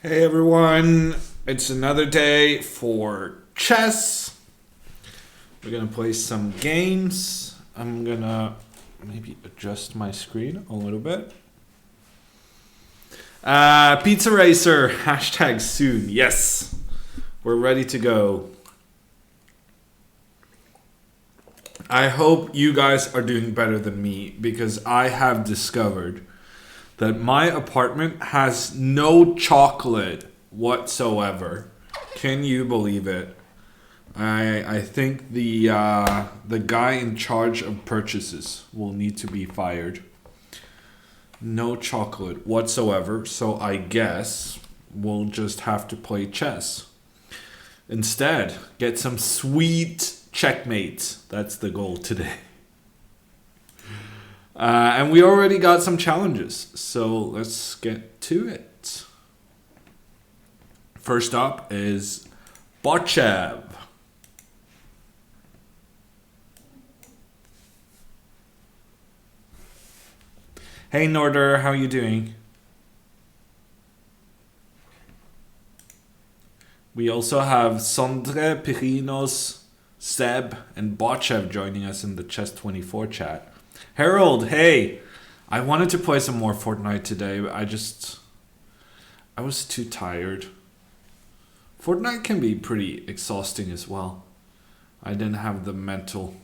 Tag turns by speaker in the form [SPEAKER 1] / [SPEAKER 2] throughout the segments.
[SPEAKER 1] Hey everyone, it's another day for chess. We're gonna play some games. I'm gonna maybe adjust my screen a little bit. Pizza Racer, hashtag soon. Yes, we're ready to go. I hope you guys are doing better than me because I have discovered that my apartment has no chocolate whatsoever. Can you believe it? I think the guy in charge of purchases will need to be fired. No chocolate whatsoever, so I guess we'll just have to play chess. Instead, get some sweet checkmates. That's the goal today. And we already got some challenges, so let's get to it. First up is Bar Chap. Hey Norder, how you doing? We also have Sondre, Pirinos, Seb, and Botchev joining us in the Chess24 chat. Harold, hey! I wanted to play some more Fortnite today, but I was too tired. Fortnite can be pretty exhausting as well. I didn't have the mental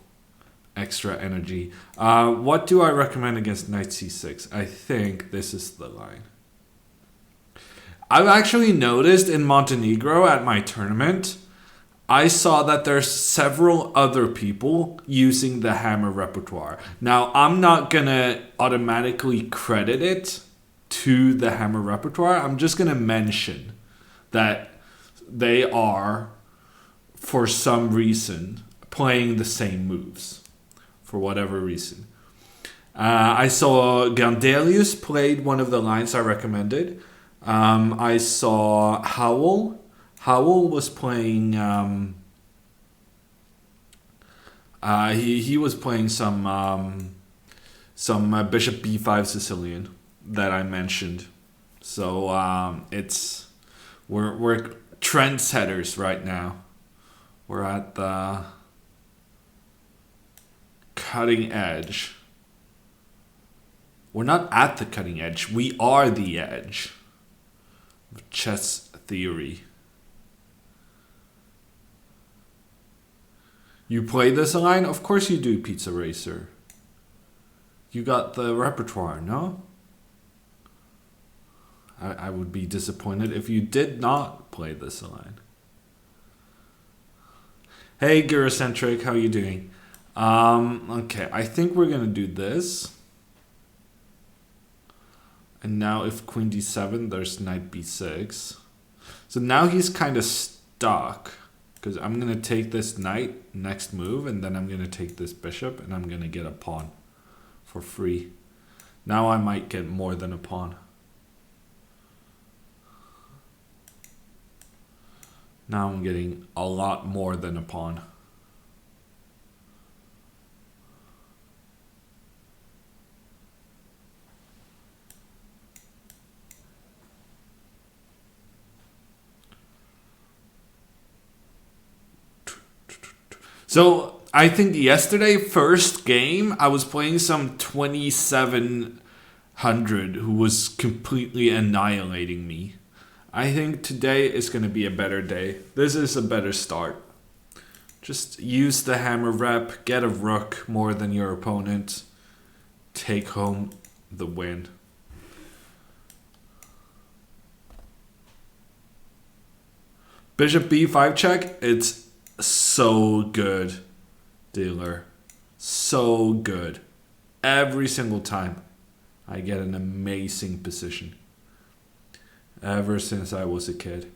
[SPEAKER 1] extra energy. What do I recommend against Knight C6? I think this is the line. I've actually noticed in Montenegro at my tournament, I saw that there's several other people using the hammer repertoire. Now, I'm not going to automatically credit it to the hammer repertoire. I'm just going to mention that they are, for some reason, playing the same moves. For whatever reason. I saw Gandelius played one of the lines I recommended. I saw Howell. Howell was playing. He was playing some Bishop B5 Sicilian that I mentioned. So we're trendsetters right now. We're at the cutting edge. We're not at the cutting edge. We are the edge of chess theory. You play this line? Of course you do, Pizza Racer. You got the repertoire, no? I would be disappointed if you did not play this line. Hey, Guracentric, how you doing? Okay, I think we're going to do this. And now if Queen D7, there's Knight B6. So now he's kind of stuck. Because I'm going to take this knight next move, and then I'm going to take this bishop, and I'm going to get a pawn for free. Now I might get more than a pawn. Now I'm getting a lot more than a pawn. So I think yesterday, first game, I was playing some 2700 who was completely annihilating me. I think today is going to be a better day. This is a better start. Just use the hammer rep, get a rook more than your opponent, take home the win. Bishop B5 check, it's so good, dealer. So good. Every single time I get an amazing position. Ever since I was a kid.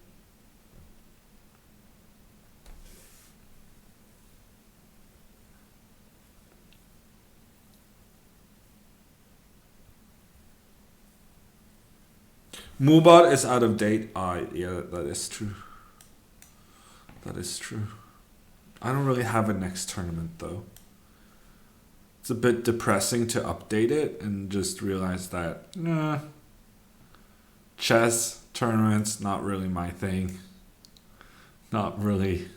[SPEAKER 1] Mubot is out of date. Yeah, that is true. That is true. I don't really have a next tournament though. It's a bit depressing to update it and just realize that chess Tournaments, not really my thing. Not really.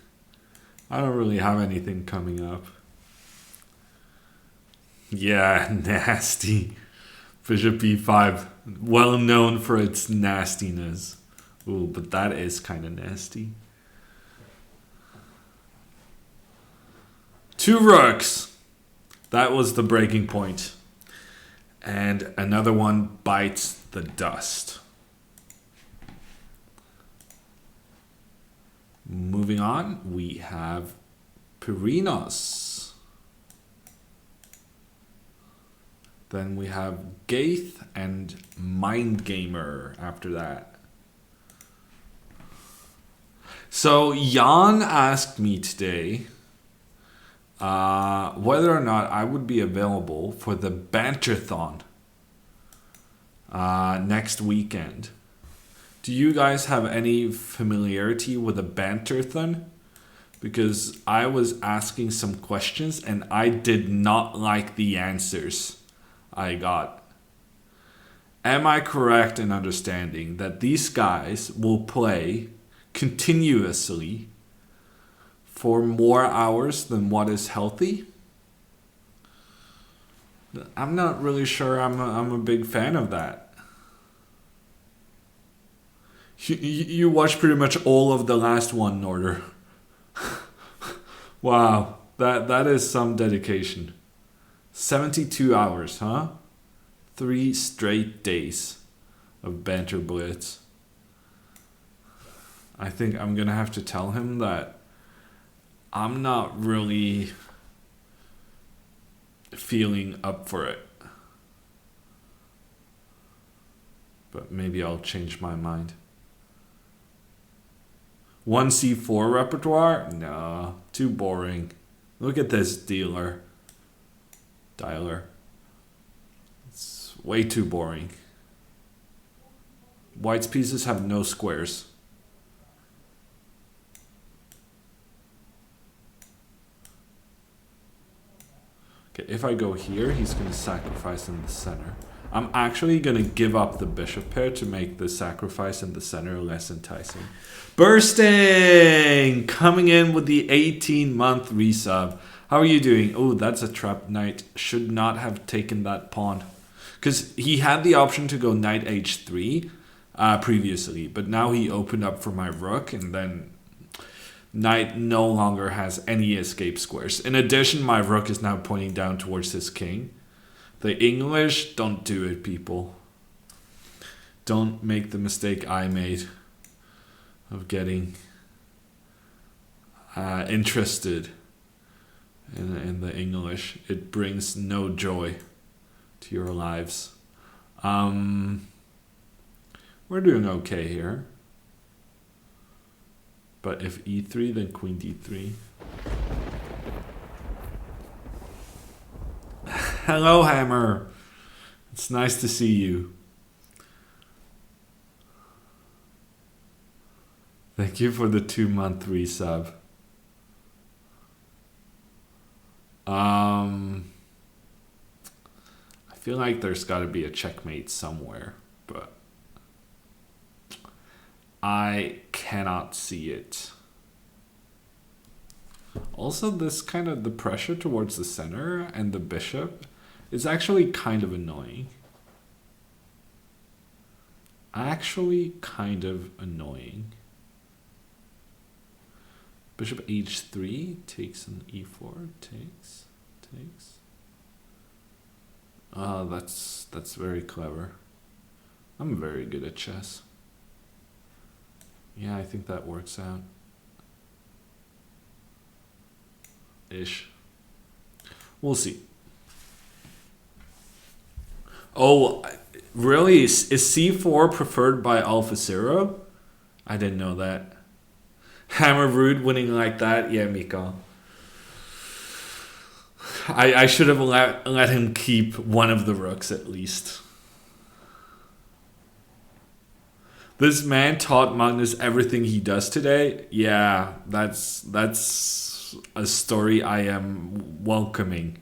[SPEAKER 1] I don't really have anything coming up. Yeah, nasty. Bishop b5. Well known for its nastiness. Ooh, but that is kind of nasty. 2 rooks. That was the breaking point. And another one bites the dust. Moving on, we have Perinos. Then we have Gaith and Mind Gamer after that. So Jan asked me today whether or not I would be available for the Banterthon next weekend. Do you guys have any familiarity with a Banterthon? Because I was asking some questions and I did not like the answers I got. Am I correct in understanding that these guys will play continuously for more hours than what is healthy? I'm not really sure I'm a big fan of that. You watched pretty much all of the last one in order. Wow, that is some dedication. 72 hours, huh? 3 straight days of banter blitz. I think I'm gonna have to tell him that I'm not really feeling up for it. But maybe I'll change my mind. 1c4 repertoire? No, too boring. Look at this dialer. It's way too boring. White's pieces have no squares. Okay, if I go here, he's going to sacrifice in the center. I'm actually going to give up the bishop pair to make the sacrifice in the center less enticing. Bursting! Coming in with the 18-month resub. How are you doing? Oh, that's a trap knight. Should not have taken that pawn. Because he had the option to go knight h3 previously. But now he opened up for my rook. And then knight no longer has any escape squares. In addition, my rook is now pointing down towards his king. The English, don't do it, people. Don't make the mistake I made of getting interested in the English. It brings no joy to your lives. We're doing okay here. But if e3, then queen d3. Hello, Hammer. It's nice to see you. Thank you for the 2-month resub. I feel like there's got to be a checkmate somewhere, but I cannot see it. Also, this kind of the pressure towards the center and the bishop is actually kind of annoying. Actually kind of annoying. Bishop h3 takes an e4, takes. Ah, that's very clever. I'm very good at chess. Yeah, I think that works out. Ish. We'll see. Oh, really? Is c4 preferred by Alpha Zero? I didn't know that. Hammer Rude winning like that? Yeah, Miko. I should have let him keep one of the rooks at least. This man taught Magnus everything he does today. Yeah, that's a story I am welcoming.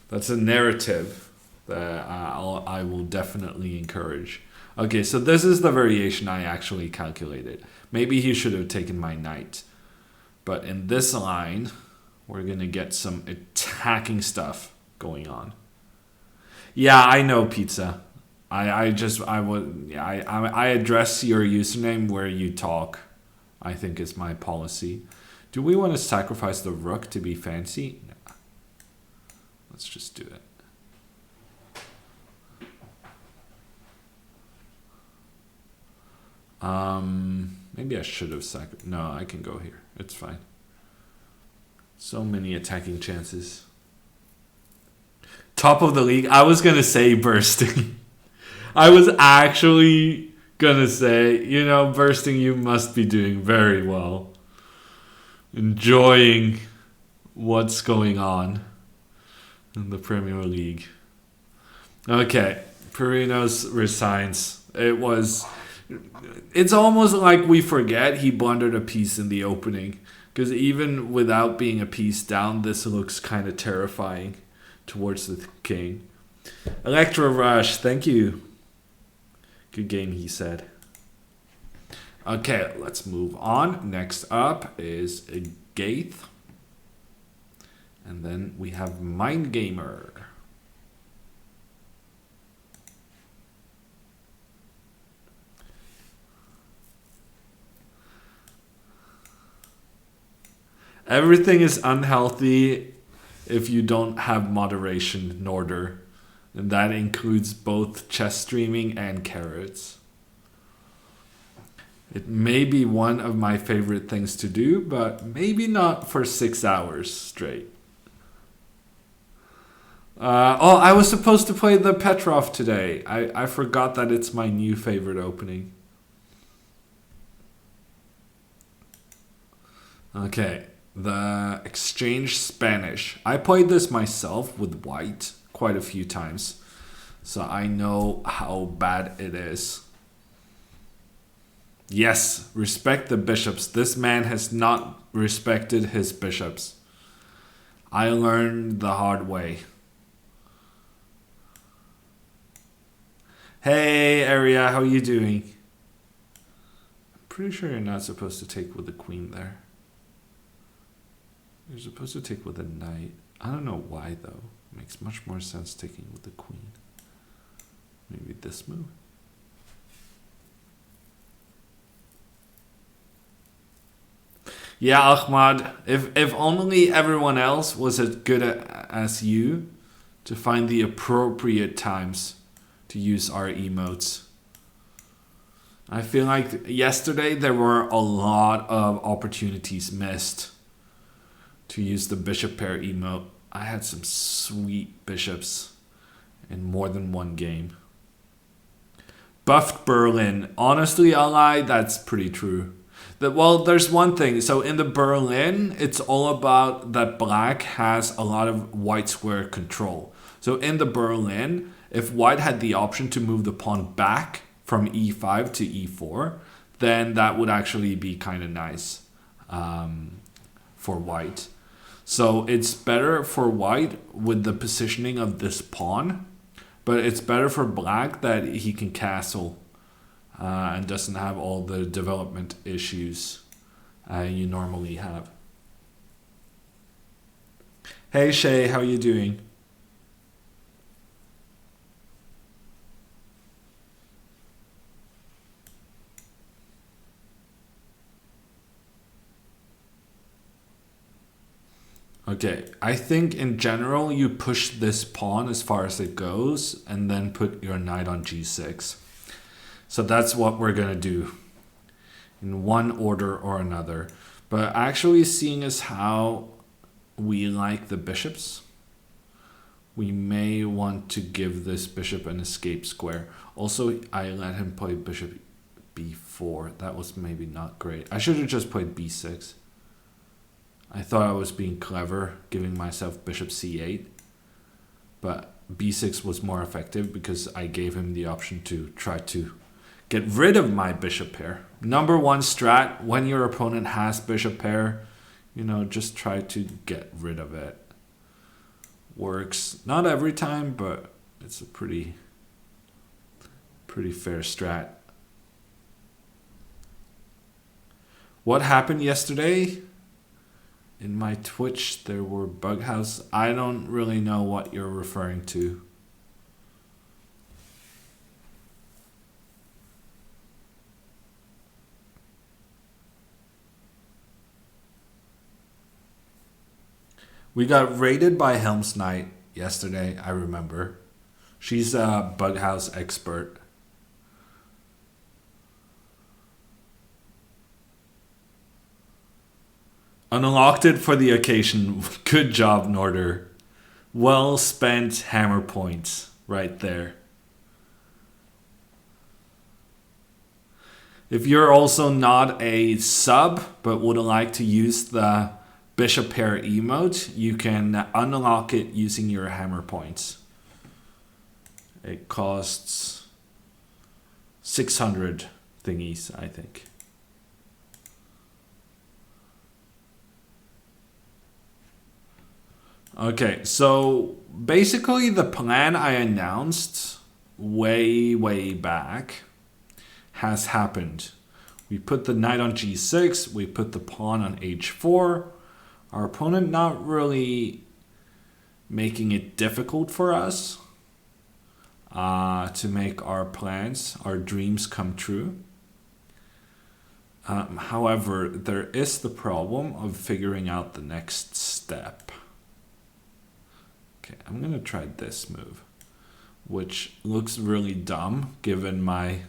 [SPEAKER 1] That's a narrative that I will definitely encourage. Okay, so this is the variation I actually calculated. Maybe he should have taken my knight. But in this line, we're going to get some attacking stuff going on. Yeah, I know, Pizza. I address your username where you talk. I think is my policy. Do we want to sacrifice the rook to be fancy? No. Let's just do it. Maybe I should have sacrificed. No, I can go here. It's fine. So many attacking chances. Top of the league. I was gonna say bursting. I was actually gonna say, you know, bursting, you must be doing very well. Enjoying what's going on in the Premier League. Okay, Perinos resigns. It's almost like we forget he blundered a piece in the opening. Because even without being a piece down, this looks kind of terrifying towards the king. Electro Rush, thank you. Good game, he said. Okay, let's move on. Next up is Gaith. And then we have Mind Gamer. Everything is unhealthy if you don't have moderation in order. And that includes both chess streaming and carrots. It may be one of my favorite things to do, but maybe not for 6 hours straight. I was supposed to play the Petrov today. I forgot that it's my new favorite opening. Okay. The Exchange Spanish. I played this myself with white quite a few times, so I know how bad it is. Yes, respect the bishops. This man has not respected his bishops. I learned the hard way. Hey, Aria, how you doing? I'm pretty sure you're not supposed to take with the queen there. You're supposed to take with a knight. I don't know why, though. It makes much more sense taking with the queen. Maybe this move. Yeah, Ahmad. If only everyone else was as good as you to find the appropriate times to use our emotes. I feel like yesterday there were a lot of opportunities missed to use the bishop pair emote. I had some sweet bishops in more than one game. Buffed Berlin. Honestly, Ali, that's pretty true. Well, there's one thing. So in the Berlin, it's all about that black has a lot of white square control. So in the Berlin, if white had the option to move the pawn back from e5 to e4, then that would actually be kind of nice for white. So it's better for white with the positioning of this pawn, but it's better for black that he can castle and doesn't have all the development issues you normally have. Hey Shay, how you doing? Okay, I think in general you push this pawn as far as it goes and then put your knight on g6. So that's what we're going to do in one order or another. But actually, seeing as how we like the bishops, we may want to give this bishop an escape square. Also, I let him play bishop b4. That was maybe not great. I should have just played b6. I thought I was being clever, giving myself bishop c8. But b6 was more effective because I gave him the option to try to get rid of my bishop pair. Number one strat, when your opponent has bishop pair, you know, just try to get rid of it. Works not every time, but it's a pretty Pretty fair strat. What happened yesterday? In my Twitch, there were bug house. I don't really know what you're referring to. We got raided by Helm's Knight yesterday, I remember. She's a bug house expert. Unlocked it for the occasion. Good job, Norder. Well spent hammer points right there. If you're also not a sub but would like to use the Bishop Pair emote, you can unlock it using your hammer points. It costs 600 thingies, I think. Okay, so basically the plan I announced way back has happened. We put the knight on g6, we put the pawn on h4. Our opponent not really making it difficult for us to make our plans, our dreams come true. However, there is the problem of figuring out the next step. Okay, I'm going to try this move, which looks really dumb given my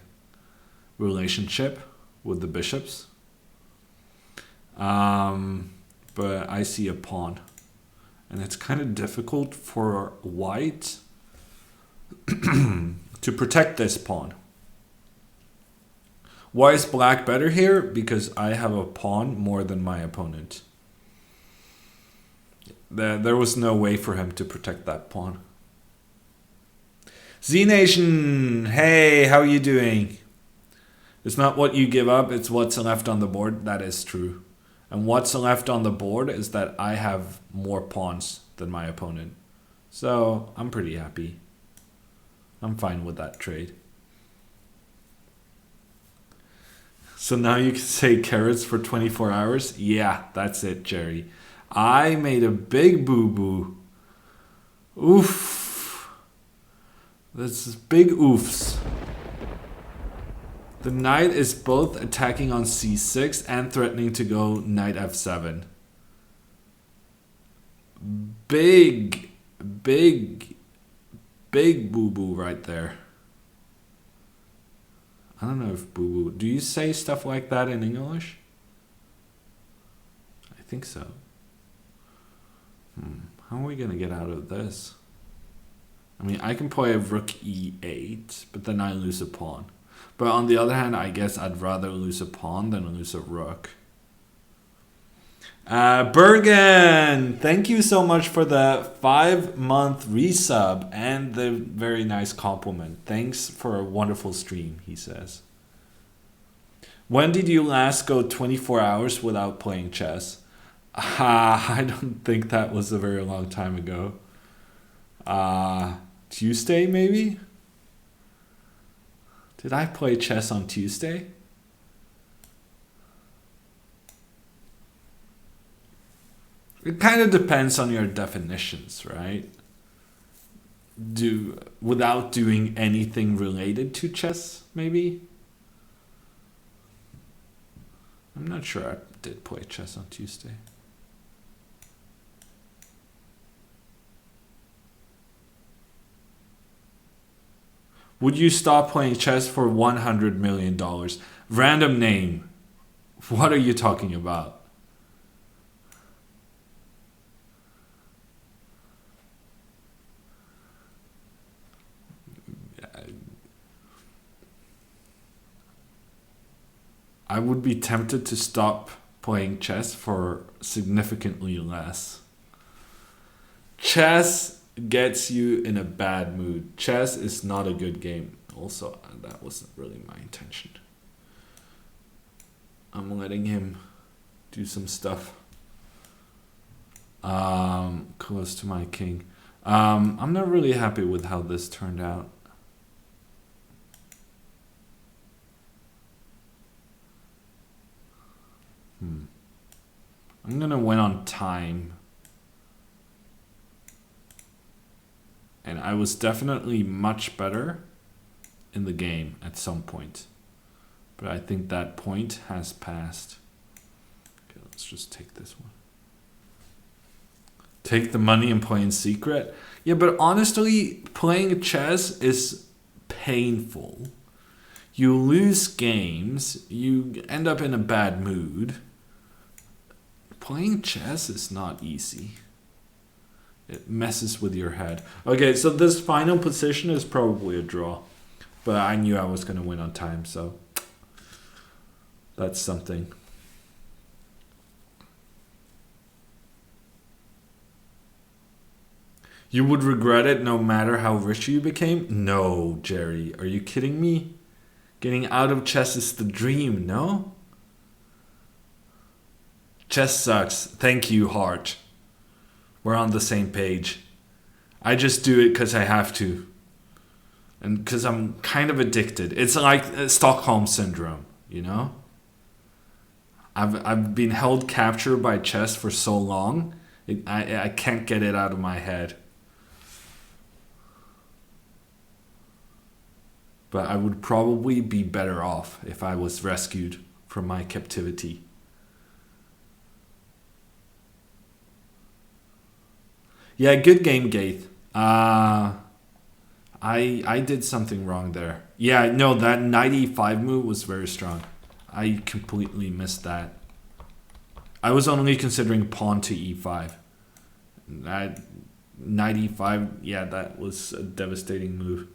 [SPEAKER 1] relationship with the bishops. But I see a pawn, and it's kind of difficult for white to protect this pawn. Why is black better here? Because I have a pawn more than my opponent. There was no way for him to protect that pawn. Z Nation, hey, how are you doing? It's not what you give up, it's what's left on the board. That is true. And what's left on the board is that I have more pawns than my opponent. So I'm pretty happy. I'm fine with that trade. So now you can say carrots for 24 hours? Yeah, that's it, Jerry. I made a big boo-boo. Oof. This is big oofs. The knight is both attacking on c6 and threatening to go knight f7. Big boo-boo right there. I don't know if boo-boo... Do you say stuff like that in English? I think so. How are we going to get out of this? I mean, I can play a rook e8, but then I lose a pawn. But on the other hand, I guess I'd rather lose a pawn than lose a rook. Bergen, thank you so much for the 5-month resub and the very nice compliment. Thanks for a wonderful stream, he says. When did you last go 24 hours without playing chess? I don't think that was a very long time ago. Tuesday, maybe? Did I play chess on Tuesday? It kind of depends on your definitions, right? Without doing anything related to chess, maybe? I'm not sure I did play chess on Tuesday. Would you stop playing chess for $100 million? Random name. What are you talking about? I would be tempted to stop playing chess for significantly less. Chess gets you in a bad mood. Chess is not a good game. Also, that wasn't really my intention. I'm letting him do some stuff. Close to my king. I'm not really happy with how this turned out. I'm gonna win on time. And I was definitely much better in the game at some point. But I think that point has passed. Okay, let's just take this one. Take the money and play in secret. Yeah, but honestly, playing chess is painful. You lose games, you end up in a bad mood. Playing chess is not easy. It messes with your head. Okay, so this final position is probably a draw. But I knew I was going to win on time, so that's something. You would regret it no matter how rich you became? No, Jerry. Are you kidding me? Getting out of chess is the dream, no? Chess sucks. Thank you, Heart. We're on the same page. I just do it because I have to. And because I'm kind of addicted. It's like Stockholm Syndrome, you know? I've been held captured by chess for so long, I can't get it out of my head. But I would probably be better off if I was rescued from my captivity. Yeah, good game, Gaith. I did something wrong there. Yeah, no, that 95 move was very strong. I completely missed that. I was only considering pawn to e5. That 95, yeah, that was a devastating move.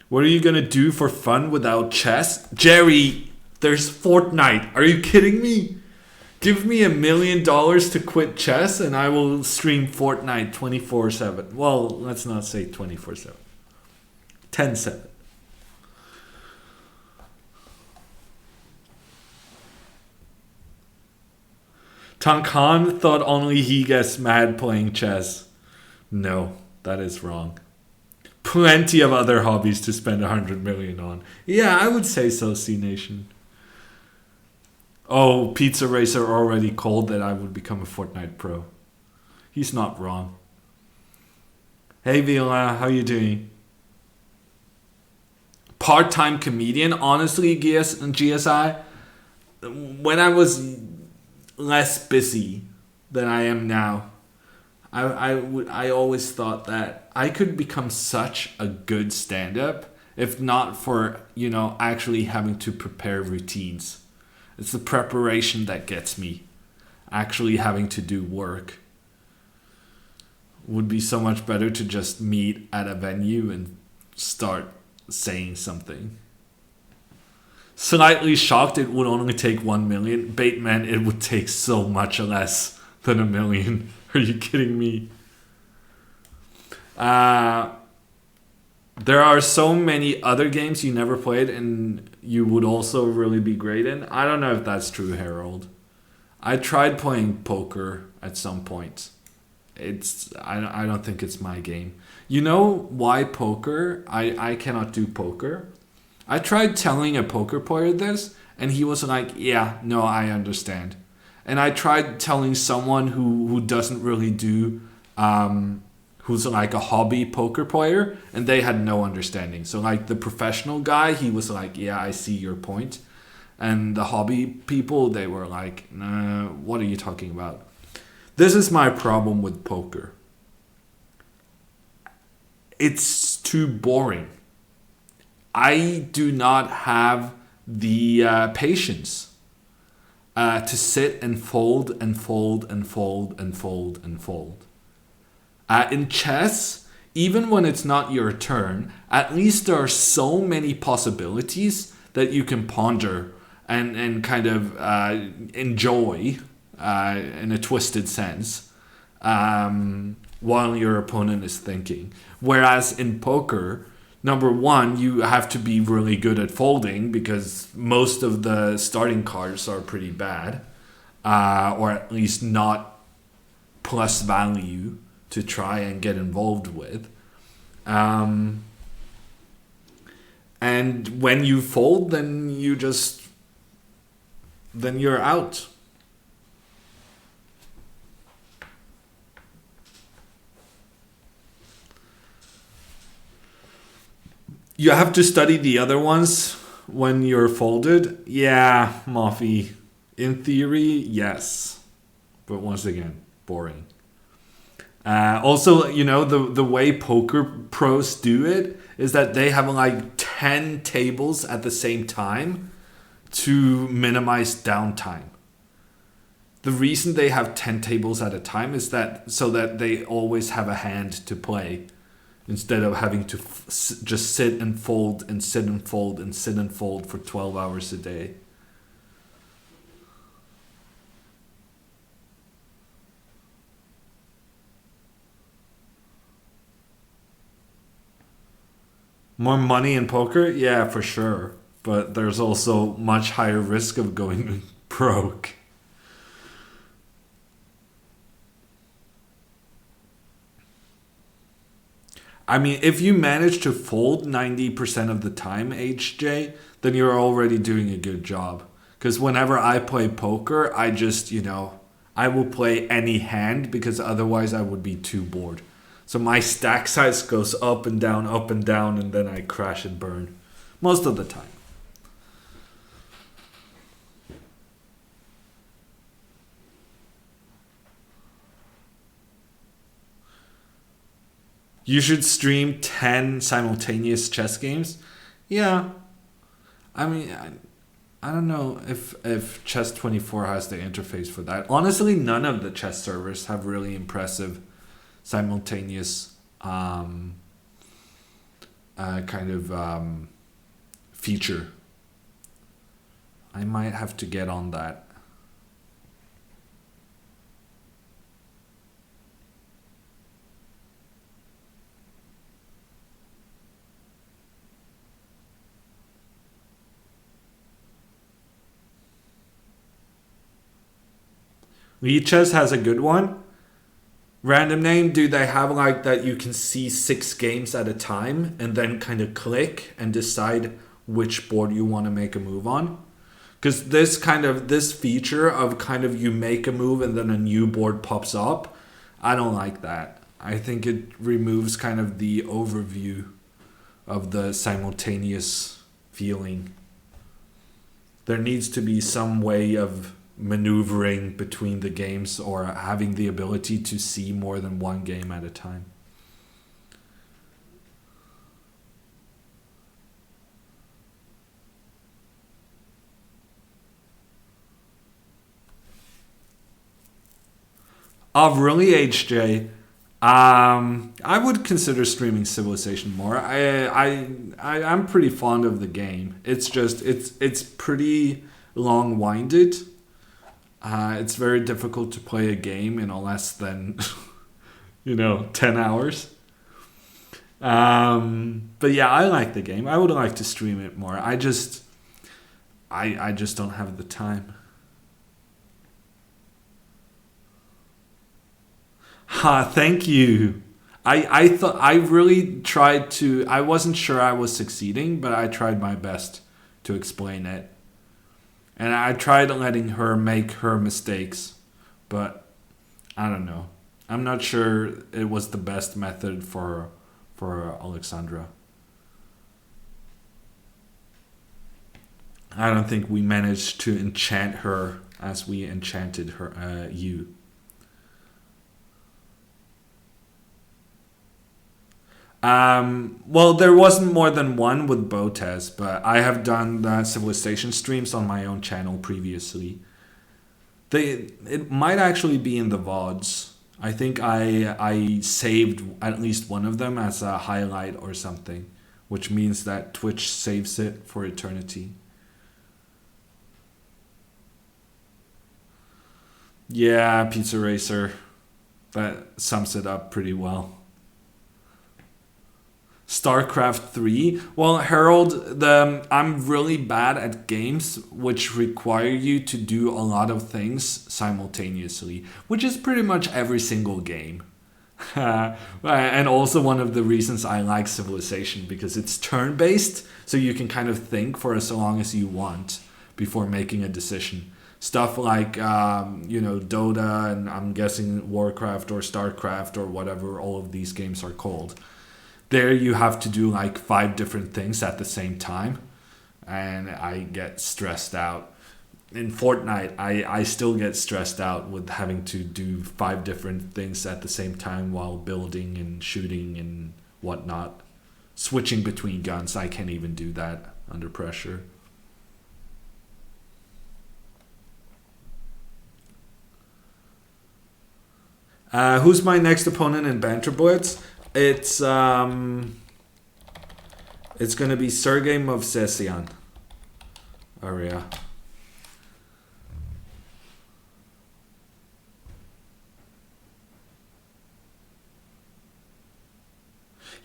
[SPEAKER 1] What are you gonna do for fun without chess? Jerry, there's Fortnite. Are you kidding me? Give me $1 million to quit chess and I will stream Fortnite 24/7. Well, let's not say 24/7. 10/7. Tankan thought only he gets mad playing chess. No, that is wrong. Plenty of other hobbies to spend 100 million on. Yeah, I would say so, C Nation. Oh, Pizza Racer already called that I would become a Fortnite pro. He's not wrong. Hey Viola, how you doing? Part-time comedian, honestly, GSI, when I was less busy than I am now, I always thought that I could become such a good stand-up if not for, actually having to prepare routines. It's the preparation that gets me. Actually having to do work. Would be so much better to just meet at a venue and start saying something. Slightly shocked it would only take 1 million. Bateman, it would take so much less than 1 million. Are you kidding me? There are so many other games you never played and you would also really be great in. I don't know if that's true, Harold. I tried playing poker at some point. I don't think it's my game. You know why poker? I cannot do poker. I tried telling a poker player this and he was like, yeah, no, I understand. And I tried telling someone who doesn't really do, who's like a hobby poker player, and they had no understanding. So like the professional guy, he was like, yeah, I see your point. And the hobby people, they were like, nah, what are you talking about? This is my problem with poker. It's too boring. I do not have the patience to sit and fold and fold and fold and fold and fold. In chess, even when it's not your turn, at least there are so many possibilities that you can ponder and kind of enjoy in a twisted sense while your opponent is thinking. Whereas in poker, number one, you have to be really good at folding because most of the starting cards are pretty bad, or at least not plus value to try and get involved with. And And when you fold, then you're out. You have to study the other ones when you're folded. Yeah, Moffy. In theory, yes. But once again, boring. Also, the way poker pros do it is that they have like 10 tables at the same time to minimize downtime. The reason they have 10 tables at a time is that so that they always have a hand to play instead of having to just sit and fold and sit and fold and sit and fold for 12 hours a day. More money in poker? Yeah, for sure. But there's also much higher risk of going broke. I mean, if you manage to fold 90% of the time, HJ, then you're already doing a good job. Because whenever I play poker, I just, I will play any hand because otherwise I would be too bored. So my stack size goes up and down, and then I crash and burn. Most of the time. You should stream 10 simultaneous chess games? Yeah. I mean, I don't know if Chess24 has the interface for that. Honestly, none of the chess servers have really impressive simultaneous feature. I might have to get on that. Lichess has a good one. Random name, do they have like that you can see 6 games at a time and then kind of click and decide which board you want to make a move on? Because this feature of kind of you make a move and then a new board pops up, I don't like that. I think it removes kind of the overview of the simultaneous feeling. There needs to be some way of maneuvering between the games or having the ability to see more than one game at a time. Oh, really, HJ? I would consider streaming Civilization more. I'm pretty fond of the game. It's just it's pretty long-winded. It's very difficult to play a game in less than 10 hours. But yeah, I like the game. I would like to stream it more. I just don't have the time. Thank you. I thought I really tried to. I wasn't sure I was succeeding, but I tried my best to explain it. And I tried letting her make her mistakes, but I don't know. I'm not sure it was the best method for Alexandra. I don't think we managed to enchant her as we enchanted her you. Well, there wasn't more than one with Botez, but I have done the Civilization streams on my own channel previously. It might actually be in the VODs. I think I saved at least one of them as a highlight or something, which means that Twitch saves it for eternity. Yeah, Pizza Racer. That sums it up pretty well. StarCraft 3. Well, Harold, I'm really bad at games which require you to do a lot of things simultaneously, which is pretty much every single game. And also one of the reasons I like Civilization, because it's turn-based, so you can kind of think for as long as you want before making a decision. Stuff like, Dota, and I'm guessing Warcraft or Starcraft or whatever all of these games are called. There you have to do like 5 different things at the same time, and I get stressed out. In Fortnite, I still get stressed out with having to do 5 different things at the same time while building and shooting and whatnot. Switching between guns, I can't even do that under pressure. Who's my next opponent in Banter Blitz? It's gonna be Sergei Movsesian. Aria.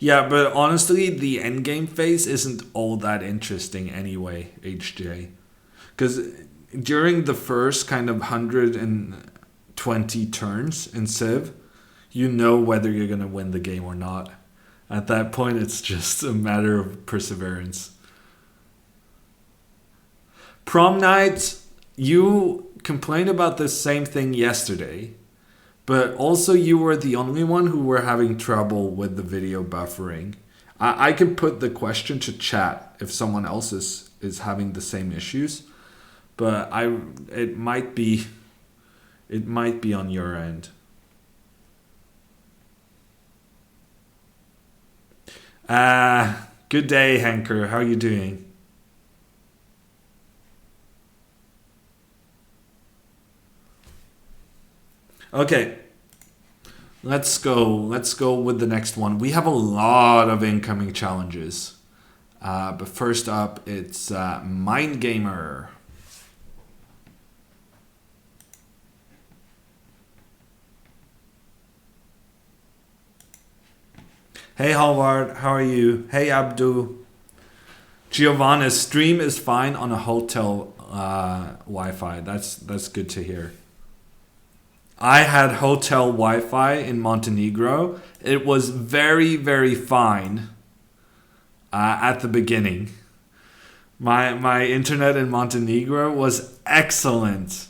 [SPEAKER 1] Yeah, but honestly, the endgame phase isn't all that interesting anyway, HJ. Because during the first kind of 120 turns in Civ, you know whether you're going to win the game or not. At that point, it's just a matter of perseverance. Prom night, you complained about the same thing yesterday. But also you were the only one who were having trouble with the video buffering. I can put the question to chat if someone else is having the same issues. But it might be on your end. Good day, Hanker. How are you doing? Okay. Let's go. Let's go with the next one. We have a lot of incoming challenges. But first up, it's Mind Gamer. Hey, Hallward. How are you? Hey, Abdu. Giovanna's stream is fine on a hotel Wi-Fi. That's good to hear. I had hotel Wi-Fi in Montenegro. It was very, very fine at the beginning. My internet in Montenegro was excellent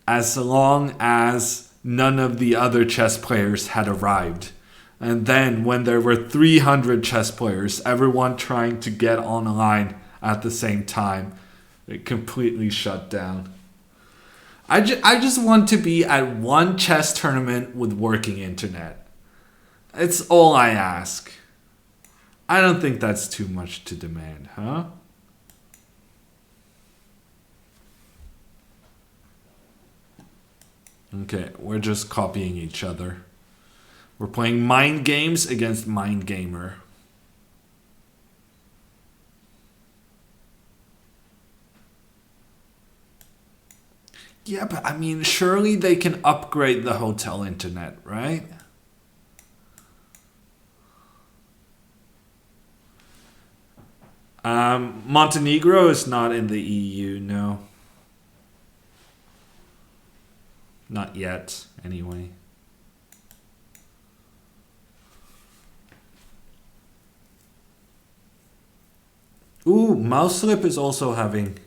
[SPEAKER 1] as long as none of the other chess players had arrived. And then when there were 300 chess players, everyone trying to get online at the same time, it completely shut down. I just want to be at one chess tournament with working internet. It's all I ask. I don't think that's too much to demand, huh? Okay, we're just copying each other. We're playing Mind Games against Mind Gamer. Yeah, but I mean, surely they can upgrade the hotel internet, right? Montenegro is not in the EU, no. Not yet, anyway. Ooh, Mouseslip is also having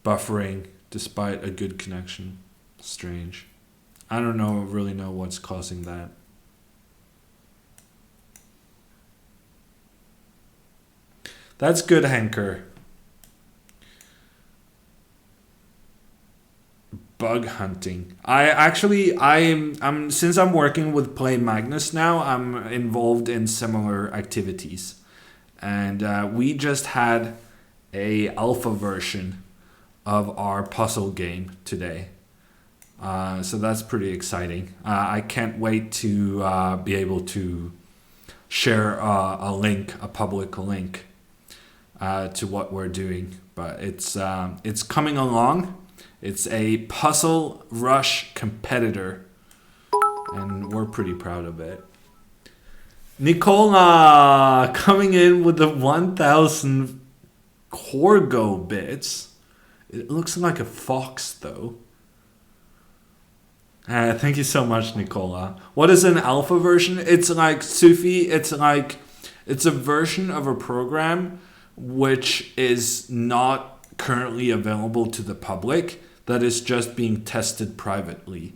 [SPEAKER 1] buffering despite a good connection. Strange. I don't really know what's causing that. That's good, Hanker. Bug hunting. I'm since I'm working with Play Magnus now, I'm involved in similar activities. And we just had a alpha version of our puzzle game today. So that's pretty exciting. I can't wait to be able to share a public link to what we're doing. But it's coming along. It's a puzzle rush competitor, and we're pretty proud of it. Nicola coming in with the 1,000 Corgo bits. It looks like a fox, though. Thank you so much, Nicola. What is an alpha version? It's like Sufi. It's a version of a program which is not currently available to the public. That is just being tested privately.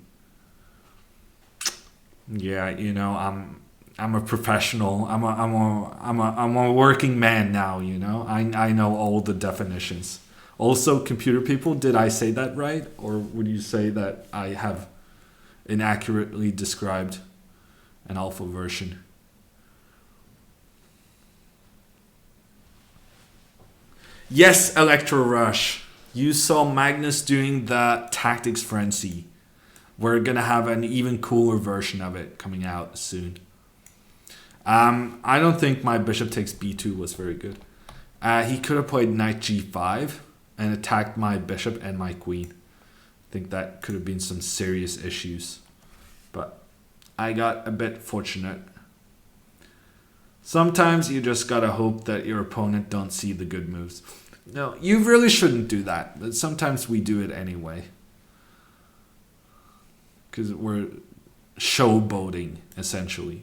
[SPEAKER 1] Yeah, I'm a professional. I'm a working man now. I know all the definitions. Also, computer people. Did I say that right, or would you say that I have inaccurately described an alpha version? Yes, Electro Rush. You saw Magnus doing the Tactics Frenzy. We're gonna have an even cooler version of it coming out soon. I don't think my bishop takes b2 was very good. He could have played knight g5 and attacked my bishop and my queen. I think that could have been some serious issues. But I got a bit fortunate. Sometimes you just gotta hope that your opponent don't see the good moves. No, you really shouldn't do that, but sometimes we do it anyway. Because we're showboating, essentially.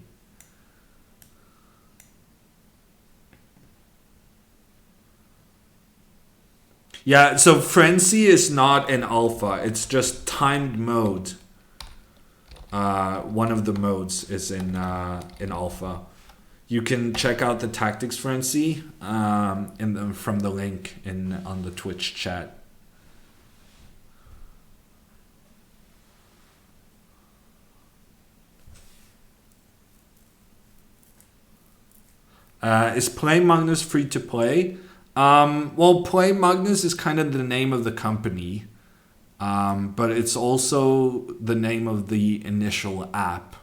[SPEAKER 1] Yeah, so Frenzy is not an alpha. It's just timed mode. One of the modes is in alpha. You can check out the Tactics Frenzy from the link on the Twitch chat. Is Play Magnus free to play? Well, Play Magnus is kind of the name of the company, but it's also the name of the initial app.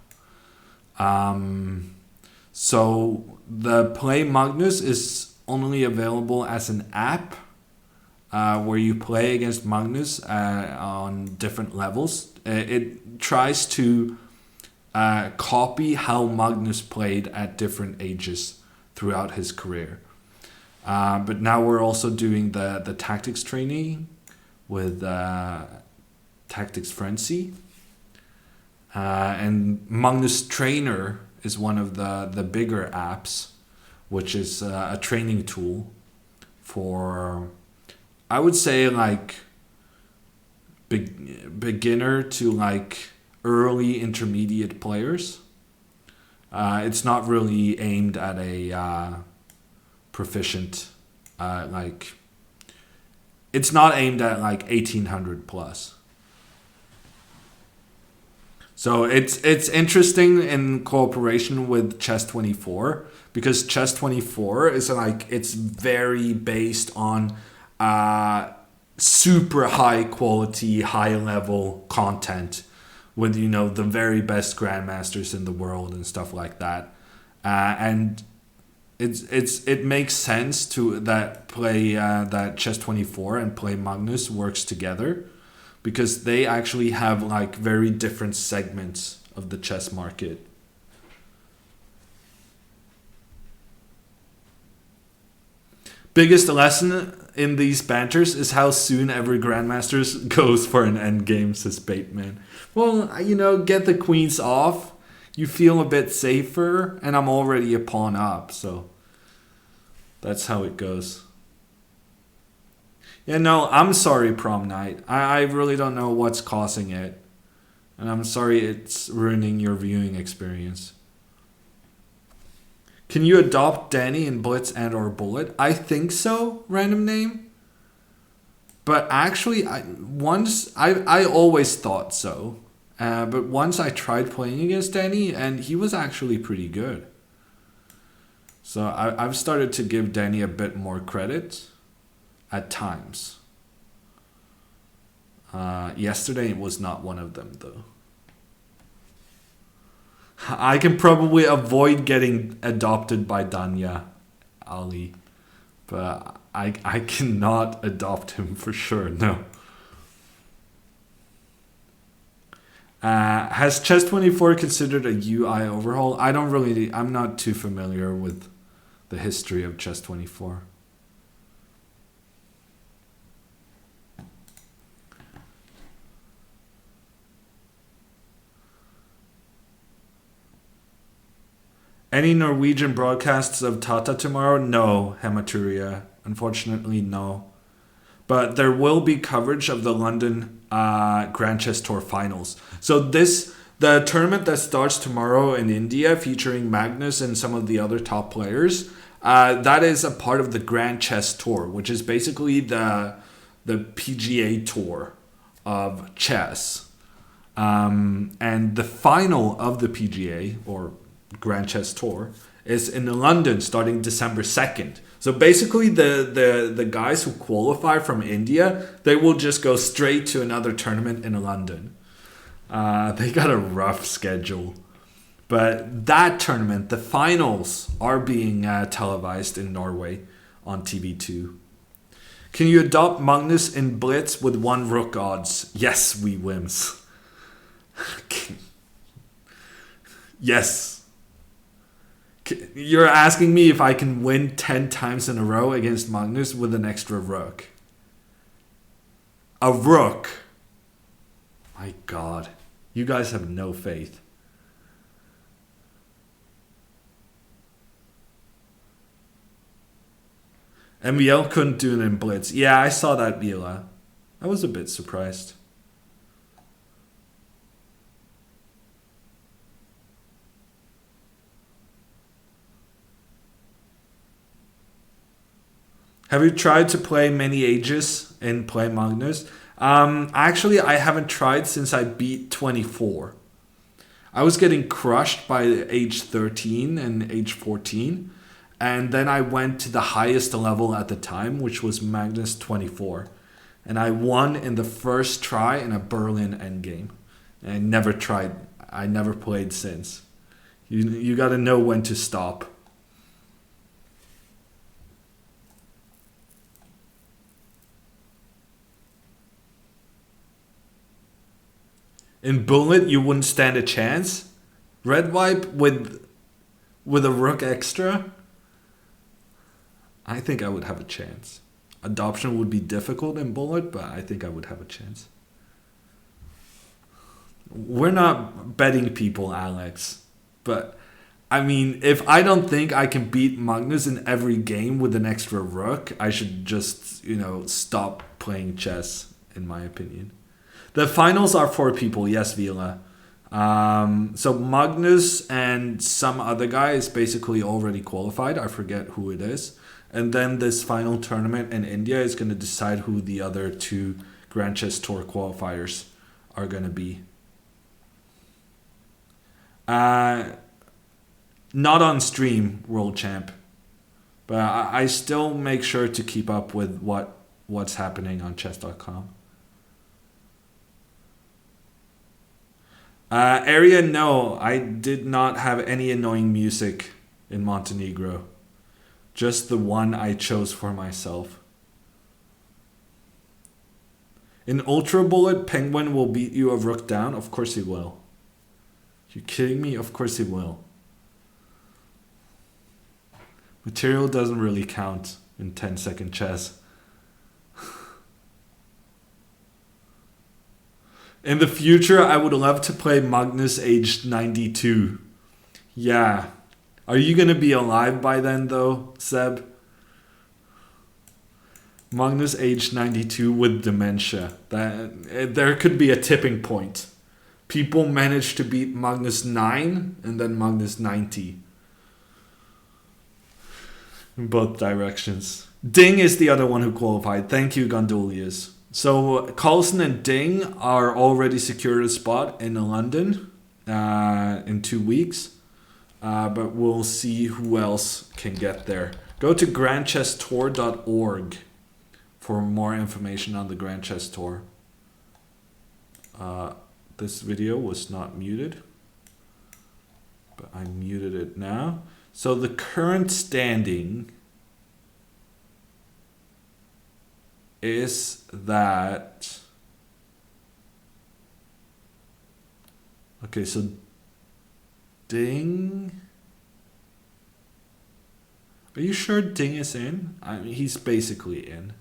[SPEAKER 1] So the Play Magnus is only available as an app where you play against Magnus on different levels. It tries to copy how Magnus played at different ages throughout his career. But now we're also doing the tactics training with Tactics Frenzy. And Magnus Trainer is one of the bigger apps, which is a training tool for, I would say, like beginner to like early intermediate players. It's not really aimed at a proficient, it's not aimed at like 1800 plus. So it's interesting in cooperation with Chess24 because Chess24 is like, it's very based on super high quality, high level content with, the very best grandmasters in the world and stuff like that. And it makes sense that Chess24 and Play Magnus works together because they actually have like very different segments of the chess market. Biggest lesson in these banters is how soon every grandmaster goes for an endgame, says Bateman. Well, get the queens off. You feel a bit safer, and I'm already a pawn up, so that's how it goes. Yeah, no, I'm sorry, prom night. I really don't know what's causing it. And I'm sorry it's ruining your viewing experience. Can you adopt Danny in Blitz and or Bullet? I think so, random name. But actually, I always thought so. But once I tried playing against Danny, and he was actually pretty good. So I've started to give Danny a bit more credit at times. Yesterday was not one of them, though. I can probably avoid getting adopted by Danya, Ali. But I cannot adopt him for sure, no. Has Chess24 considered a UI overhaul? I'm not too familiar with the history of Chess24. Any Norwegian broadcasts of Tata tomorrow? No, Hematuria. Unfortunately, no. But there will be coverage of the London Grand Chess Tour finals. So the tournament that starts tomorrow in India, featuring Magnus and some of the other top players, that is a part of the Grand Chess Tour, which is basically the PGA Tour of chess. And the final of the PGA, or Grand Chess Tour, is in London starting December 2nd. So basically the guys who qualify from India, they will just go straight to another tournament in London. They got a rough schedule. But that tournament, the finals, are being televised in Norway on TV2. Can you adopt Magnus in Blitz with 1 rook odds? Yes, we wins. Yes. You're asking me if I can win 10 times in a row against Magnus with an extra rook. A rook. My God. You guys have no faith. MVL couldn't do it in Blitz. Yeah, I saw that, Vila. I was a bit surprised. Have you tried to play many ages in Play Magnus? Actually, I haven't tried since I beat 24. I was getting crushed by age 13 and age 14. And then I went to the highest level at the time, which was Magnus 24. And I won in the first try in a Berlin endgame. And I never played since. You got to know when to stop. In Bullet, you wouldn't stand a chance. Red wipe with a rook extra. I think I would have a chance. Adoption would be difficult in Bullet, but I think I would have a chance. We're not betting people, Alex. But, I mean, if I don't think I can beat Magnus in every game with an extra rook, I should just, stop playing chess, in my opinion. The finals are 4 people, yes, Vila. So Magnus and some other guy is basically already qualified. I forget who it is. And then this final tournament in India is going to decide who the other 2 Grand Chess Tour qualifiers are going to be. Not on stream, World Champ. But I still make sure to keep up with what's happening on chess.com. Area, no, I did not have any annoying music in Montenegro. Just the one I chose for myself. In Ultra Bullet, Penguin will beat you a rook down? Of course he will. You kidding me? Of course he will. Material doesn't really count in 10-second chess. In the future, I would love to play Magnus aged 92. Yeah. Are you going to be alive by then, though, Seb? Magnus aged 92 with dementia. There could be a tipping point. People managed to beat Magnus 9 and then Magnus 90. In both directions. Ding is the other one who qualified. Thank you, Gondolias. So Carlsen and Ding are already secured a spot in London in 2 weeks. But we'll see who else can get there. Go to grandchesstour.org for more information on the Grand Chess Tour. This video was not muted, but I muted it now. So the current standing is that... Okay, so Ding... Are you sure Ding is in? I mean, he's basically in.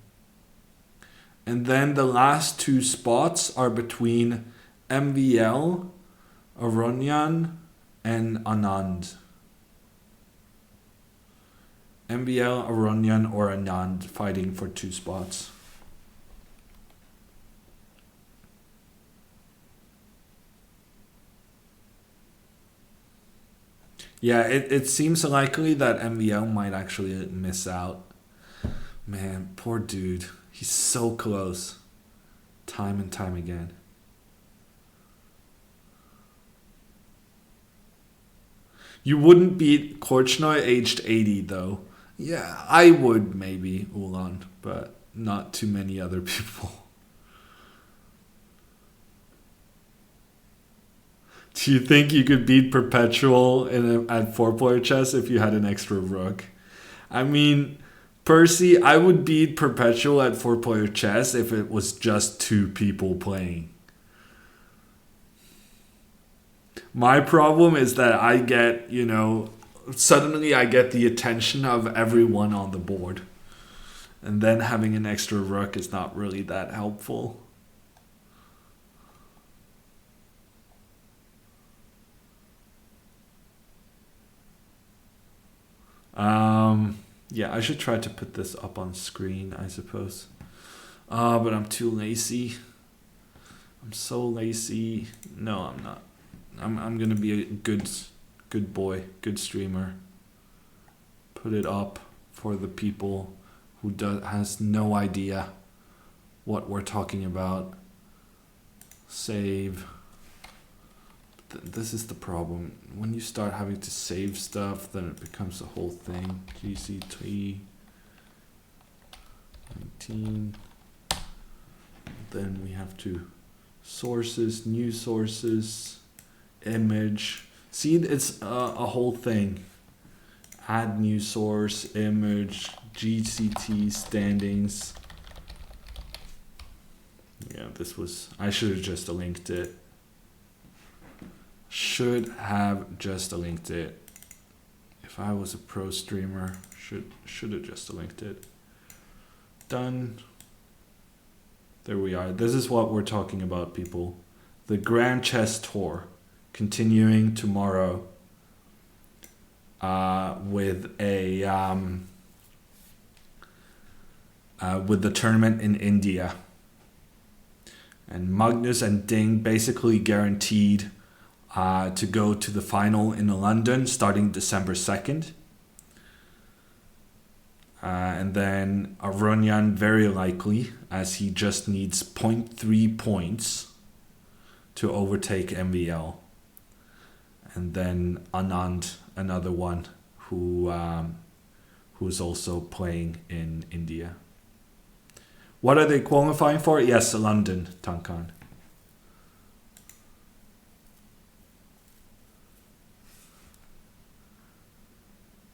[SPEAKER 1] And then the last 2 spots are between MVL, Aronyan, and Anand. MVL, Aronian, or Anand fighting for 2 spots. Yeah, it seems likely that MVL might actually miss out. Man, poor dude. He's so close. Time and time again. You wouldn't beat Korchnoi aged 80, though. Yeah, I would maybe, Ulan, but not too many other people. Do you think you could beat Perpetual at 4-player chess if you had an extra rook? I mean, Percy, I would beat Perpetual at 4-player chess if it was just 2 people playing. My problem is that I get, suddenly I get the attention of everyone on the board. And then having an extra rook is not really that helpful. Yeah, I should try to put this up on screen, I suppose. But I'm too lazy. I'm so lazy. No, I'm not. I'm gonna be a good boy, good streamer. Put it up for the people who has no idea what we're talking about. Save. This is the problem. When you start having to save stuff, then it becomes a whole thing. GCT 19. Then we have to sources, new sources, image. See, it's a whole thing. Add new source, image, GCT standings. Yeah, I should have just linked it. Should have just linked it. If I was a pro streamer, should have just linked it. Done. There we are. This is what we're talking about, people. The Grand Chess Tour, continuing tomorrow with the tournament in India. And Magnus and Ding basically guaranteed to go to the final in London starting December 2nd. And then Aronian very likely, as he just needs 0.3 points to overtake MVL. And then Anand, another one who's also playing in India. What are they qualifying for? Yes, London, Tankan.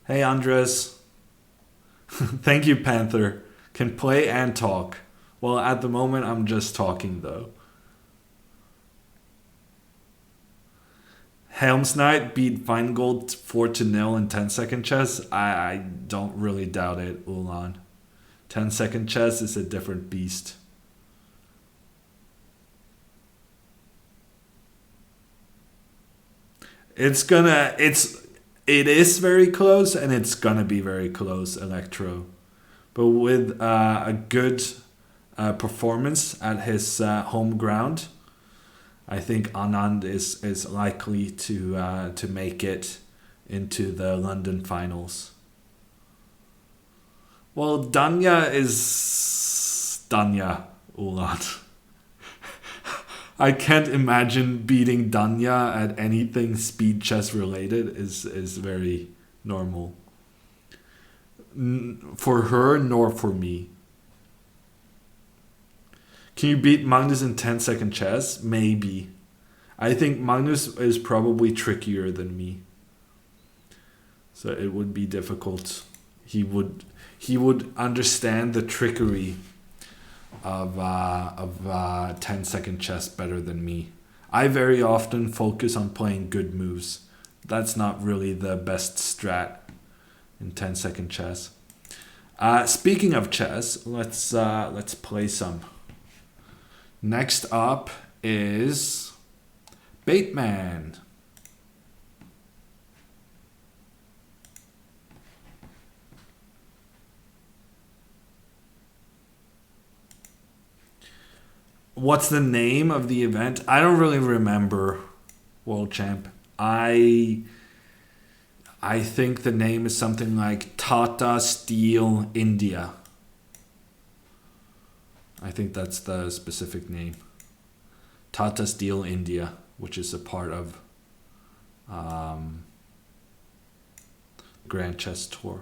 [SPEAKER 1] Hey, Andres. Thank you, Panther. Can play and talk. Well, at the moment, I'm just talking, though. Helm's Knight beat Feingold 4-0 in 10-second chess. I don't really doubt it, Ulan. 10-second chess is a different beast. It is very close, and it's gonna be very close, Electro. But with a good performance at his home ground, I think Anand is likely to make it into the London finals. Well, Danya is Danya, Ulan. I can't imagine beating Danya at anything speed chess related is very normal. For her, nor for me. Can you beat Magnus in 10-second chess? Maybe. I think Magnus is probably trickier than me. So it would be difficult. He would understand the trickery of 10-second chess better than me. I very often focus on playing good moves. That's not really the best strat in 10-second chess. Speaking of chess, let's play some. Next up is Bateman. what's the name of the event? I don't really remember, World Champ. I think the name is something like Tata Steel India. I think that's the specific name. Tata Steel India, which is a part of Grand Chess Tour.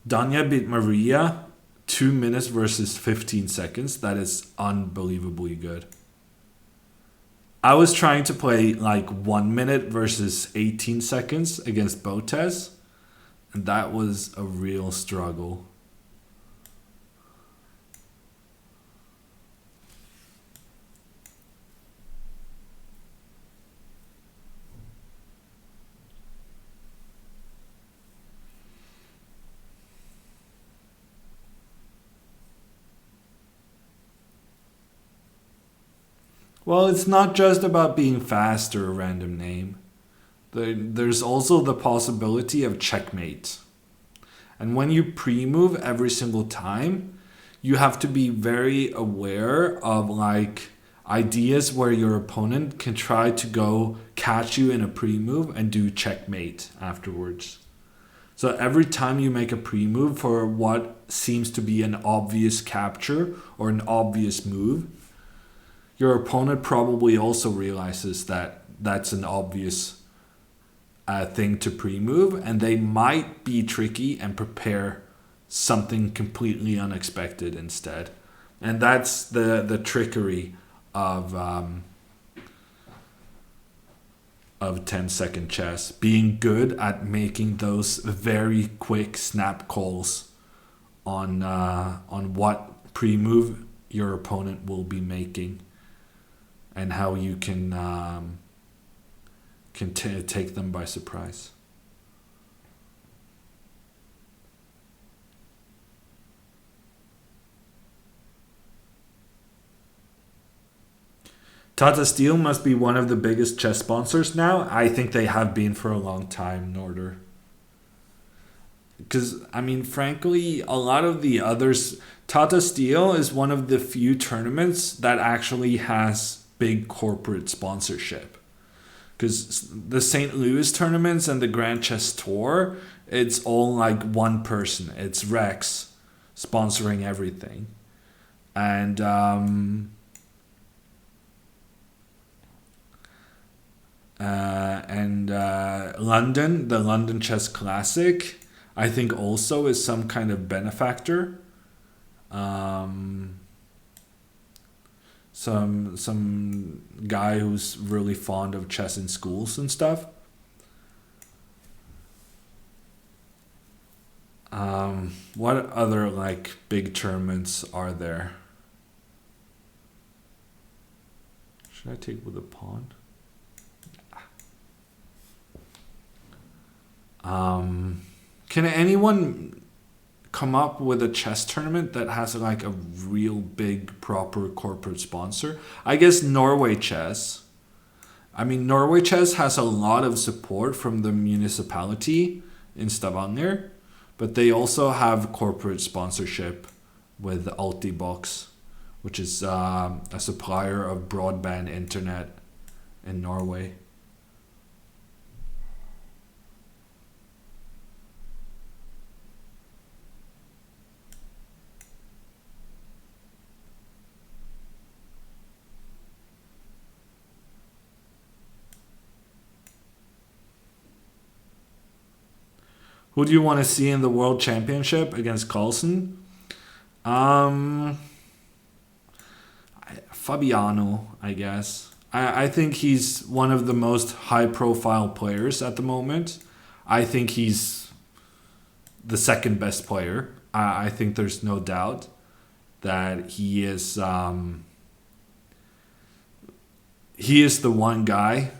[SPEAKER 1] Danya beat Maria 2 minutes versus 15 seconds. That is unbelievably good. I was trying to play like 1 minute versus 18 seconds against Botes, and that was a real struggle. Well, it's not just about being fast or a random name. There's also the possibility of checkmate. And when you pre-move every single time, you have to be very aware of like ideas where your opponent can try to go catch you in a pre-move and do checkmate afterwards. So every time you make a pre-move for what seems to be an obvious capture or an obvious move, your opponent probably also realizes that that's an obvious thing to pre-move, and they might be tricky and prepare something completely unexpected instead. And that's the trickery of 10-second chess. Being good at making those very quick snap calls on what pre-move your opponent will be making, and how you can take them by surprise. Tata Steel must be one of the biggest chess sponsors now. I think they have been for a long time, Norder. Because, I mean, frankly, a lot of the others... Tata Steel is one of the few tournaments that actually has big corporate sponsorship, because the St. Louis tournaments and the Grand Chess Tour, it's all like one person. It's Rex sponsoring everything, and London, the London Chess Classic, I think also is some kind of benefactor. Some guy who's really fond of chess in schools and stuff. What other like big tournaments are there? Should I take with a pawn? Can anyone come up with a chess tournament that has like a real big proper corporate sponsor? I guess Norway Chess. I mean, Norway Chess has a lot of support from the municipality in Stavanger, but they also have corporate sponsorship with Altibox, which is a supplier of broadband internet in Norway. Who do you want to see in the World Championship against Carlsen? Fabiano, I guess. I think he's one of the most high-profile players at the moment. I think he's the second best player. I think there's no doubt that he is the one guy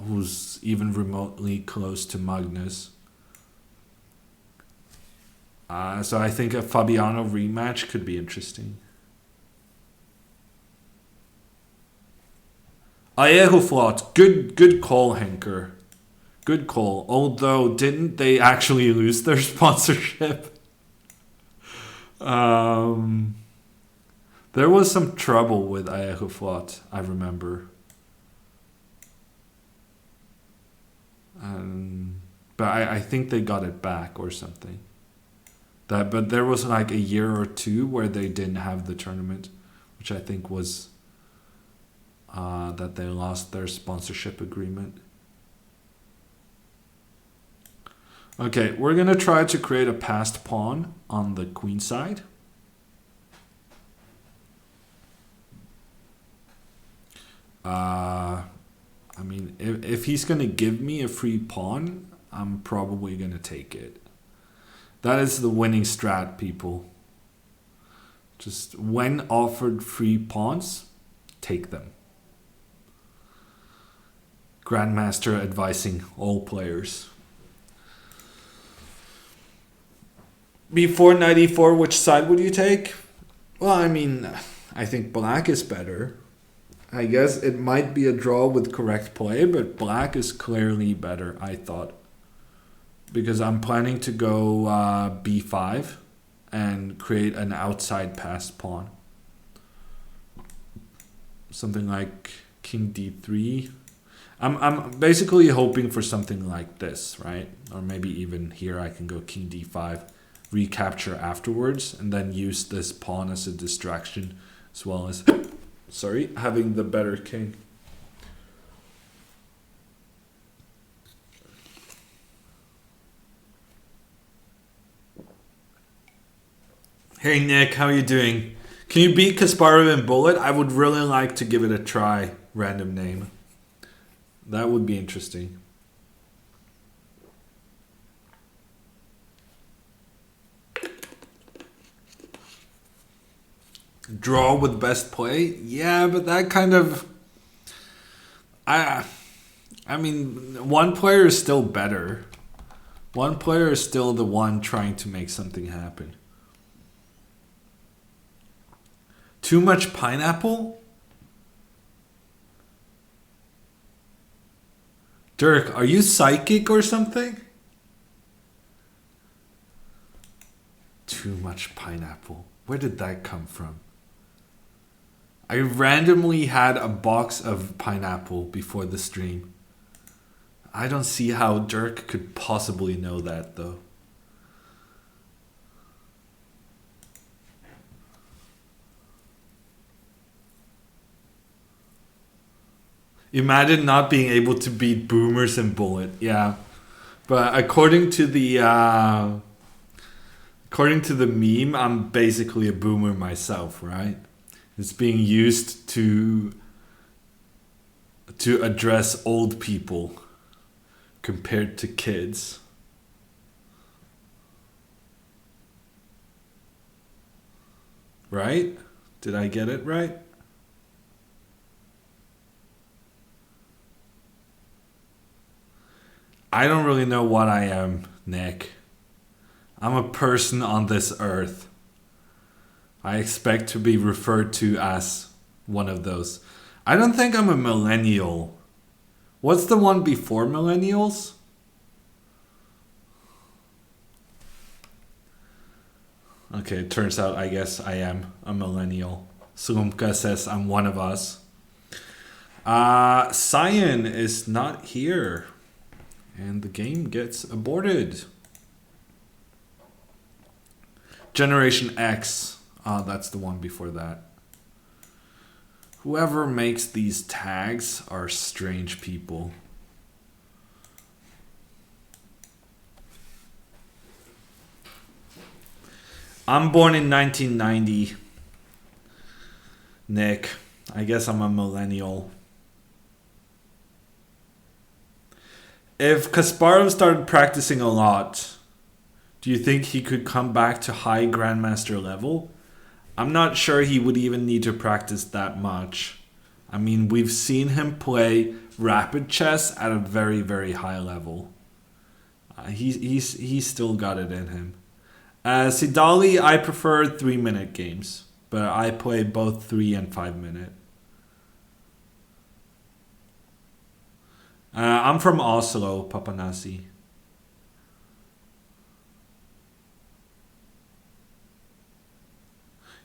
[SPEAKER 1] who's even remotely close to Magnus. So I think a Fabiano rematch could be interesting. Aehoflot, good call, Henker. Good call. Although, didn't they actually lose their sponsorship? There was some trouble with Aeroflot, I remember. But I think they got it back or something. But there was like a year or two where they didn't have the tournament, which I think was that they lost their sponsorship agreement. Okay, we're going to try to create a passed pawn on the queen side. I mean, if he's going to give me a free pawn, I'm probably going to take it. That is the winning strat, people. Just when offered free pawns, take them. Grandmaster advising all players. Before knight e4, which side would you take? Well, I mean, I think black is better. I guess it might be a draw with correct play, but black is clearly better, I thought. Because I'm planning to go b5 and create an outside passed pawn. Something like king d3. I'm basically hoping for something like this, right? Or maybe even here I can go king d5, recapture afterwards, and then use this pawn as a distraction as well as, sorry, having the better king. Hey Nick, how are you doing? Can you beat Kasparov in bullet? I would really like to give it a try. Random name. That would be interesting. Draw with best play? Yeah, but that kind of... I mean, one player is still better. One player is still the one trying to make something happen. Too much pineapple? Dirk, are you psychic or something? Too much pineapple. Where did that come from? I randomly had a box of pineapple before the stream. I don't see how Dirk could possibly know that though. Imagine not being able to beat boomers in bullet. Yeah, but according to the meme, I'm basically a boomer myself, right? It's being used to address old people compared to kids. Right? Did I get it right? I don't really know what I am, Nick. I'm a person on this earth. I expect to be referred to as one of those. I don't think I'm a millennial. What's the one before millennials? Okay, it turns out I guess I am a millennial. Slumka says I'm one of us. Cyan is not here. And the game gets aborted. Generation X. That's the one before that. Whoever makes these tags are strange people. I'm born in 1990. Nick, I guess I'm a millennial. If Kasparov started practicing a lot, do you think he could come back to high grandmaster level? I'm not sure he would even need to practice that much. I mean, we've seen him play rapid chess at a very, very high level. He's still got it in him. Seidali, I prefer 3-minute games, but I play both 3 and 5 minute. Yeah, I'm from Oslo, Papanasi.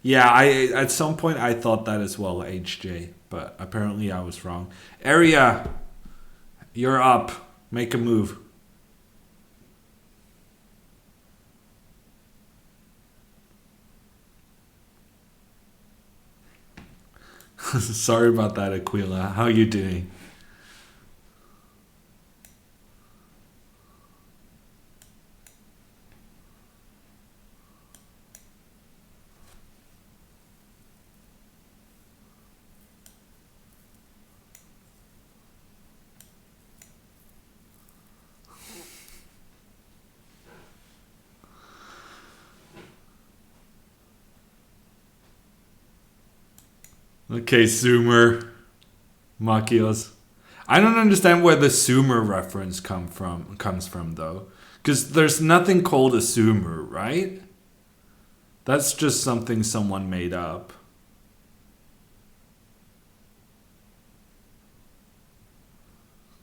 [SPEAKER 1] Yeah, I at some point I thought that as well, HJ, but apparently I was wrong. Area, you're up. Make a move. Sorry about that, Aquila. How you doing? Okay, Zoomer. Makios. I don't understand where the Sumer reference comes from though. Because there's nothing called a Sumer, right? That's just something someone made up.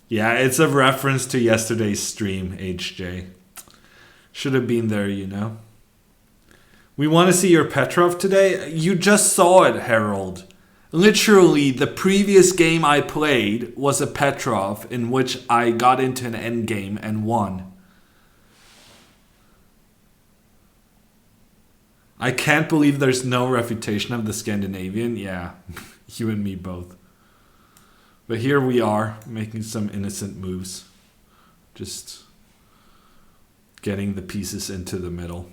[SPEAKER 1] Yeah, it's a reference to yesterday's stream, HJ. Should have been there, you know. We want to see your Petrov today? You just saw it, Harold. Literally, the previous game I played was a Petrov in which I got into an endgame and won. I can't believe there's no refutation of the Scandinavian. Yeah, you and me both. But here we are, making some innocent moves. Just getting the pieces into the middle.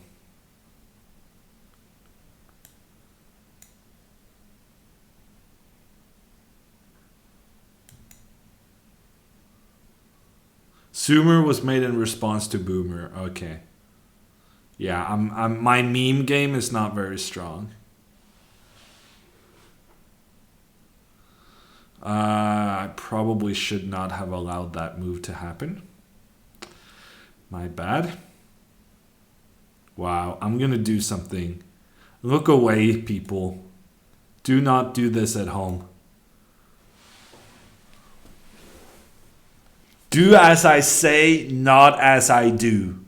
[SPEAKER 1] Sumer was made in response to Boomer. Okay. Yeah, my meme game is not very strong. I probably should not have allowed that move to happen. My bad. Wow, I'm gonna do something. Look away, people. Do not do this at home. Do as I say, not as I do.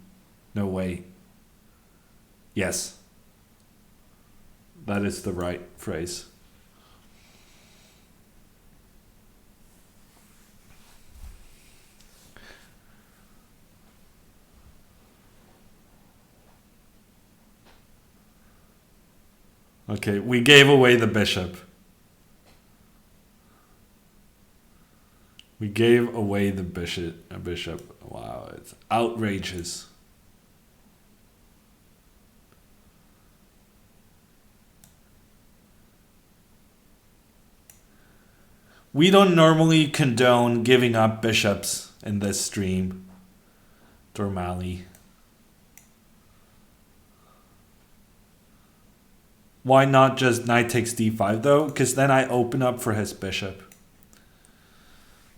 [SPEAKER 1] No way. Yes. That is the right phrase. Okay, we gave away the bishop. We gave away the bishop. Wow, it's outrageous. We don't normally condone giving up bishops in this stream. Dormali. Why not just knight takes d5 though? Because then I open up for his bishop.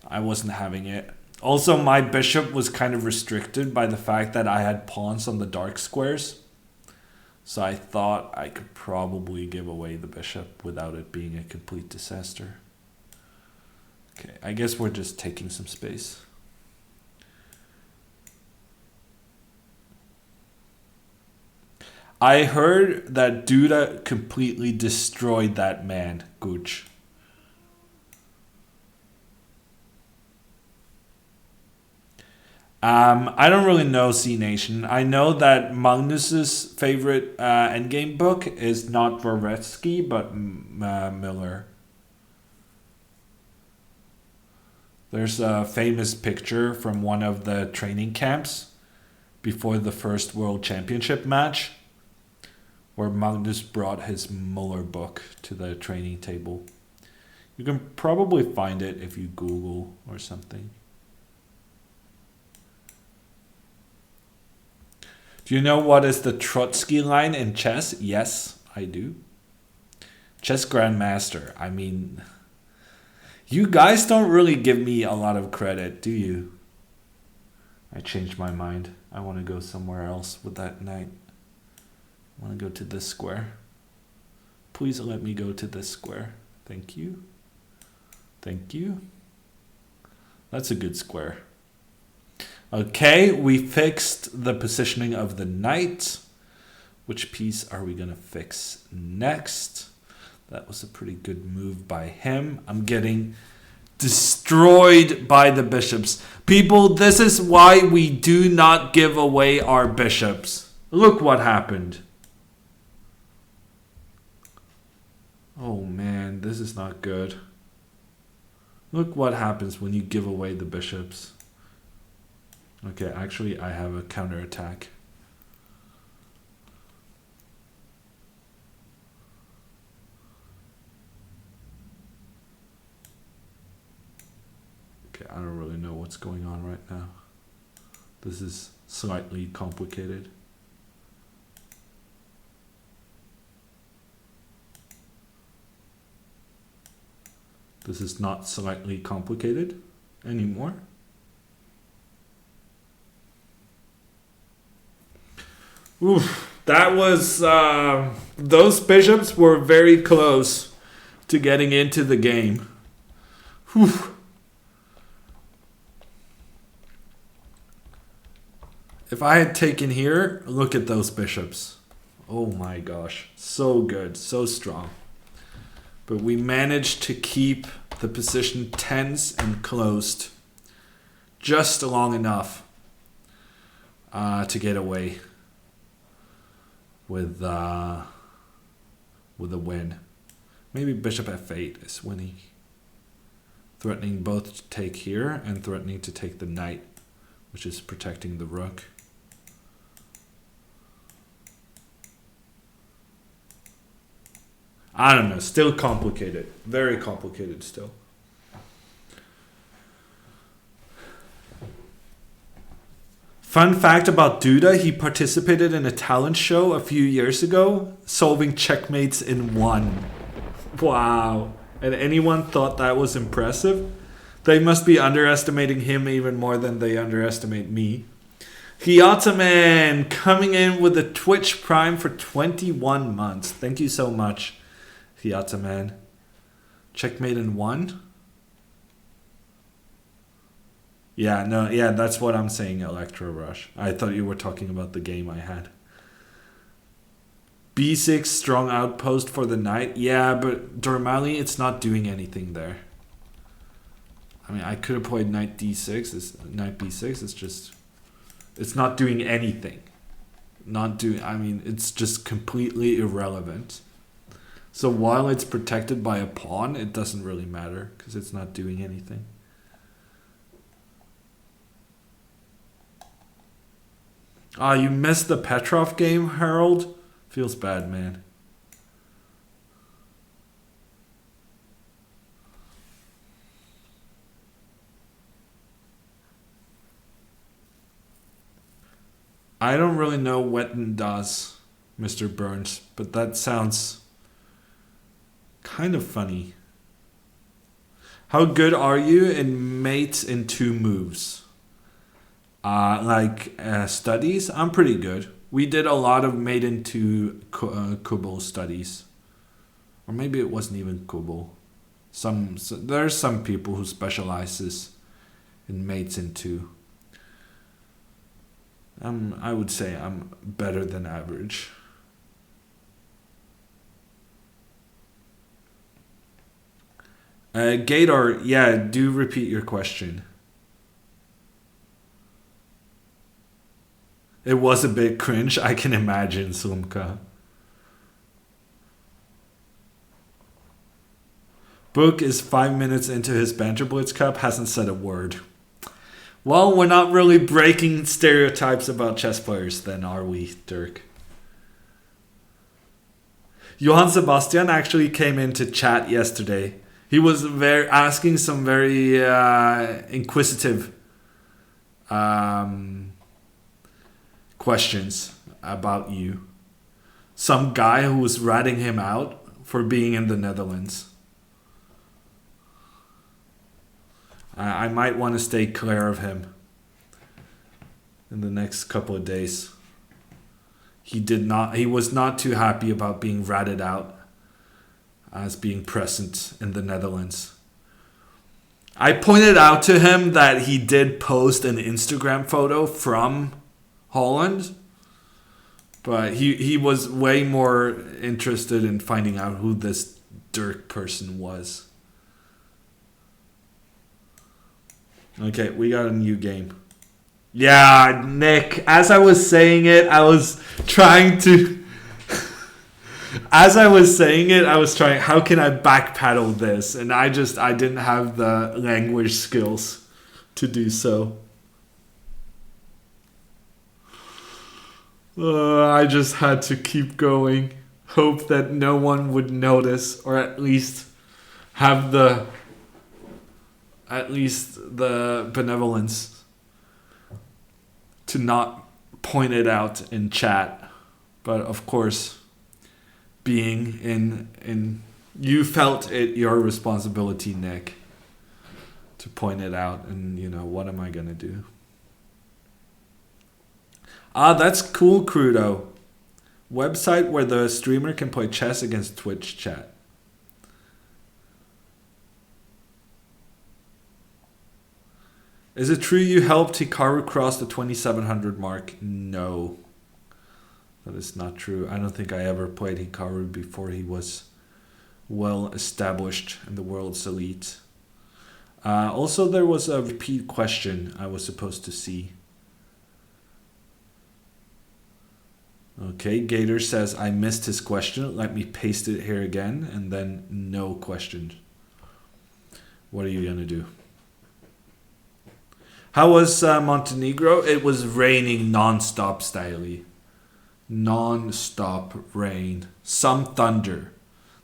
[SPEAKER 1] I wasn't having it. Also, my bishop was kind of restricted by the fact that I had pawns on the dark squares. So I thought I could probably give away the bishop without it being a complete disaster. Okay, I guess we're just taking some space. I heard that Duda completely destroyed that man, Gooch. I don't really know C Nation. I know that Magnus's favorite endgame book is not Dvoretsky, but Miller. There's a famous picture from one of the training camps before the first World Championship match where Magnus brought his Muller book to the training table. You can probably find it if you Google or something. Do you know what is the Trotsky line in chess? Yes, I do. Chess Grandmaster. I mean, you guys don't really give me a lot of credit, do you? I changed my mind. I want to go somewhere else with that knight. I want to go to this square. Please let me go to this square. Thank you. Thank you. That's a good square. Okay, we fixed the positioning of the knight. Which piece are we going to fix next? That was a pretty good move by him. I'm getting destroyed by the bishops. People, this is why we do not give away our bishops. Look what happened. Oh man, this is not good. Look what happens when you give away the bishops. Okay, actually I have a counterattack. Okay, I don't really know what's going on right now. This is slightly complicated. This is not slightly complicated anymore. Oof, that was, those bishops were very close to getting into the game. Whew. If I had taken here, look at those bishops. Oh my gosh, so good, so strong. But we managed to keep the position tense and closed just long enough to get away with a win. Maybe bishop f8 is winning. Threatening both to take here and threatening to take the knight, which is protecting the rook. I don't know, still complicated. Very complicated still. Fun fact about Duda, he participated in a talent show a few years ago, solving checkmates in one. Wow. And anyone thought that was impressive? They must be underestimating him even more than they underestimate me. Bateman coming in with a Twitch Prime for 21 months. Thank you so much. Bateman. Checkmate in one? Yeah, no, yeah, that's what I'm saying, Electro Rush. I thought you were talking about the game I had. B6, strong outpost for the knight. Yeah, but normally it's not doing anything there. I mean, I could have played knight d6, knight b6, it's just... It's not doing anything. It's just completely irrelevant. So while it's protected by a pawn, it doesn't really matter because it's not doing anything. Ah, you missed the Petrov game, Harold? Feels bad, man. I don't really know what it does, Mr. Burns, but that sounds kind of funny. How good are you in mates in 2 moves? Studies? I'm pretty good. We did a lot of mate in 2 Kubel studies. Or maybe it wasn't even Kubel. There's some people who specializes in mates in 2. I would say I'm better than average. Gator, yeah, do repeat your question. It was a bit cringe, I can imagine, Sumka. Book is 5 minutes into his Banter Blitz Cup, hasn't said a word. Well, we're not really breaking stereotypes about chess players then, are we, Dirk? Johann Sebastian actually came into chat yesterday. He was asking some very inquisitive questions about you. Some guy who was ratting him out for being in the Netherlands. I might want to stay clear of him in the next couple of days. He was not too happy about being ratted out as being present in the Netherlands. I pointed out to him that he did post an Instagram photo from Holland, but he was way more interested in finding out who this Dirk person was. Okay, we got a new game. Yeah, Nick, as I was saying it, I was trying to... As I was saying it, I was trying, how can I backpedal this? And I didn't have the language skills to do so. I just had to keep going. Hope that no one would notice, or at least have the benevolence to not point it out in chat. But of course, being in you felt it your responsibility, Nick, to point it out, and what am I gonna do? That's cool, Crudo. Website where the streamer can play chess against Twitch chat. Is it true you helped Hikaru cross the 2700 mark? No. That is not true. I don't think I ever played Hikaru before he was well established in the world's elite. Also, there was a repeat question I was supposed to see. Okay, Gator says I missed his question. Let me paste it here again, and then no question. What are you gonna do? How was Montenegro? It was raining non-stop, Seidali. Non-stop rain. Some thunder.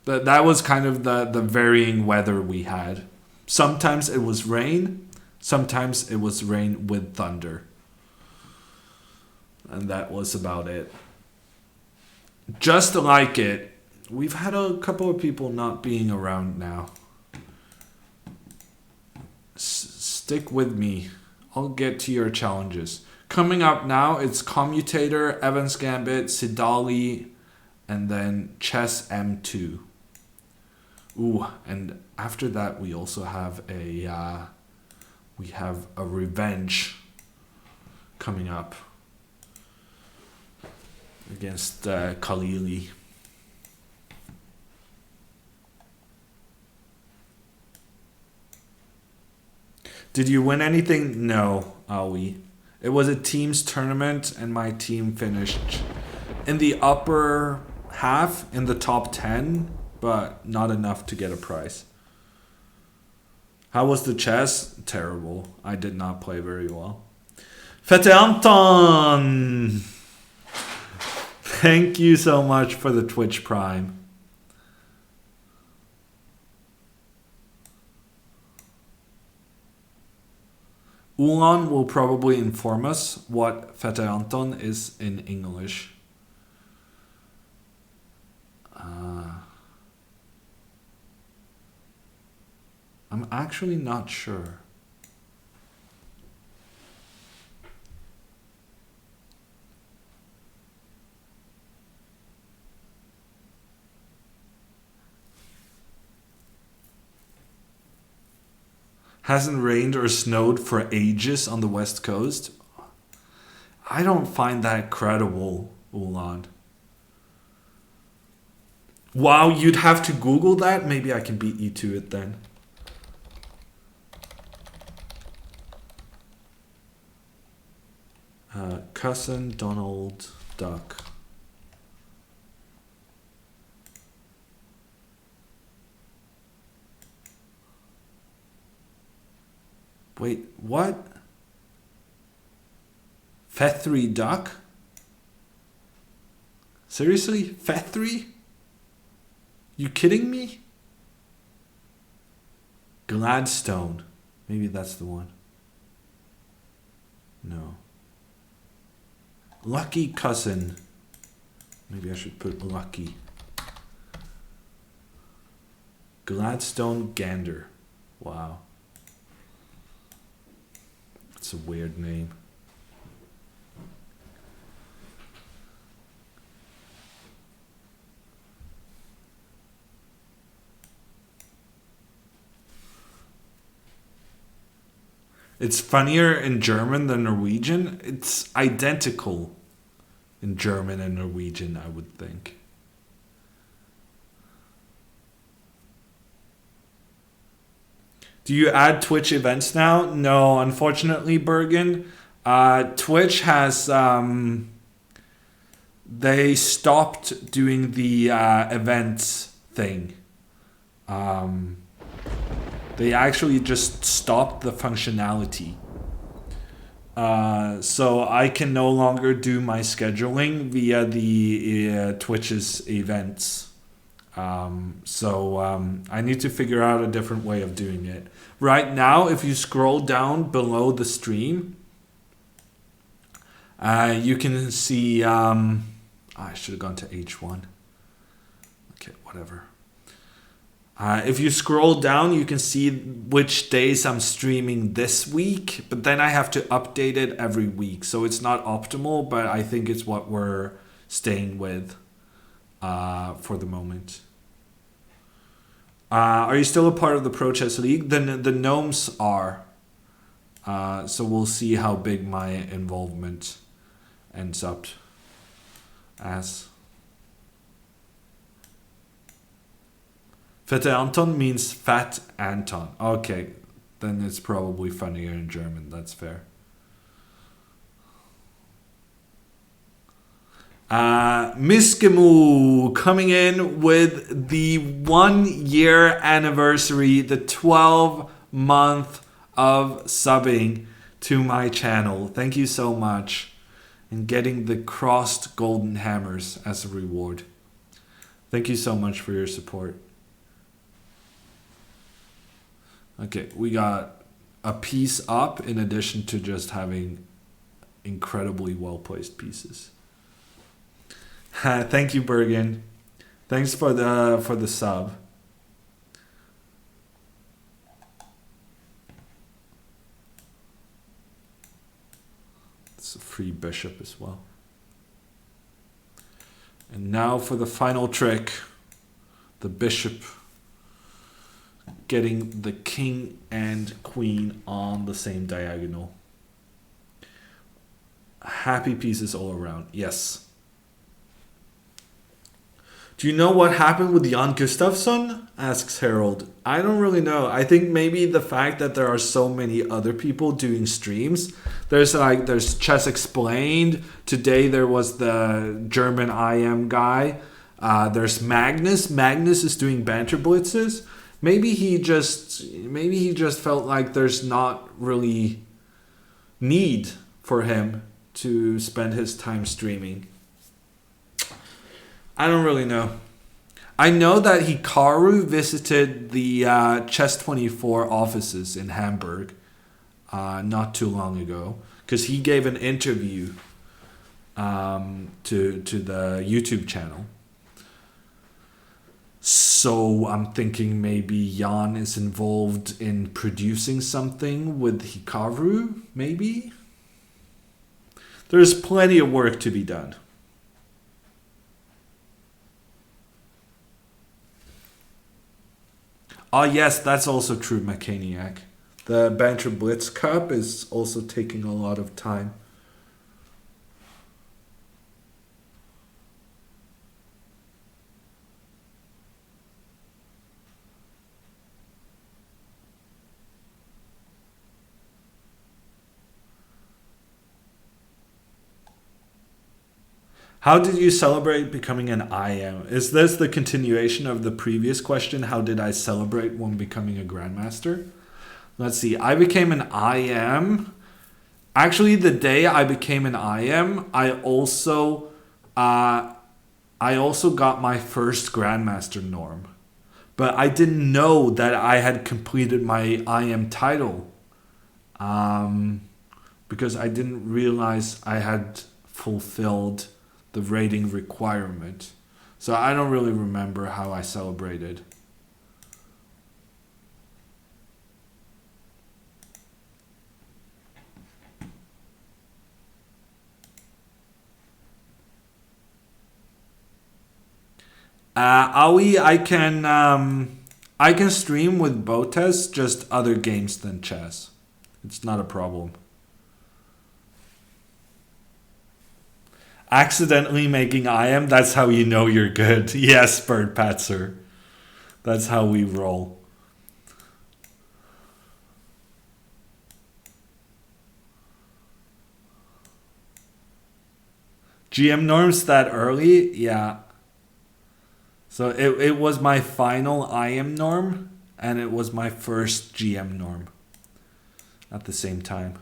[SPEAKER 1] That was kind of the varying weather we had. Sometimes it was rain. Sometimes it was rain with thunder. And that was about it. Just like it, we've had a couple of people not being around now. Stick with me. I'll get to your challenges. Coming up now, it's Commutator, Evans Gambit, Seidali, and then Chess M2. Ooh, and after that we also have a revenge coming up against Khalili. Did you win anything? No, Ali. It was a team's tournament and my team finished in the upper half, in the top 10, but not enough to get a prize. How was the chess? Terrible. I did not play very well. Fete Anton! Thank you so much for the Twitch Prime. Ulan will probably inform us what Fete Anton is in English. I'm actually not sure. Hasn't rained or snowed for ages on the West Coast. I don't find that credible, Ulan. Wow, you'd have to Google that? Maybe I can beat you to it then. Cousin Donald Duck. Wait, what? Fethry Duck? Seriously? Fethry? You kidding me? Gladstone. Maybe that's the one. No. Lucky cousin. Maybe I should put lucky. Gladstone Gander. Wow. That's a weird name. It's funnier in German than Norwegian. It's identical in German and Norwegian, I would think. Do you add Twitch events now? No, unfortunately, Bergen. Twitch has they stopped doing the events thing. They actually just stopped the functionality. So I can no longer do my scheduling via the Twitch's events. I need to figure out a different way of doing it. Right now, if you scroll down below the stream, you can see... I should have gone to H1. Okay, whatever. If you scroll down, you can see which days I'm streaming this week, but then I have to update it every week. So it's not optimal, but I think it's what we're staying with for the moment. Are you still a part of the Pro Chess League? The gnomes are. So we'll see how big my involvement ends up as. Fette Anton means Fat Anton. Okay, then it's probably funnier in German. That's fair. Miskemu coming in with the 1 year anniversary, the 12-month of subbing to my channel. Thank you so much. And getting the crossed golden hammers as a reward. Thank you so much for your support. Okay, we got a piece up in addition to just having incredibly well-placed pieces. Thank you, Bergen. Thanks for the sub. It's a free bishop as well. And now for the final trick. The bishop getting the king and queen on the same diagonal. Happy pieces all around. Yes. Do you know what happened with Jan Gustafsson? Asks Harold. I don't really know. I think maybe the fact that there are so many other people doing streams. There's Chess Explained. Today there was the German IM guy. There's Magnus. Magnus is doing banter blitzes. Maybe he just felt like there's not really need for him to spend his time streaming. I don't really know. I know that Hikaru visited the Chess24 offices in Hamburg not too long ago because he gave an interview to the YouTube channel. So I'm thinking maybe Jan is involved in producing something with Hikaru, maybe? There's plenty of work to be done. Oh yes, that's also true, Mechaniac. The Banter Blitz Cup is also taking a lot of time. How did you celebrate becoming an IM? Is this the continuation of the previous question? How did I celebrate when becoming a Grandmaster? Let's see. I became an IM. Actually, the day I became an IM, I also got my first Grandmaster norm. But I didn't know that I had completed my IM title. Because I didn't realize I had fulfilled the rating requirement. So I don't really remember how I celebrated. Aoi, I can stream with Botes, just other games than chess. It's not a problem. Accidentally making IM, that's how you know you're good. Yes, Bird Patzer. That's how we roll. GM norms that early? Yeah. So it was my final IM norm, and it was my first GM norm at the same time.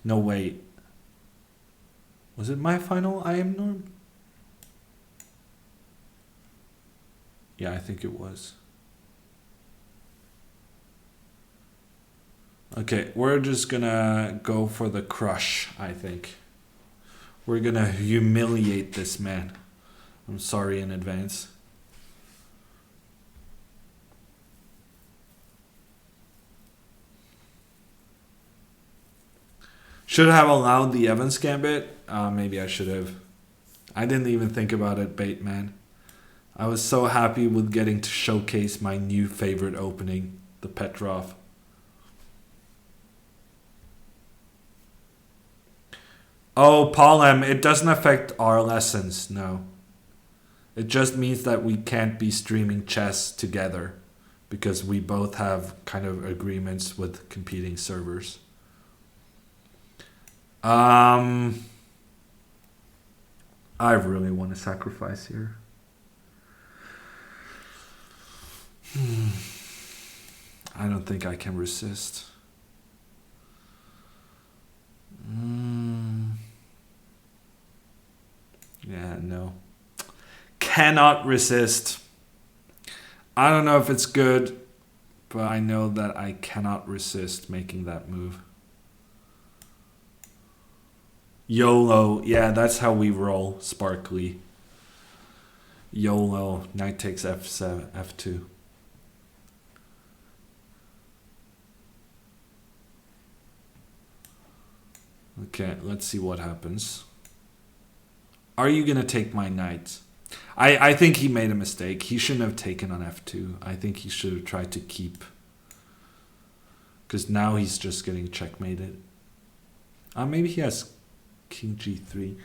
[SPEAKER 1] No, wait. Was it my final IM norm? Yeah, I think it was. Okay, we're just gonna go for the crush, I think. We're gonna humiliate this man. I'm sorry in advance. Should have allowed the Evans Gambit. Maybe I should have. I didn't even think about it, Bateman. I was so happy with getting to showcase my new favorite opening, the Petrov. Oh, Paul M, it doesn't affect our lessons, no. It just means that we can't be streaming chess together because we both have kind of agreements with competing servers. I really want to sacrifice here. I don't think I can resist. Yeah, no. Cannot resist. I don't know if it's good, but I know that I cannot resist making that move. YOLO. Yeah, that's how we roll, Sparkly. YOLO. Knight takes F7, F2. Okay, let's see what happens. Are you going to take my knight? I think he made a mistake. He shouldn't have taken on F2. I think he should have tried to keep. Because now he's just getting checkmated. Maybe he has King G3.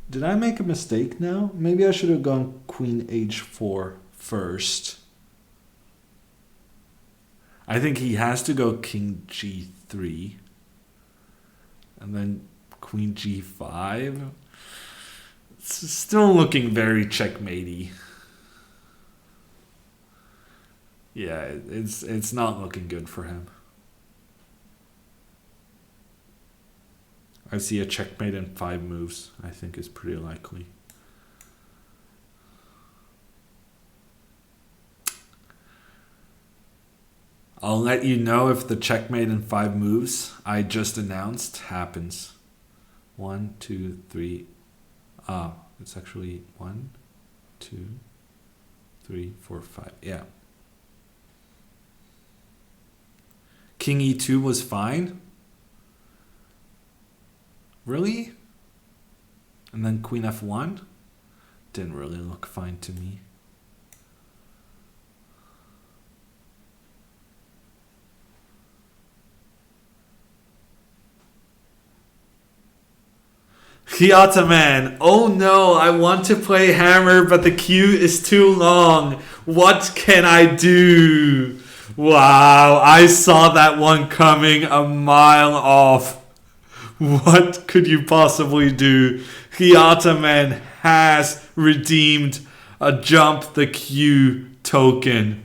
[SPEAKER 1] Did I make a mistake now? Maybe I should have gone Queen H4 first. I think he has to go King G3. And then Queen G5. It's still looking very checkmatey. Yeah, it's not looking good for him. I see a checkmate in 5 moves. I think is pretty likely. I'll let you know if the checkmate in 5 moves I just announced happens. 1, 2, 3. It's actually 1, 2, 3, 4, 5. Yeah. King E2 was fine. Really? And then Queen F1? Didn't really look fine to me. Hiataman, oh no, I want to play Hammer, but the queue is too long. What can I do? Wow, I saw that one coming a mile off. What could you possibly do? Hiataman has redeemed a jump the queue token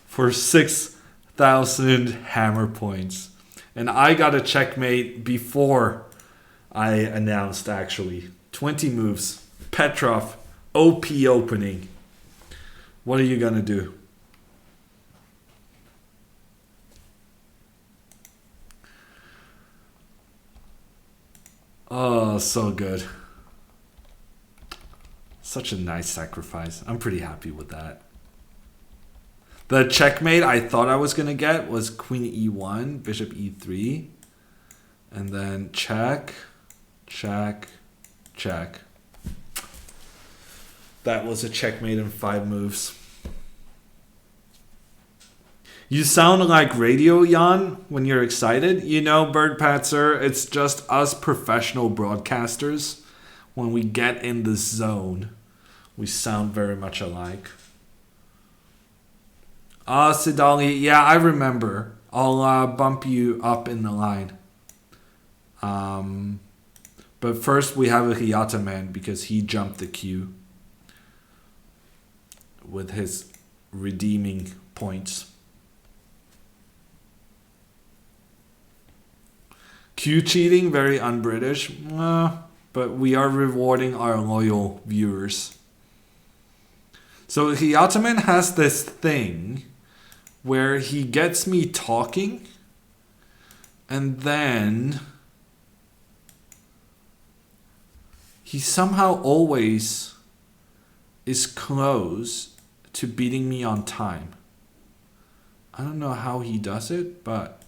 [SPEAKER 1] for 6,000 Hammer points. And I got a checkmate before I announced, actually. 20 moves. Petrov. OP opening. What are you going to do? Oh, so good. Such a nice sacrifice. I'm pretty happy with that. The checkmate I thought I was going to get was Queen E1, Bishop E3. And then check. Check, check. That was a checkmate in 5 moves. You sound like Radio Jan when you're excited. You know, Bird Patzer, it's just us professional broadcasters. When we get in the zone, we sound very much alike. Seidali, yeah, I remember. I'll bump you up in the line. But first we have a Hiyata man because he jumped the queue with his redeeming points. Q cheating, very un-British. But we are rewarding our loyal viewers. So Hiyataman has this thing where he gets me talking and then he somehow always is close to beating me on time. I don't know how he does it, but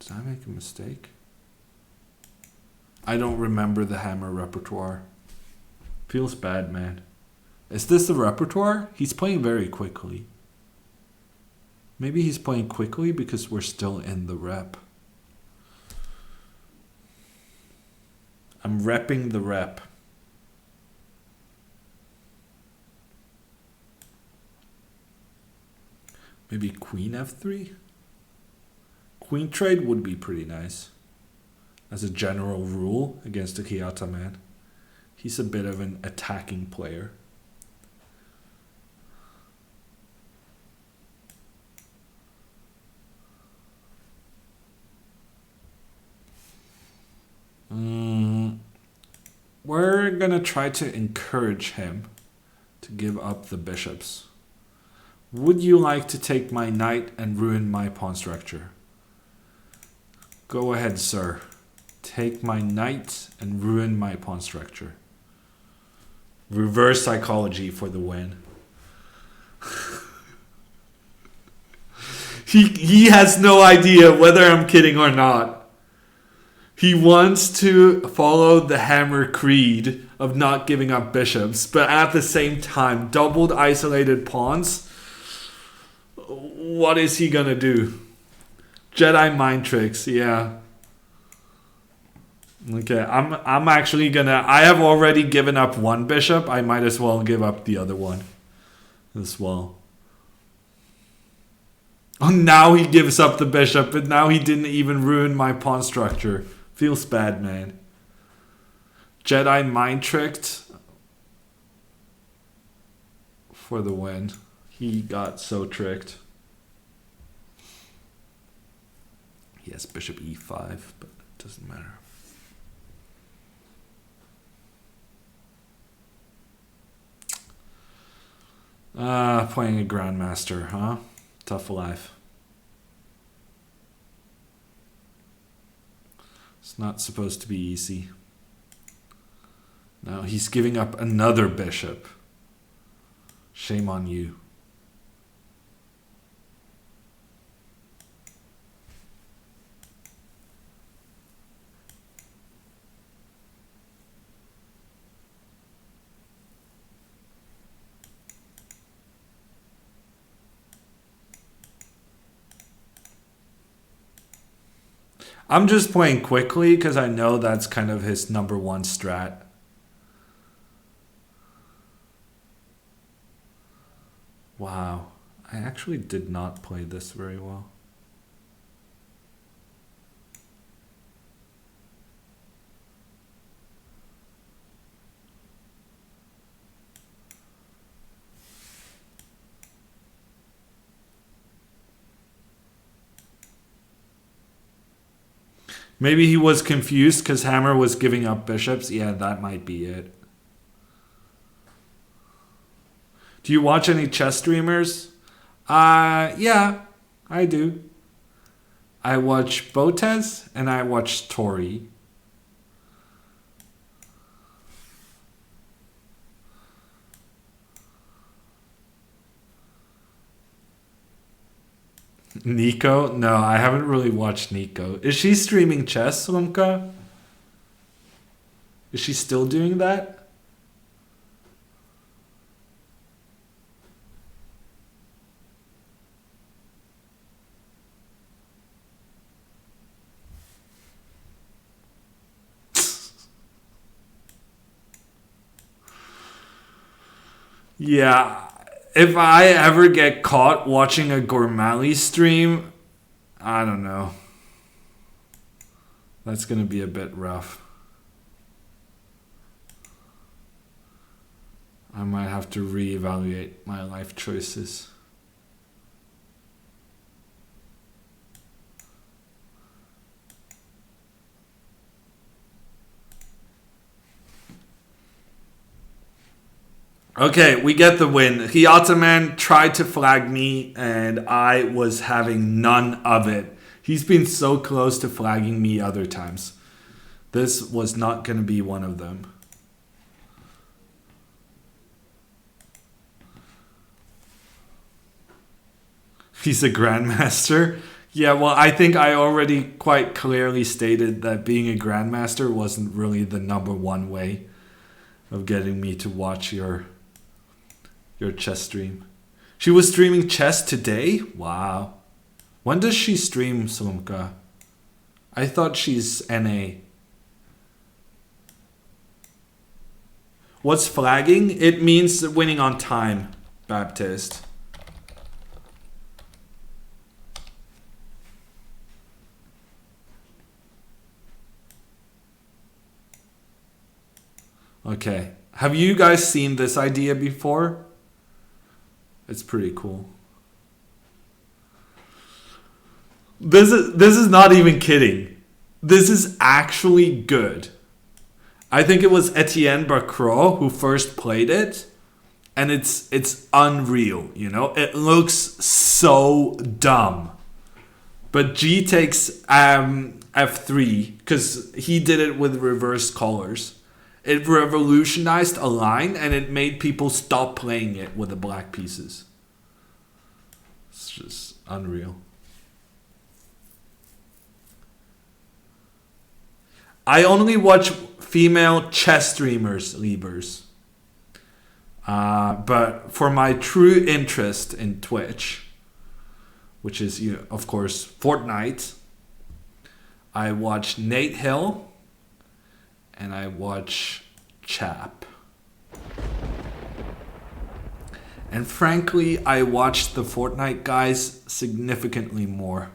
[SPEAKER 1] did I make a mistake? I don't remember the hammer repertoire. Feels bad, man. Is this the repertoire? He's playing very quickly. Maybe he's playing quickly because we're still in the rep. I'm repping the rep. Maybe queen f3? Queen trade would be pretty nice. As a general rule against the Hiyata man. He's a bit of an attacking player. We're gonna try to encourage him to give up the bishops. Would you like to take my knight and ruin my pawn structure? Go ahead, sir. Take my knight and ruin my pawn structure. Reverse psychology for the win. He has no idea whether I'm kidding or not. He wants to follow the hammer creed of not giving up bishops, but at the same time, doubled isolated pawns. What is he gonna do? Jedi mind tricks, yeah. Okay, I'm actually gonna... I have already given up one bishop. I might as well give up the other one as well. Oh, now he gives up the bishop, but now he didn't even ruin my pawn structure. Feels bad, man. Jedi mind tricked for the win. He got so tricked. He has bishop e5, but it doesn't matter. Playing a grandmaster, huh? Tough life. It's not supposed to be easy. Now he's giving up another bishop. Shame on you. I'm just playing quickly because I know that's kind of his number one strat. Wow. I actually did not play this very well. Maybe he was confused because Hammer was giving up bishops. Yeah, that might be it. Do you watch any chess streamers? Yeah, I do. I watch Botez and I watch Tori. Nico? No, I haven't really watched Nico. Is she streaming chess, Lumka? Is she still doing that? Yeah, if I ever get caught watching a Gourmali stream, I don't know. That's gonna be a bit rough. I might have to reevaluate my life choices. Okay, we get the win. Hiataman tried to flag me, and I was having none of it. He's been so close to flagging me other times. This was not going to be one of them. He's a grandmaster. Yeah, well, I think I already quite clearly stated that being a grandmaster wasn't really the number one way of getting me to watch your chess stream. She was streaming chess today? Wow. When does she stream, Slumka? I thought she's NA. What's flagging? It means winning on time, Baptist. Okay. Have you guys seen this idea before? It's pretty cool. This is not even kidding. This is actually good. I think it was Etienne Bacro who first played it, and it's unreal, you know? It looks so dumb. But G takes F3 because he did it with reverse colors. It revolutionized a line and it made people stop playing it with the black pieces. It's just unreal. I only watch female chess streamers, Liebers. But for my true interest in Twitch, which is, of course, Fortnite, I watch Nate Hill and I watch Chap. And frankly, I watch the Fortnite guys significantly more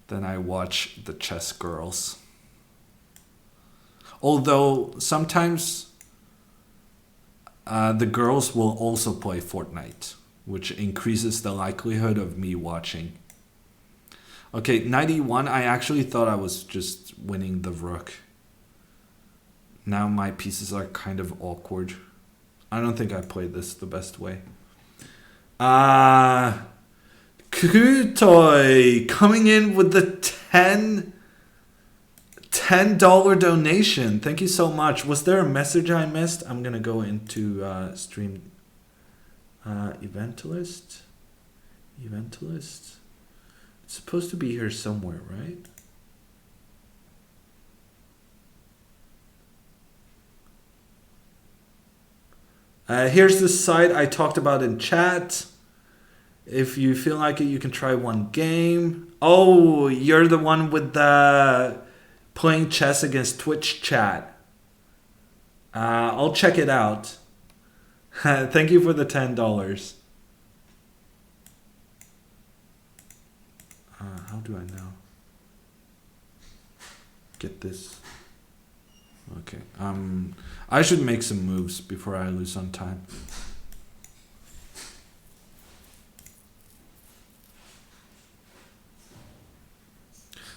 [SPEAKER 1] than I watch the chess girls. Although sometimes the girls will also play Fortnite, which increases the likelihood of me watching. Okay, 91, I actually thought I was just winning the rook. Now my pieces are kind of awkward. I don't think I played this the best way. Kutoy coming in with the $10 donation. Thank you so much. Was there a message I missed? I'm gonna go into stream Eventalist. It's supposed to be here somewhere, right? Here's the site I talked about in chat. If you feel like it, you can try one game. Oh, you're the one with the playing chess against Twitch chat. I'll check it out. Thank you for the $10. How do I now get this? Okay. I should make some moves before I lose on time.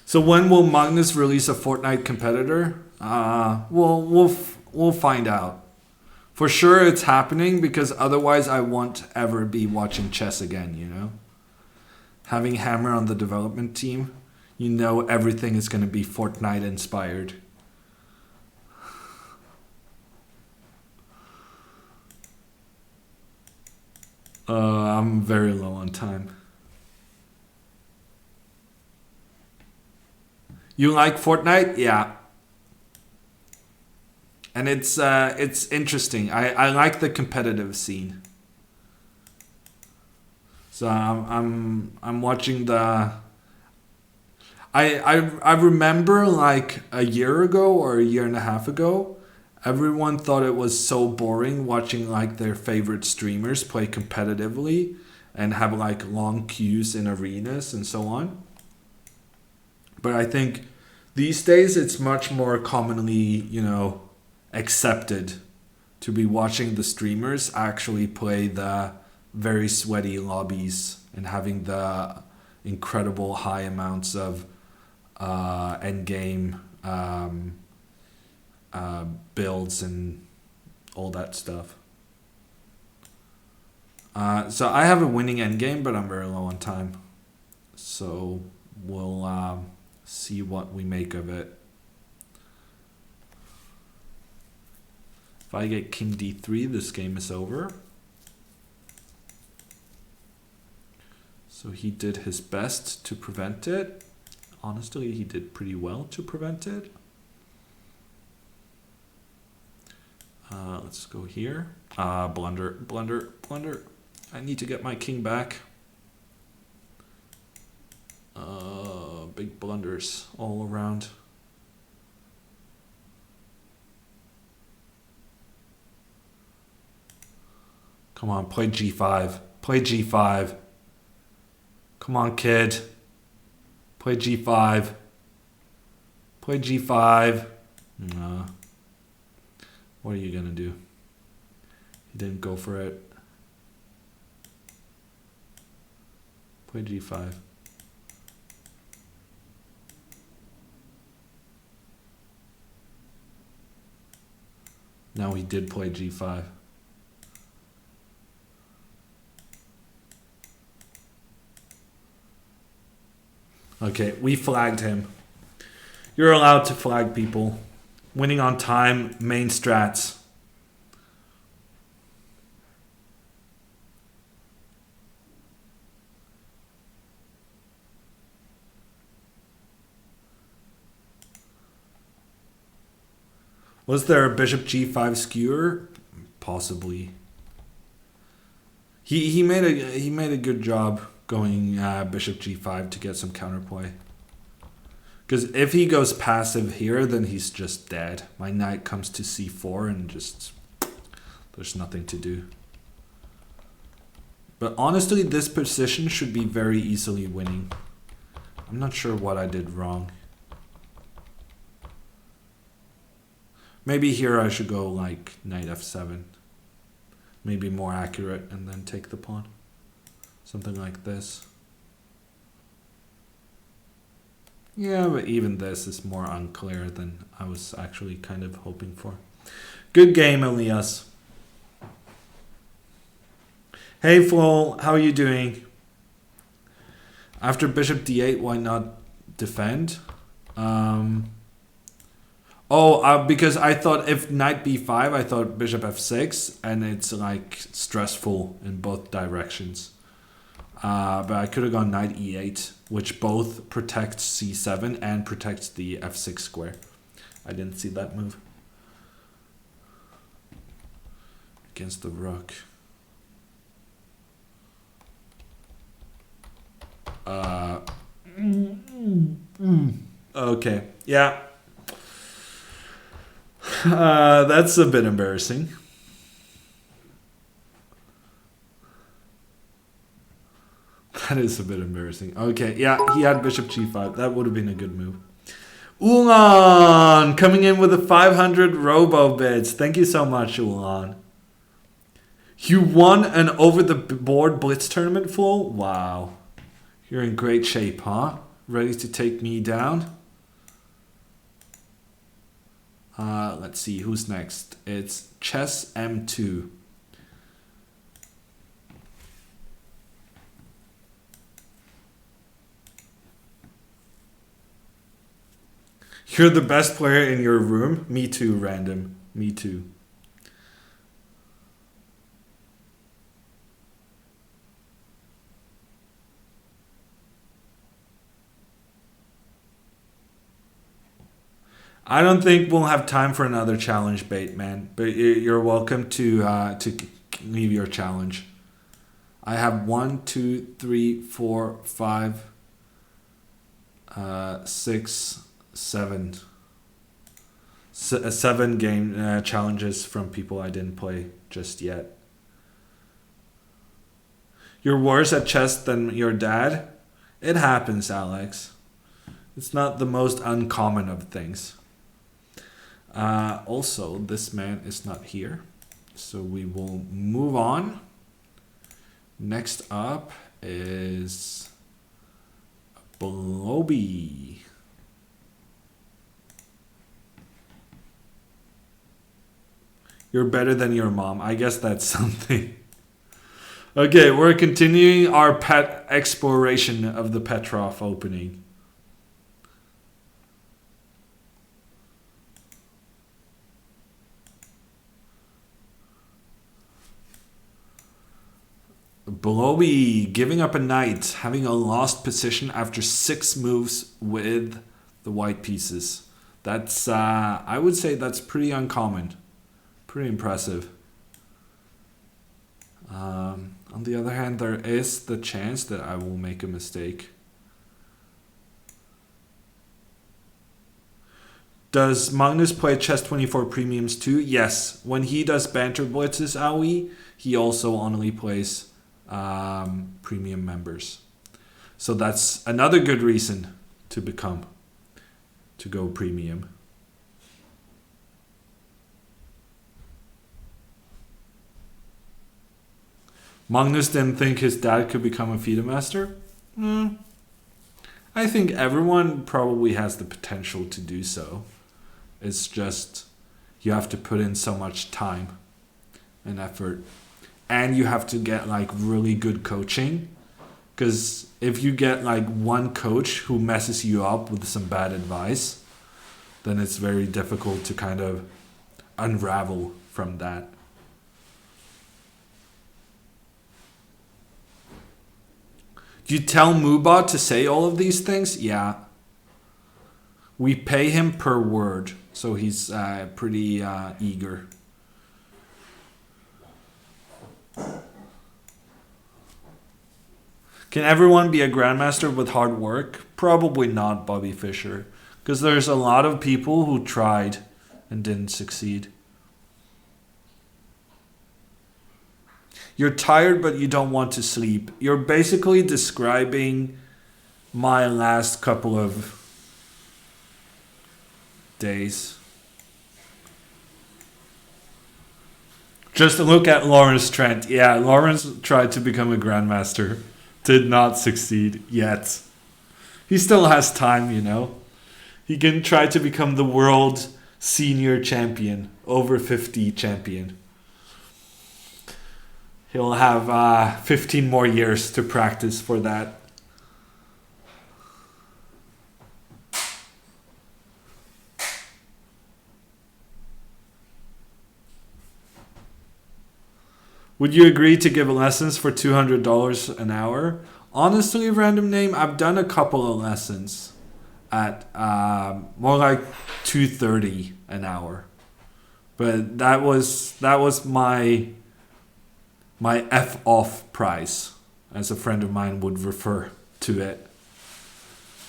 [SPEAKER 1] So when will Magnus release a Fortnite competitor? We'll find out. For sure it's happening because otherwise I won't ever be watching chess again, you know? Having Hammer on the development team, you know everything is going to be Fortnite inspired. I'm very low on time. You like Fortnite? Yeah. And it's interesting. I like the competitive scene. So I'm watching the. I remember like a year ago or a year and a half ago, Everyone thought it was so boring watching like their favorite streamers play competitively and have like long queues in arenas and so on. But I think these days it's much more commonly, you know, accepted to be watching the streamers actually play the very sweaty lobbies and having the incredible high amounts of end game builds and all that stuff. So I have a winning end game, but I'm very low on time. So we'll see what we make of it. If I get king d3, this game is over. So he did his best to prevent it. Honestly, he did pretty well to prevent it. Let's go here. Blunder, blunder, blunder. I need to get my king back. Big blunders all around. Come on, play g5. Play g5. Come on, kid. Play g5. Play g5. No. What are you gonna do? He didn't go for it. Play g5. No, he did play g5. Okay, we flagged him. You're allowed to flag people. Winning on time, main strats. Was there a bishop g5 skewer? Possibly. He made a good job going bishop g5 to get some counterplay. Because if he goes passive here, then he's just dead. My knight comes to c4 and just there's nothing to do. But honestly, this position should be very easily winning. I'm not sure what I did wrong. Maybe here I should go like knight f7. Maybe more accurate and then take the pawn. Something like this. Yeah, but even this is more unclear than I was actually kind of hoping for. Good game, Elias. Hey, Flo, how are you doing? After bishop d8, why not defend? Because I thought if knight b5, I thought bishop f6, and it's like stressful in both directions. But I could have gone knight e8, which both protects c7 and protects the f6 square. I didn't see that move. Against the rook. Okay, yeah. That's a bit embarrassing. That is a bit embarrassing. Okay, yeah, he had bishop g5. That would have been a good move. Ulan coming in with a 500 robo bids. Thank you so much, Ulan. You won an over-the-board blitz tournament full? Wow. You're in great shape, huh? Ready to take me down? Let's see, who's next? It's Chess M2. You're the best player in your room? Me too, random. Me too. I don't think we'll have time for another challenge, Bateman. But you're welcome to leave your challenge. I have 1, 2, 3, 4, 5, 6, 7. 7 game challenges from people I didn't play just yet. You're worse at chess than your dad? It happens, Alex. It's not the most uncommon of things. Also, this man is not here. So we will move on. Next up is Bloby. You're better than your mom. I guess that's something. Okay, we're continuing our pet exploration of the Petrov opening. Bloby giving up a knight, having a lost position after 6 moves with the white pieces. That's, I would say that's pretty uncommon. Pretty impressive. On the other hand, there is the chance that I will make a mistake. Does Magnus play Chess24 Premiums too? Yes. When he does banter blitzes, Ali, he also only plays premium members. So that's another good reason to go premium. Magnus didn't think his dad could become a FIDE master? I think everyone probably has the potential to do so. It's just you have to put in so much time and effort. And you have to get like really good coaching. Because if you get like one coach who messes you up with some bad advice, then it's very difficult to kind of unravel from that. Do you tell Mubot to say all of these things? Yeah. We pay him per word, so he's pretty eager. Can everyone be a grandmaster with hard work? Probably not, Bobby Fischer. Because there's a lot of people who tried and didn't succeed. You're tired, but you don't want to sleep. You're basically describing my last couple of days. Just look at Lawrence Trent. Yeah, Lawrence tried to become a grandmaster. Did not succeed yet. He still has time, you know. He can try to become the world senior champion, over 50 champion. He'll have 15 more years to practice for that. Would you agree to give lessons for $200 an hour? Honestly, random name, I've done a couple of lessons at more like $230 an hour. But that was my F off price, as a friend of mine would refer to it.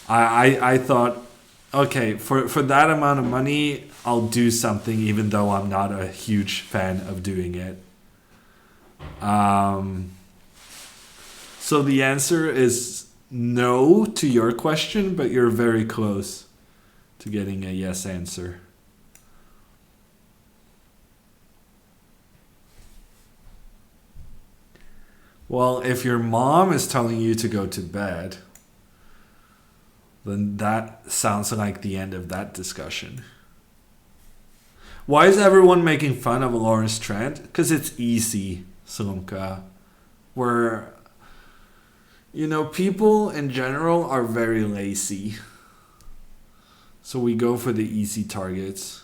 [SPEAKER 1] I thought, okay, for that amount of money, I'll do something even though I'm not a huge fan of doing it. So the answer is no to your question, but you're very close to getting a yes answer. Well, if your mom is telling you to go to bed, then that sounds like the end of that discussion. Why is everyone making fun of Lawrence Trent? Because it's easy, Salumka. Where, you know, people in general are very lazy. So we go for the easy targets.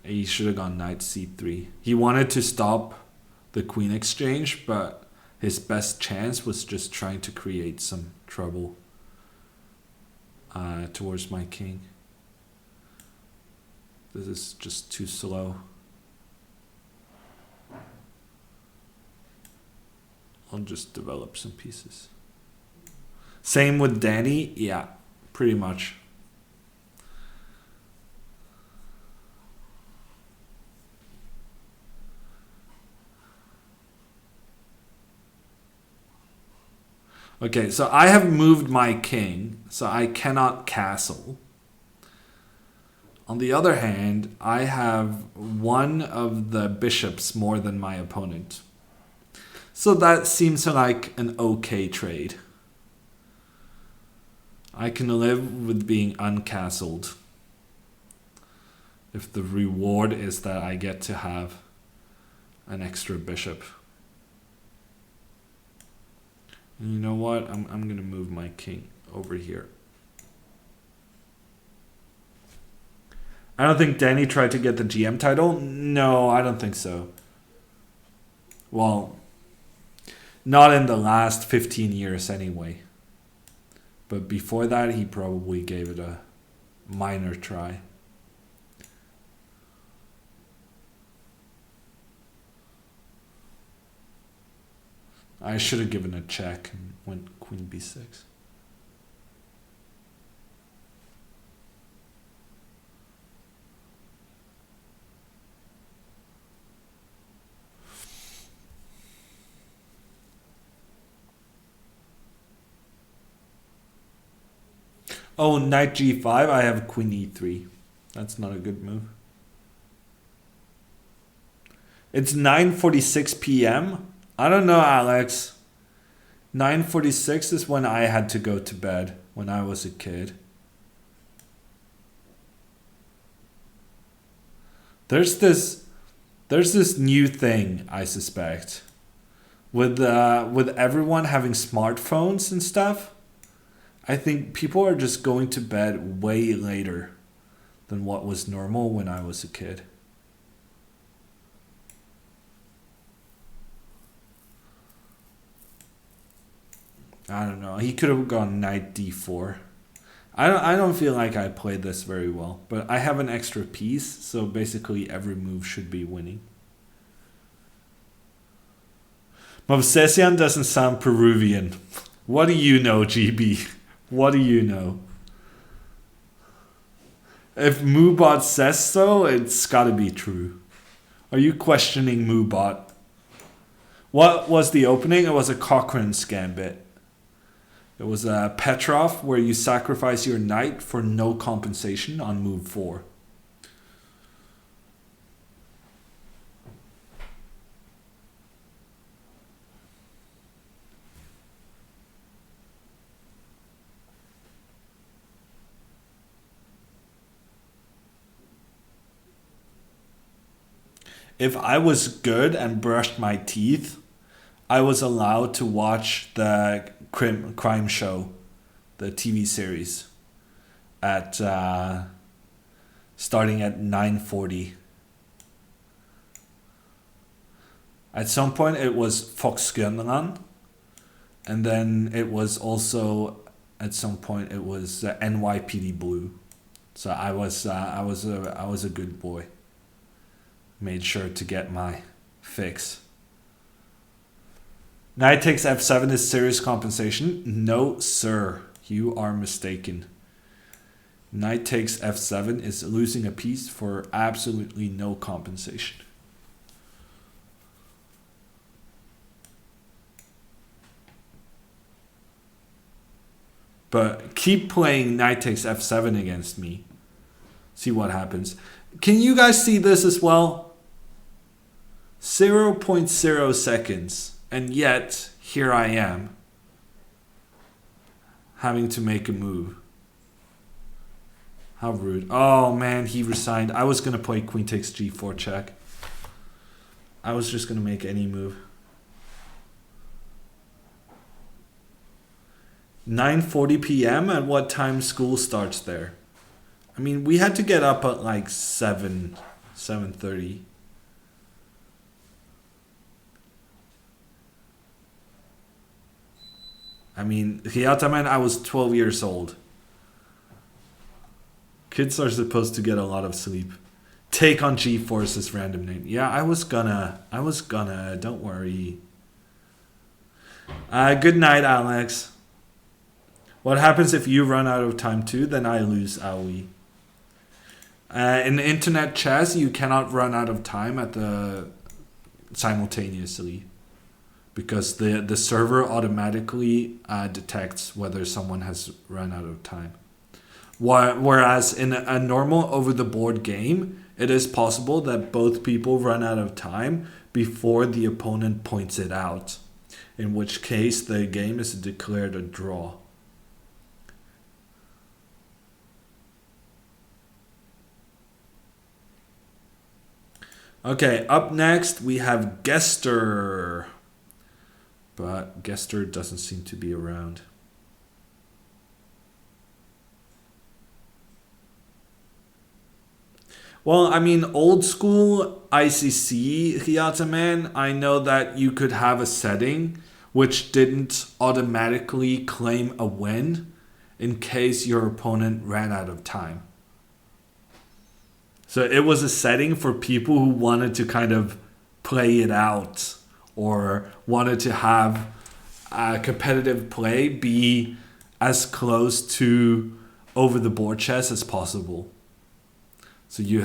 [SPEAKER 1] He should have gone knight c3. He wanted to stop the queen exchange, but his best chance was just trying to create some trouble towards my king. This is just too slow. I'll just develop some pieces. Same with Danny. Yeah, pretty much. Okay, so I have moved my king, so I cannot castle. On the other hand, I have one of the bishops more than my opponent. So that seems like an okay trade. I can live with being uncastled if the reward is that I get to have an extra bishop. And you know what? I'm going to move my king over here. I don't think Danny tried to get the GM title. No, I don't think so. Well, not in the last 15 years anyway. But before that, he probably gave it a minor try. I should have given a check and went queen b6. Oh, knight g5, I have queen e3. That's not a good move. It's 9:46 p.m. I don't know, Alex. 9:46 is when I had to go to bed when I was a kid. There's this new thing, I suspect, with everyone having smartphones and stuff. I think people are just going to bed way later than what was normal when I was a kid. I don't know. He could have gone knight d4. I don't feel like I played this very well, but I have an extra piece, so basically every move should be winning. Movsesian doesn't sound Peruvian. What do you know, GB? What do you know? If Moobot says so, it's gotta be true. Are you questioning Moobot? What was the opening? It was a Cochrane's Gambit. It was a Petrov where you sacrifice your knight for no compensation on move 4. If I was good and brushed my teeth, I was allowed to watch the crime show, the TV series, at starting at 9:40. At some point it was Foxskönland, and then it was also at some point it was NYPD Blue. So I was a good boy. Made sure to get my fix. Knight takes f7 is serious compensation. No, sir. You are mistaken. Knight takes f7 is losing a piece for absolutely no compensation. But keep playing knight takes f7 against me. See what happens. Can you guys see this as well? 0.0 seconds. And yet, here I am. Having to make a move. How rude. Oh man, he resigned. I was going to play queen takes g4 check. I was just going to make any move. 9:40 p.m. At what time school starts there? I mean, we had to get up at like 7:30. I mean, Hiataman, I was 12 years old. Kids are supposed to get a lot of sleep. Take on G4 is random name. Yeah, I was gonna, don't worry. Good night, Alex. What happens if you run out of time too? Then I lose, Ali. In internet chess, you cannot run out of time at the simultaneously because the server automatically detects whether someone has run out of time. Whereas in a normal over-the-board game, it is possible that both people run out of time before the opponent points it out, in which case the game is declared a draw. Okay, up next we have Gester. But Gester doesn't seem to be around. Well, I mean, old school ICC Hyataman, I know that you could have a setting which didn't automatically claim a win in case your opponent ran out of time. So it was a setting for people who wanted to kind of play it out or wanted to have competitive play be as close to over the board chess as possible. So you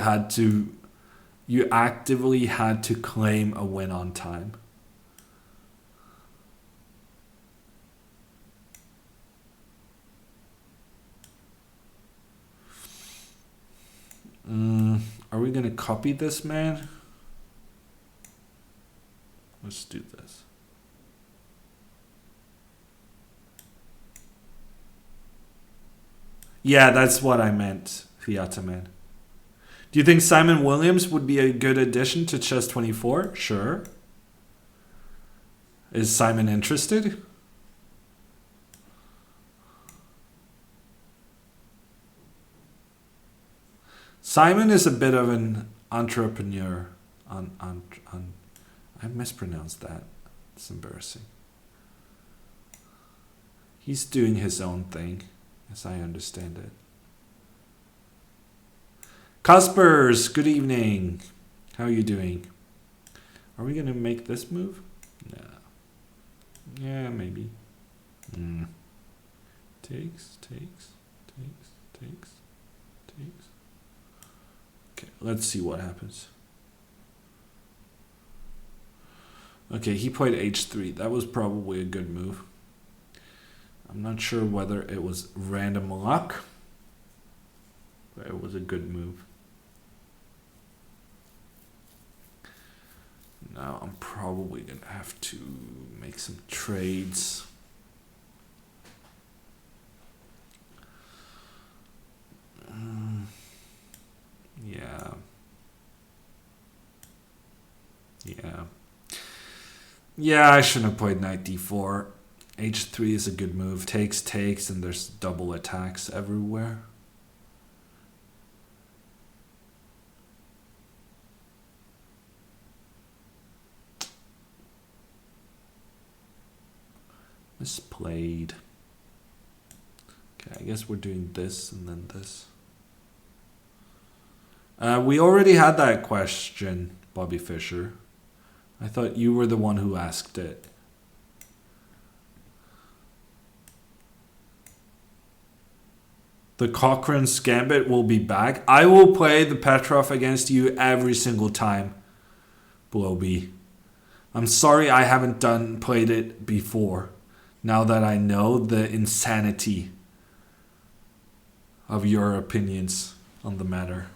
[SPEAKER 1] actively had to claim a win on time. Are we gonna copy this, man? Let's do this. Yeah, that's what I meant, Fiata man. Do you think Simon Williams would be a good addition to Chess 24? Sure. Is Simon interested? Simon is a bit of an entrepreneur. I mispronounced that. It's embarrassing. He's doing his own thing, as I understand it. Caspers, good evening. How are you doing? Are we gonna make this move? No. Yeah, maybe. Takes. Okay, let's see what happens. Okay, he played h3. That was probably a good move. I'm not sure whether it was random luck, but it was a good move. Now I'm probably going to have to make some trades. Yeah, I shouldn't have played knight d4. h3 is a good move. Takes, and there's double attacks everywhere. Misplayed. Okay, I guess we're doing this and then this. We already had that question, Bobby Fischer. I thought you were the one who asked it. The Cochrane's Gambit will be back. I will play the Petrov against you every single time, Bloby. I'm sorry I haven't played it before, now that I know the insanity of your opinions on the matter.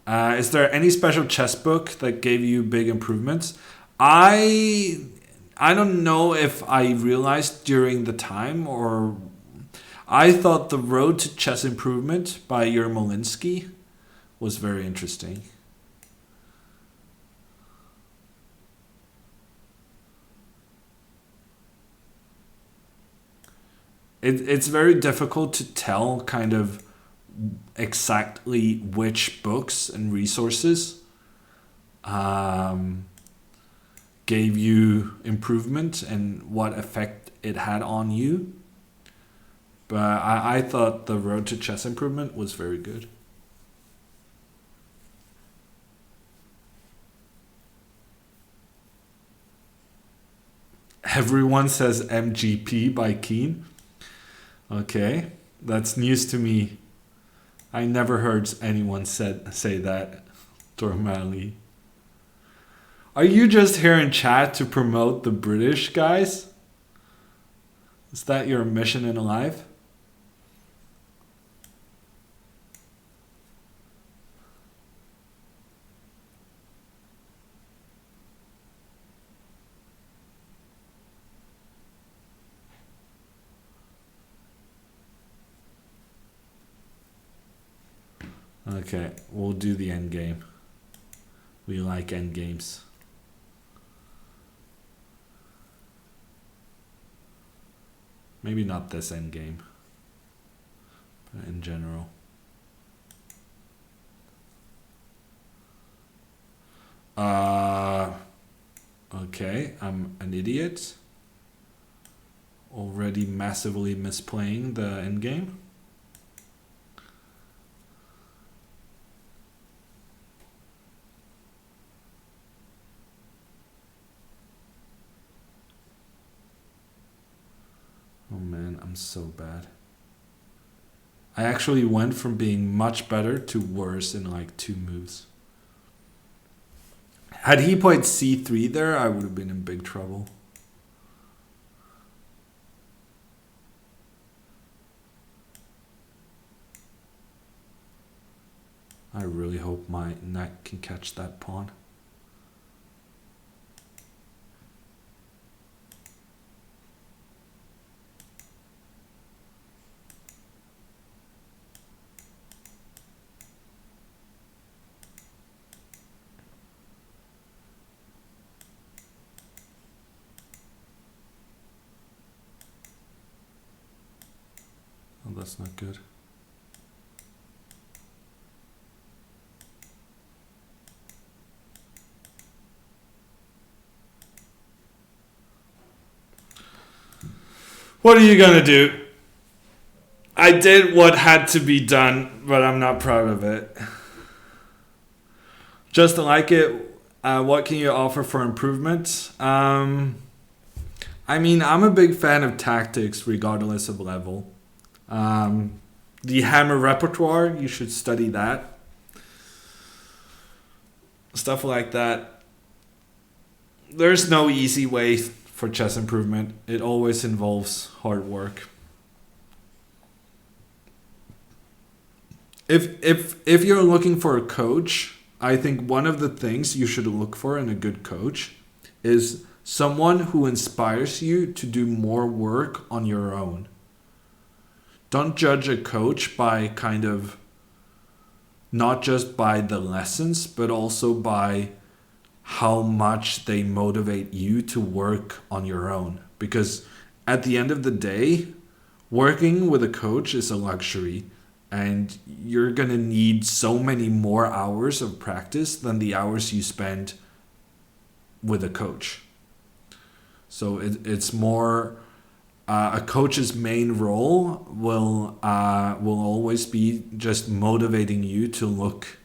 [SPEAKER 1] Is there any special chess book that gave you big improvements? I don't know if I realized during the time, or I thought The Road to Chess Improvement by Yermolinsky was very interesting. It's very difficult to tell kind of exactly which books and resources gave you improvement and what effect it had on you. But I thought The Road to Chess Improvement was very good. Everyone says MGP by Keen. Okay, that's news to me. I never heard anyone say that. Normally. Are you just here in chat to promote the British guys? Is that your mission in life? Okay, we'll do the end game. We like end games. Maybe not this end game, but in general. Okay, I'm an idiot. Already massively misplaying the end game. Oh man, I'm so bad. I actually went from being much better to worse in like 2 moves. Had he played c3 there, I would have been in big trouble. I really hope my knight can catch that pawn. Oh, that's not good. What are you gonna do? I did what had to be done, but I'm not proud of it. Just like it, what can you offer for improvement? I mean, I'm a big fan of tactics regardless of level. The hammer repertoire, you should study that. Stuff like that. There's no easy way for chess improvement. It always involves hard work. If you're looking for a coach, I think one of the things you should look for in a good coach is someone who inspires you to do more work on your own. Don't judge a coach by kind of not just by the lessons, but also by how much they motivate you to work on your own. Because at the end of the day, working with a coach is a luxury, and you're going to need so many more hours of practice than the hours you spend with a coach. So it's more... a coach's main role will always be just motivating you to look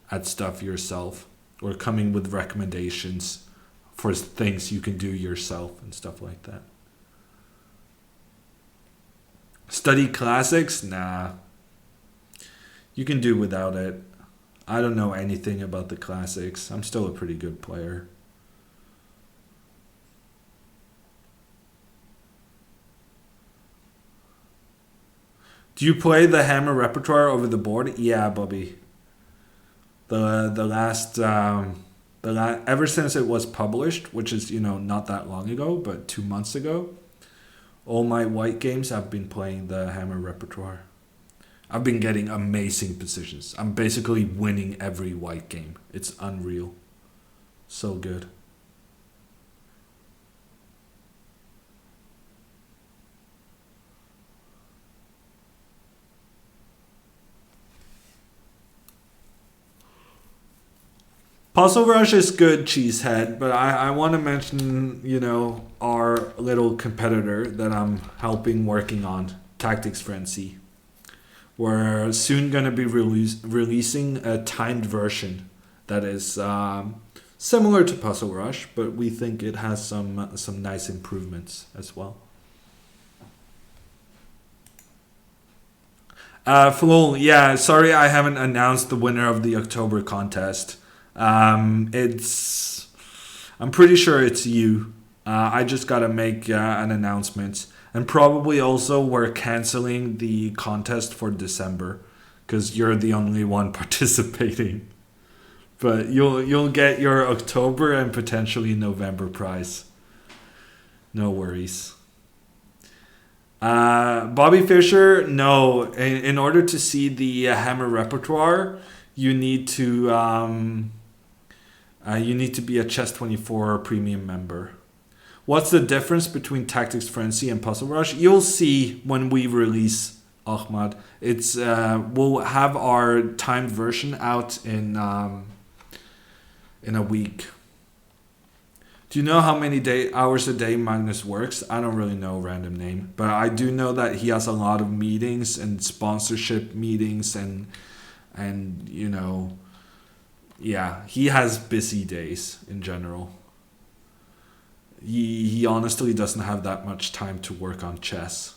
[SPEAKER 1] at stuff yourself or coming with recommendations for things you can do yourself and stuff like that. Study classics? Nah. You can do without it. I don't know anything about the classics. I'm still a pretty good player. Do you play the hammer repertoire over the board? Yeah, Bobby. Ever since it was published, which is not that long ago, but 2 months ago, all my white games I've been playing the hammer repertoire. I've been getting amazing positions. I'm basically winning every white game. It's unreal. So good. Puzzle Rush is good, Cheesehead, but I want to mention, our little competitor that I'm helping working on, Tactics Frenzy. We're soon going to be releasing a timed version that is Similar to Puzzle Rush, but we think it has some nice improvements as well. Flul, yeah, sorry I haven't announced the winner of the October contest. I'm pretty sure it's you. I just gotta make an announcement. And probably also we're canceling the contest for December because you're the only one participating. But you'll get your October and potentially November prize. No worries. Bobby Fischer, no. In order to see the Hammer repertoire, you need to be a Chess24 premium member. What's the difference between Tactics Frenzy and Puzzle Rush? You'll see when we release Ahmad. It's we'll have our timed version out in a week. Do you know how many hours a day Magnus works? I don't really know, random name, but I do know that he has a lot of meetings and sponsorship meetings and you know, yeah, he has busy days in general. He honestly doesn't have that much time to work on chess.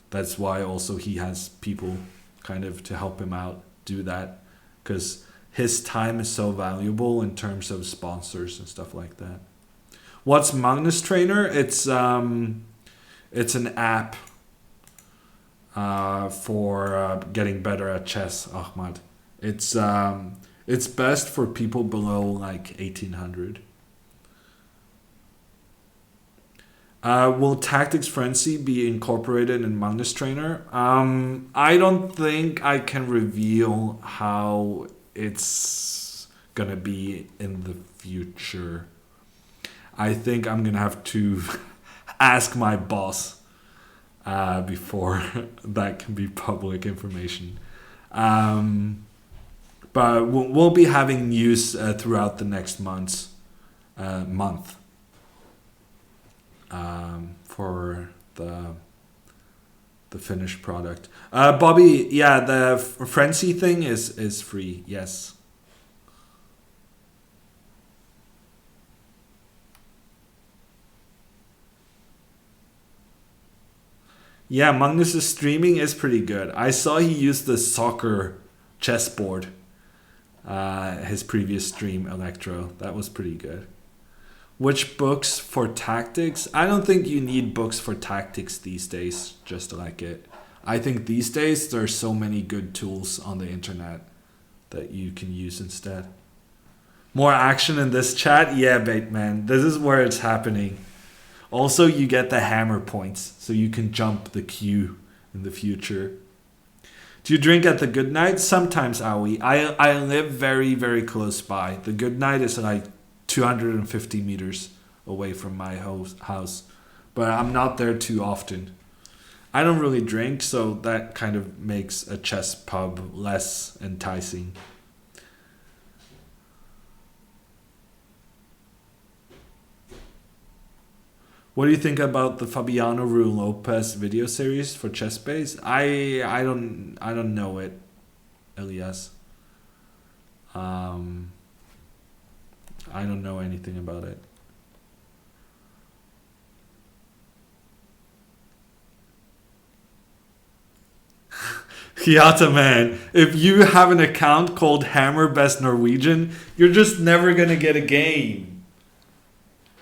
[SPEAKER 1] That's why also he has people kind of to help him out do that, because his time is so valuable in terms of sponsors and stuff like that. What's Magnus Trainer? It's an app for getting better at chess, Ahmad. It's best for people below like 1800. Will Tactics Frenzy be incorporated in Magnus Trainer? I don't think I can reveal how it's gonna be in the future. I think I'm gonna have to ask my boss before that can be public information. But we'll be having news throughout the next month for the finished product. Bobby, yeah, the Frenzy thing is free. Yes. Yeah, Magnus's streaming is pretty good. I saw he used the soccer chessboard. His previous stream, Electro. That was pretty good. Which books for tactics? I don't think you need books for tactics these days, just like it. I think these days there's so many good tools on the internet that you can use instead. More action in this chat? Yeah, Bateman. This is where it's happening. Also, you get the hammer points, so you can jump the queue in the future. Do you drink at the Good Night? Sometimes, Aoi. I live very, very close by. The Good Night is like 250 meters away from my house, but I'm not there too often. I don't really drink, so that kind of makes a chess pub less enticing. What do you think about the Fabiano Rui Lopez video series for ChessBase? I don't know it, Elias. I don't know anything about it. Hiata man, if you have an account called Hammer Best Norwegian, you're just never gonna get a game.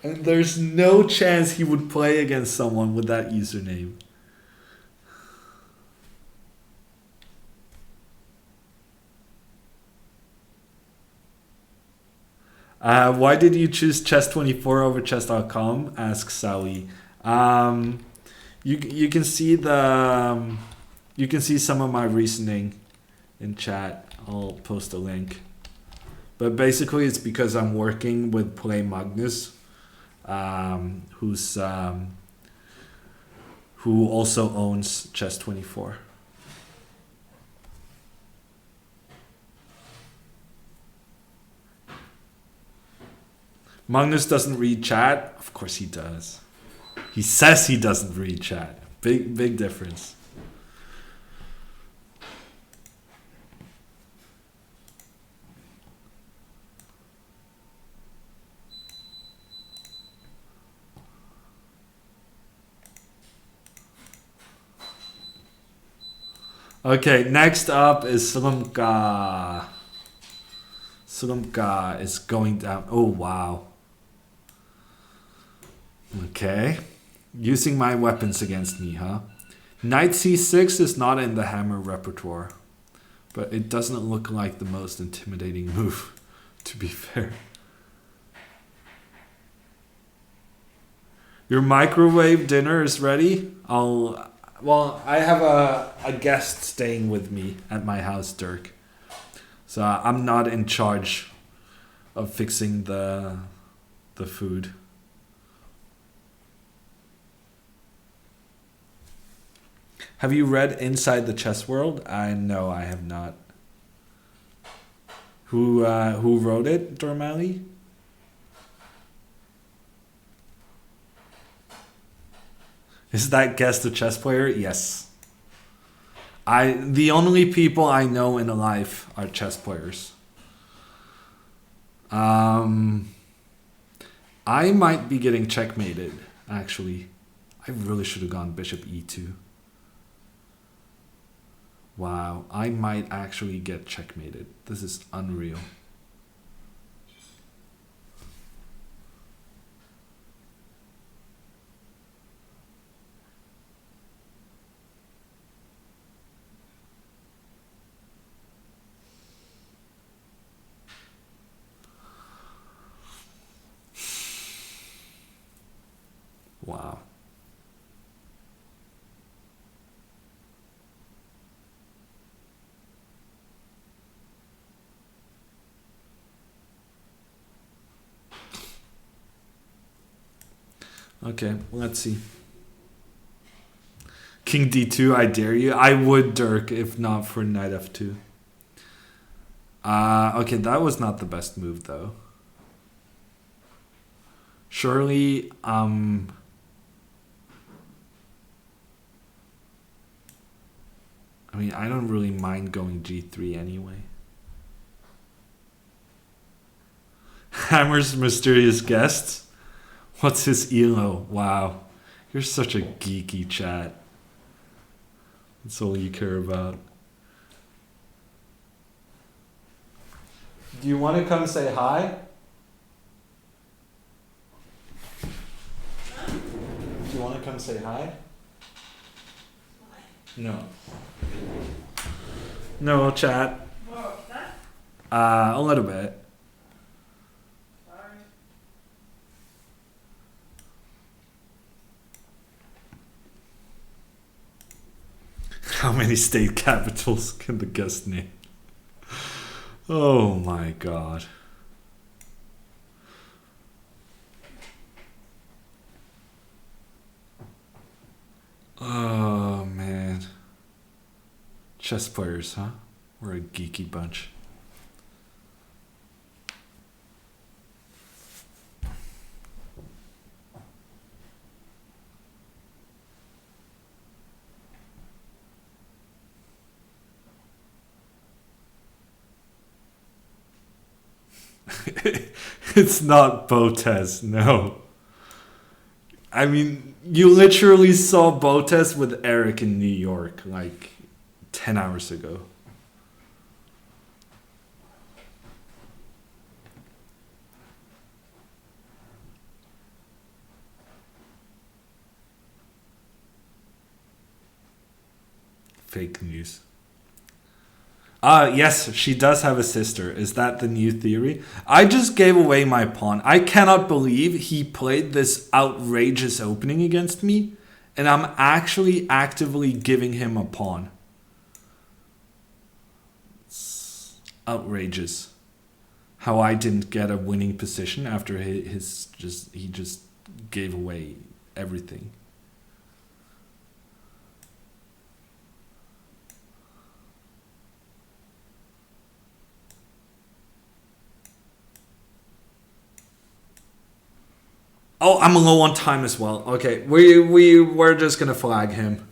[SPEAKER 1] And there's no chance he would play against someone with that username. Why did you choose Chess24 over Chess.com? Asks Sally. You can see you can see some of my reasoning in chat. I'll post a link. But basically, it's because I'm working with Play Magnus, who also owns Chess24. Magnus doesn't read chat. Of course he does. He says he doesn't read chat. Big difference. Okay, next up is Slumka. Slumka is going down. Oh, wow. Okay. Using my weapons against me, huh? Knight c6 is not in the hammer repertoire. But it doesn't look like the most intimidating move, to be fair. Your microwave dinner is ready? Well, I have a guest staying with me at my house, Dirk. So I'm not in charge of fixing the food. Have you read Inside the Chess World? No, I have not. Who wrote it, Dormali? Is that guest a chess player? Yes. The only people I know in life are chess players. I might be getting checkmated, actually. I really should have gone bishop e2. Wow, I might actually get checkmated. This is unreal. Wow. Okay, let's see. King d2, I dare you. I would, Dirk, if not for knight f2. Okay, that was not the best move, though. Surely, I mean, I don't really mind going g3 anyway. Hammer's mysterious guest? What's his elo? Wow. You're such a geeky chat. That's all you care about. Do you want to come say hi? Huh? Do you want to come say hi? Why? No. No, chat.
[SPEAKER 2] More upset?
[SPEAKER 1] A little bit.
[SPEAKER 2] Sorry.
[SPEAKER 1] How many state capitals can the guest name? Oh my god. Oh man. Chess players, huh? We're a geeky bunch. It's not Botez, no. I mean, you literally saw Botez with Eric in New York like 10 hours ago. Fake news. Yes, she does have a sister. Is that the new theory? I just gave away my pawn. I cannot believe he played this outrageous opening against me, and I'm actually actively giving him a pawn. It's outrageous. How I didn't get a winning position after he just gave away everything. Oh, I'm low on time as well. Okay, we're just gonna flag him.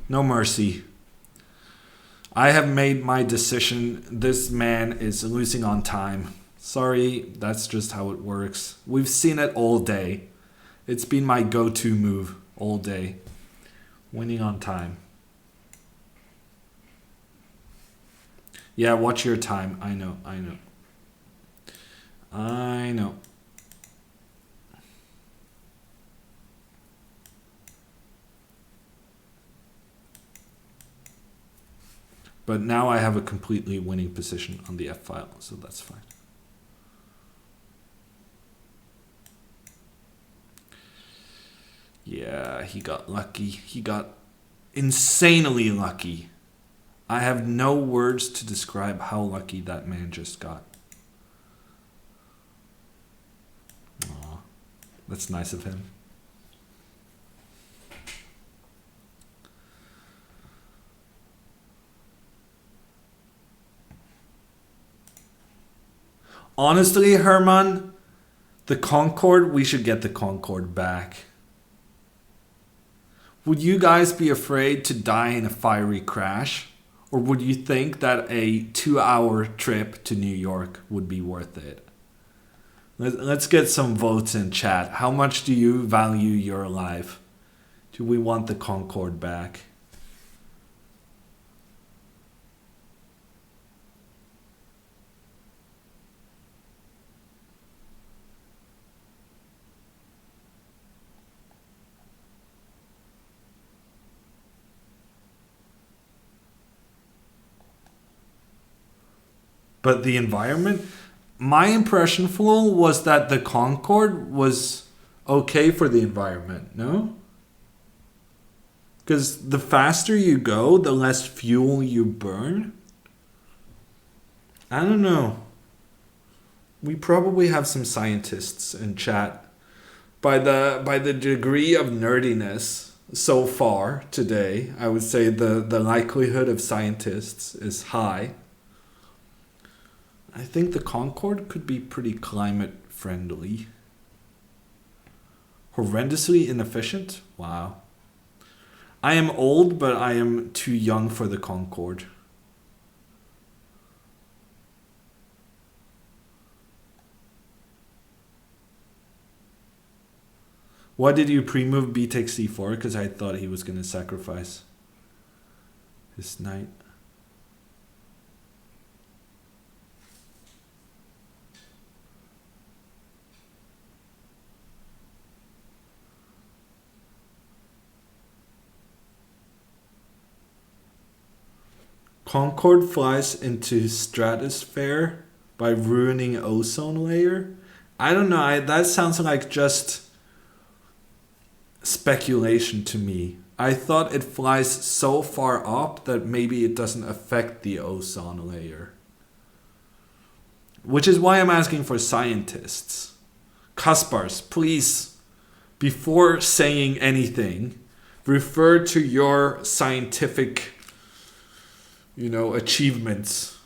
[SPEAKER 1] No mercy. I have made my decision. This man is losing on time. Sorry, that's just how it works. We've seen it all day. It's been my go-to move all day. Winning on time. Yeah, watch your time. I know, I know. I know. But now I have a completely winning position on the F file, so that's fine. Yeah, he got lucky. He got insanely lucky. I have no words to describe how lucky that man just got. Aw, that's nice of him. Honestly, Herman, the Concorde, we should get the Concorde back. Would you guys be afraid to die in a fiery crash? Or would you think that a 2-hour trip to New York would be worth it? Let's get some votes in chat. How much do you value your life? Do we want the Concorde back? But the environment, my impression, Fool, was that the Concorde was okay for the environment, no? Because the faster you go, the less fuel you burn. I don't know. We probably have some scientists in chat. By the degree of nerdiness so far today, I would say the likelihood of scientists is high. I think the Concorde could be pretty climate friendly. Horrendously inefficient? Wow. I am old, but I am too young for the Concorde. Why did you pre-move B takes C4? Because I thought he was going to sacrifice his knight. Concorde flies into stratosphere by ruining ozone layer. I don't know. That sounds like just speculation to me. I thought it flies so far up that maybe it doesn't affect the ozone layer. Which is why I'm asking for scientists. Kaspars, please, before saying anything, refer to your scientific achievements,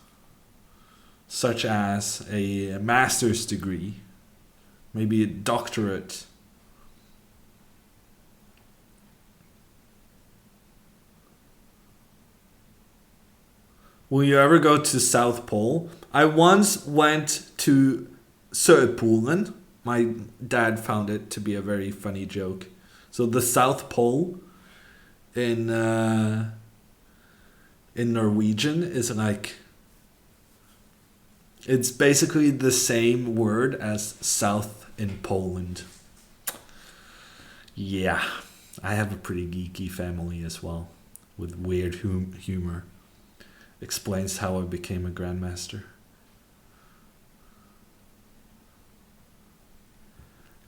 [SPEAKER 1] such as a master's degree, maybe a doctorate. Will you ever go to South Pole? I once went to Sydpolen. My dad found it to be a very funny joke. So the South Pole in Norwegian is like, it's basically the same word as south in Poland. Yeah, I have a pretty geeky family as well, with weird humor. Explains how I became a grandmaster.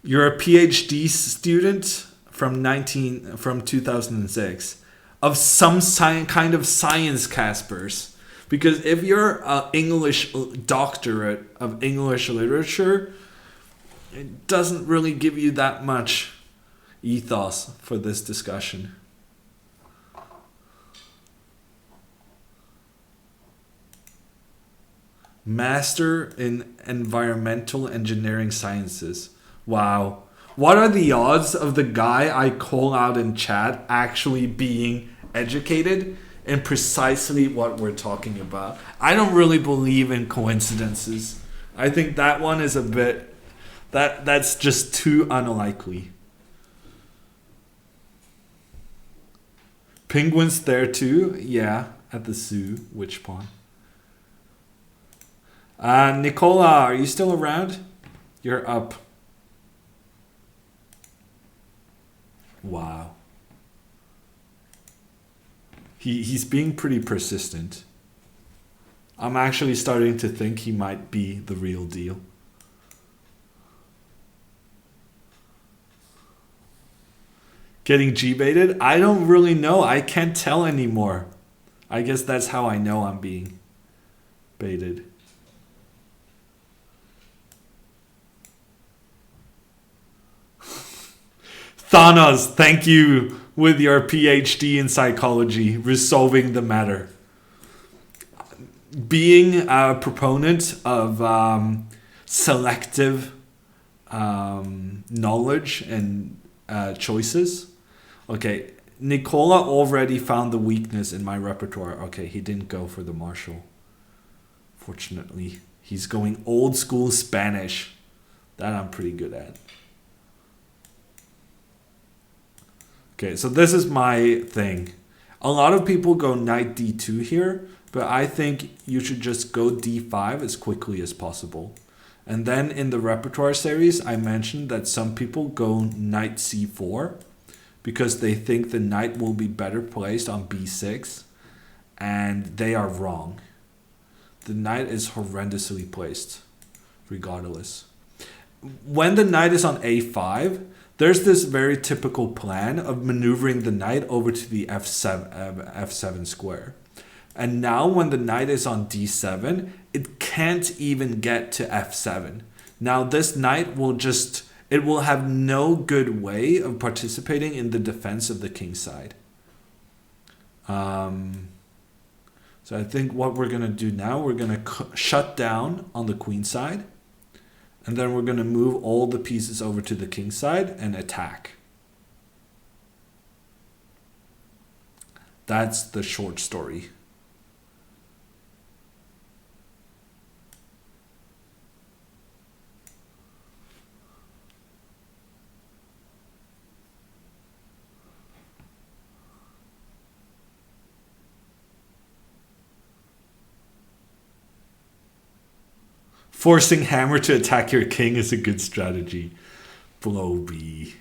[SPEAKER 1] You're a PhD student from 2006 of some kind of science, Caspers. Because if you're an English doctorate of English literature, it doesn't really give you that much ethos for this discussion. Master in Environmental Engineering Sciences. Wow. What are the odds of the guy I call out in chat actually being educated in precisely what we're talking about? I don't really believe in coincidences. I think that one is a bit... That's just too unlikely. Penguins there too? Yeah, at the zoo. Witch Pond. Nicola, are you still around? You're up. Wow. He's being pretty persistent. I'm actually starting to think he might be the real deal. Getting G-baited? I don't really know. I can't tell anymore. I guess that's how I know I'm being baited. Thanos, thank you with your PhD in psychology, resolving the matter. Being a proponent of selective knowledge and choices. Okay, Nicola already found the weakness in my repertoire. Okay, he didn't go for the martial. Fortunately, he's going old school Spanish. That I'm pretty good at. Okay, so this is my thing. A lot of people go knight d2 here, but I think you should just go d5 as quickly as possible. And then in the repertoire series, I mentioned that some people go knight c4 because they think the knight will be better placed on b6, and they are wrong. The knight is horrendously placed, regardless. When the knight is on a5, there's this very typical plan of maneuvering the knight over to the f7 square. And now when the knight is on d7, it can't even get to f7. Now this knight will it will have no good way of participating in the defense of the king side. So I think what we're going to do now, we're going to shut down on the queen side. And then we're going to move all the pieces over to the king side and attack. That's the short story. Forcing Hammer to attack your king is a good strategy. Blow B.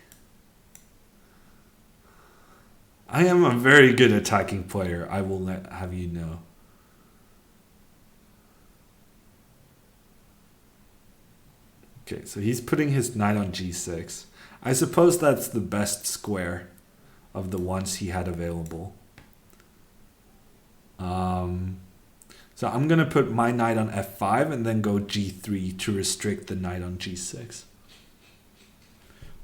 [SPEAKER 1] I am a very good attacking player, I will have you know. Okay, so he's putting his knight on g6. I suppose that's the best square of the ones he had available. So I'm going to put my knight on f5 and then go g3 to restrict the knight on g6.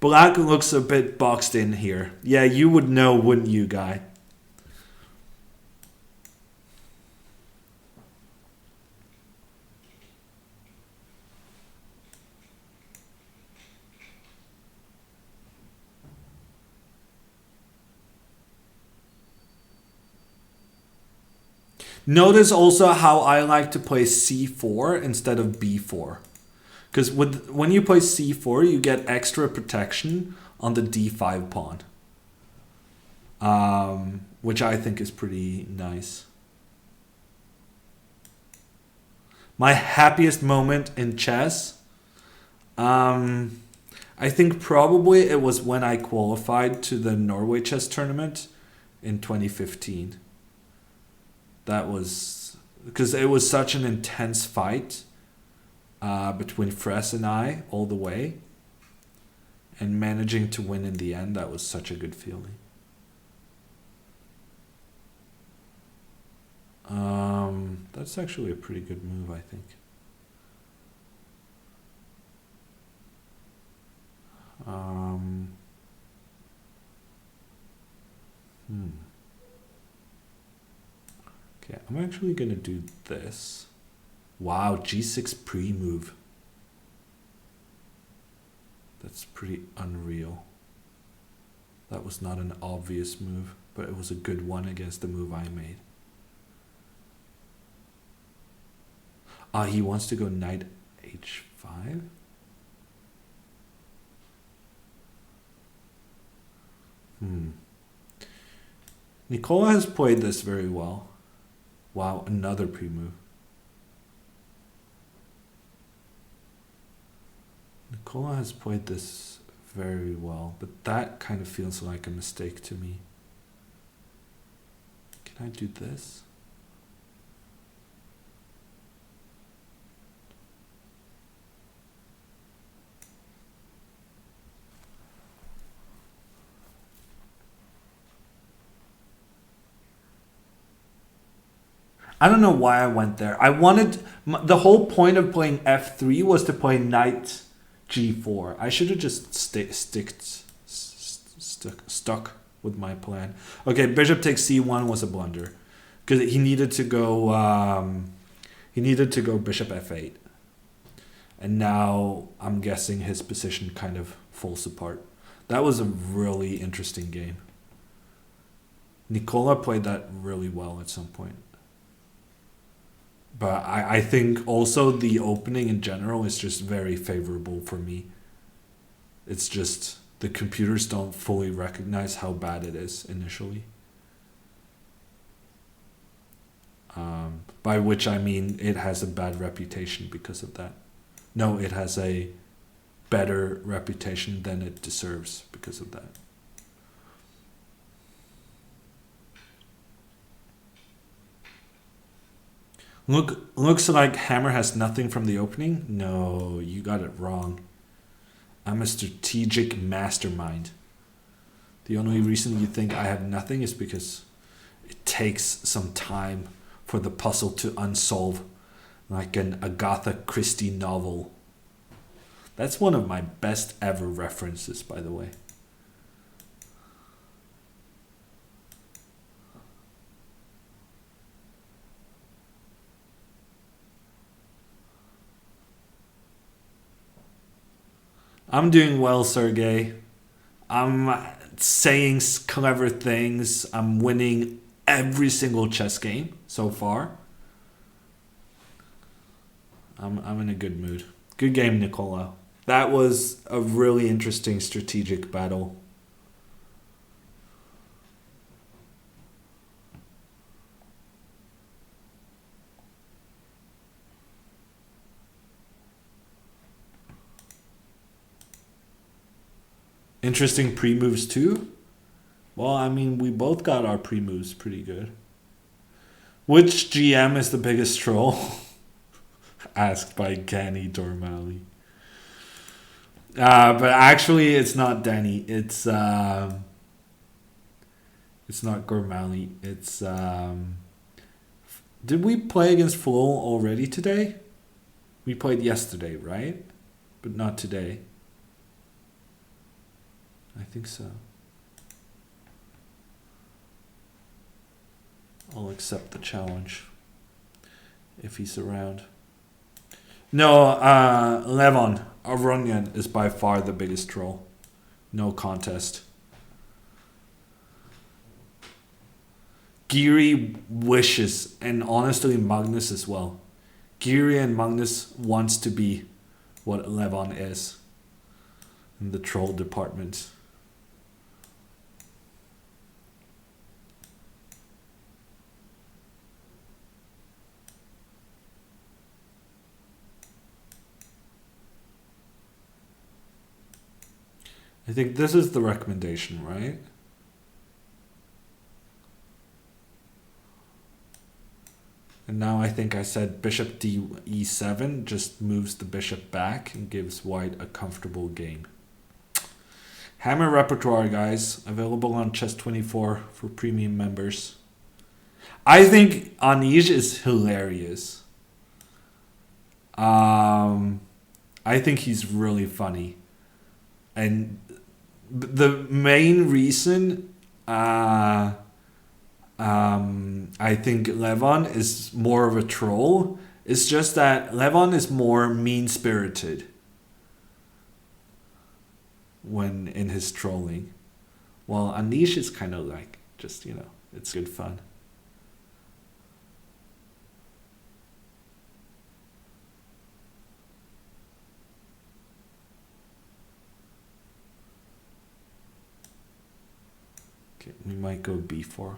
[SPEAKER 1] Black looks a bit boxed in here. Yeah, you would know, wouldn't you, guy? Notice also how I like to play c4 instead of b4. Because when you play c4, you get extra protection on the d5 pawn. Which I think is pretty nice. My happiest moment in chess? I think probably it was when I qualified to the Norway chess tournament in 2015. That was because it was such an intense fight between Fress and I all the way, and managing to win in the end, that was such a good feeling. That's actually a pretty good move, I think. Okay, I'm actually going to do this. Wow, g6 pre-move. That's pretty unreal. That was not an obvious move, but it was a good one against the move I made. He wants to go knight h5? Nicola has played this very well. Wow, another pre-move. Nicola has played this very well, but that kind of feels like a mistake to me. Can I do this? I don't know why I went there. I wanted the whole point of playing f3 was to play knight g4. I should have just stuck with my plan. Okay, bishop takes c1 was a blunder because he needed to go bishop f8, and now I'm guessing his position kind of falls apart. That was a really interesting game. Nicola played that really well at some point. But I think also the opening in general is just very favorable for me. It's just the computers don't fully recognize how bad it is initially. By which I mean it has a bad reputation because of that. No, it has a better reputation than it deserves because of that. Looks like Hammer has nothing from the opening. No, you got it wrong. I'm a strategic mastermind. The only reason you think I have nothing is because it takes some time for the puzzle to unsolve, like an Agatha Christie novel. That's one of my best ever references, by the way. I'm doing well, Sergey. I'm saying clever things. I'm winning every single chess game so far. I'm in a good mood. Good game, Nicola. That was a really interesting strategic battle. Interesting pre-moves too. Well, I mean, we both got our pre-moves pretty good. Which GM is the biggest troll? Asked by Danny Dormali. But actually, it's not Danny. It's not Gormali. It's Did we play against Flo already today? We played yesterday, right? But not today. I think so. I'll accept the challenge if he's around. No, Levon Aronian is by far the biggest troll. No contest. Geary wishes, and honestly Magnus as well. Geary and Magnus wants to be what Levon is in the troll department. I think this is the recommendation, right? And now I think I said bishop d e7 just moves the bishop back and gives white a comfortable game. Hammer repertoire, guys, available on Chess24 for premium members. I think Anish is hilarious. I think he's really funny. And the main reason I think Levon is more of a troll is just that Levon is more mean-spirited when in his trolling. While Anish is kind of like, just, you know, it's good fun. Okay, we might go b4.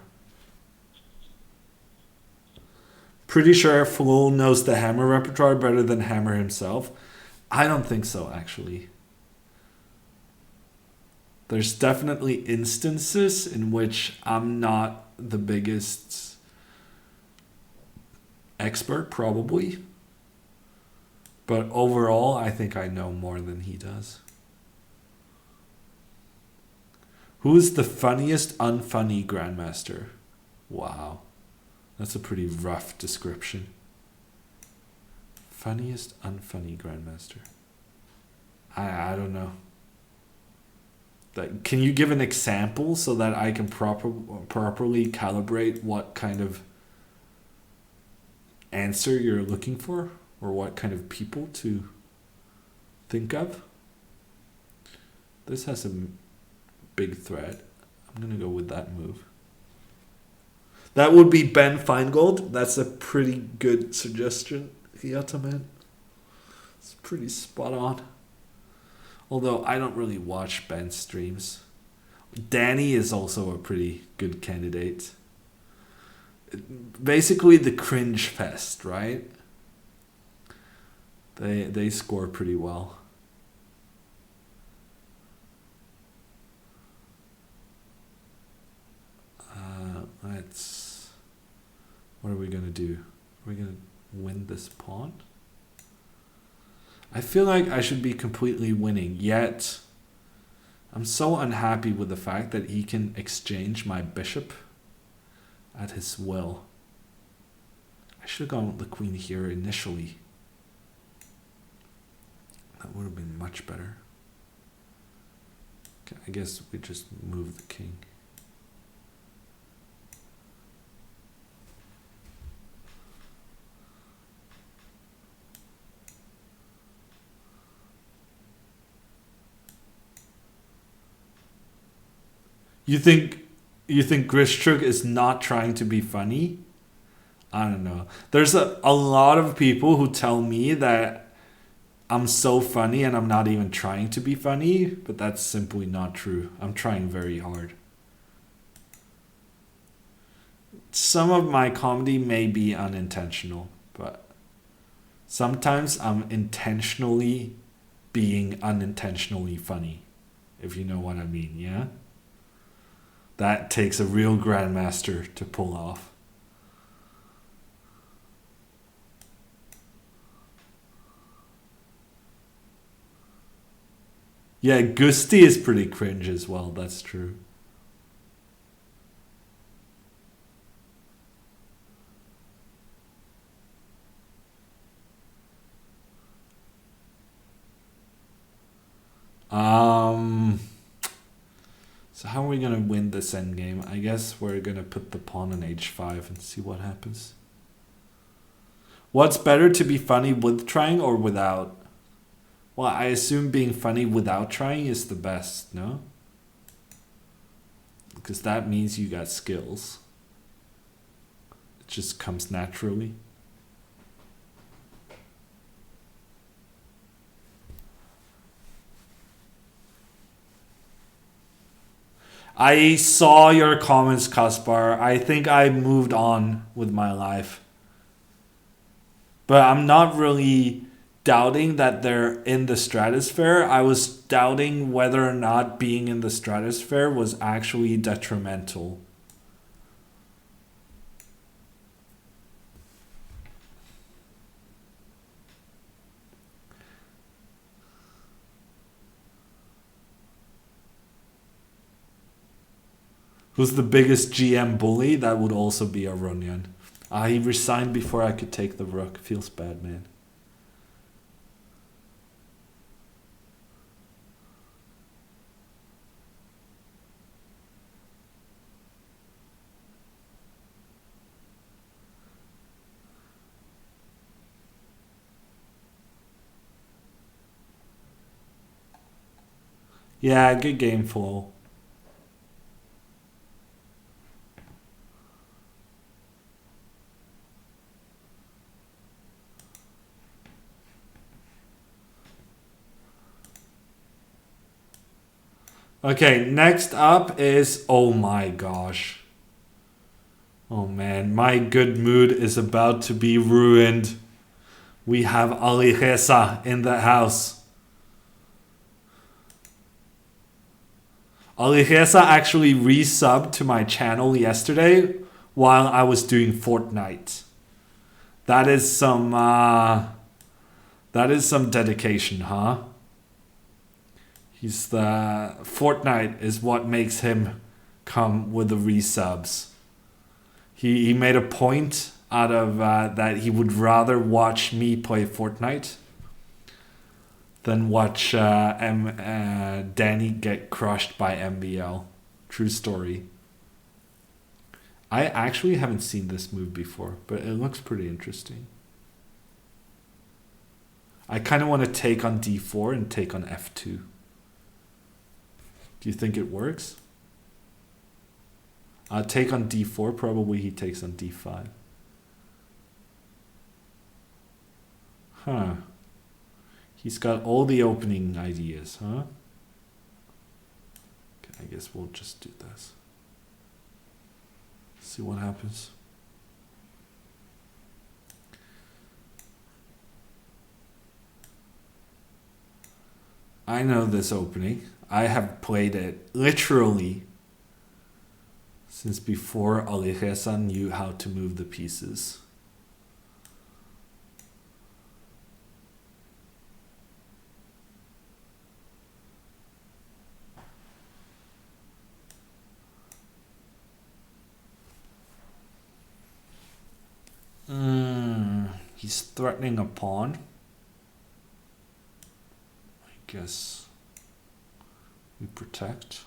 [SPEAKER 1] Pretty sure Fool knows the Hammer repertoire better than Hammer himself. I don't think so, actually. There's definitely instances in which I'm not the biggest expert, probably. But overall, I think I know more than he does. Who is the funniest unfunny grandmaster? Wow. That's a pretty rough description. Funniest unfunny grandmaster. I don't know. Can you give an example so that I can properly calibrate what kind of answer you're looking for, or what kind of people to think of? This has a big thread. I'm gonna go with that move. That would be Ben Feingold. That's a pretty good suggestion, Hiataman. It's pretty spot on. Although I don't really watch Ben's streams. Danny is also a pretty good candidate. Basically the cringe fest, right? They score pretty well. What are we gonna do? Are we gonna win this pawn? I feel like I should be completely winning, yet I'm so unhappy with the fact that he can exchange my bishop at his will. I should have gone with the queen here initially. That would have been much better. Okay, I guess we just move the king. You think Gristruk is not trying to be funny? I don't know. There's a lot of people who tell me that I'm so funny and I'm not even trying to be funny, but that's simply not true. I'm trying very hard. Some of my comedy may be unintentional, but sometimes I'm intentionally being unintentionally funny, if you know what I mean, yeah? That takes a real grandmaster to pull off. Yeah, Gusti is pretty cringe as well, that's true. So how are we gonna win this endgame? I guess we're gonna put the pawn on h5 and see what happens. What's better, to be funny with trying or without? Well, I assume being funny without trying is the best, no? Because that means you got skills. It just comes naturally. I saw your comments, Kaspar. I think I moved on with my life. But I'm not really doubting that they're in the stratosphere. I was doubting whether or not being in the stratosphere was actually detrimental. Who's the biggest GM bully? That would also be Aronian. He resigned before I could take the rook. Feels bad, man. Yeah, good game flow. Okay, next up is, oh my gosh. Oh man, my good mood is about to be ruined. We have Ali Hassan in the house. Ali Hassan actually resubbed to my channel yesterday while I was doing Fortnite. That is some dedication, huh? He's the Fortnite is what makes him come with the resubs. He made a point out of that he would rather watch me play Fortnite than watch Danny get crushed by MBL. True story. I actually haven't seen this move before, but it looks pretty interesting. I kind of want to take on D4 and take on F2. Do you think it works? Take on D4, probably he takes on D5. Huh. He's got all the opening ideas, huh? Okay, I guess we'll just do this. See what happens. I know this opening. I have played it literally since before Ali Hassan knew how to move the pieces. He's threatening a pawn. I guess we protect.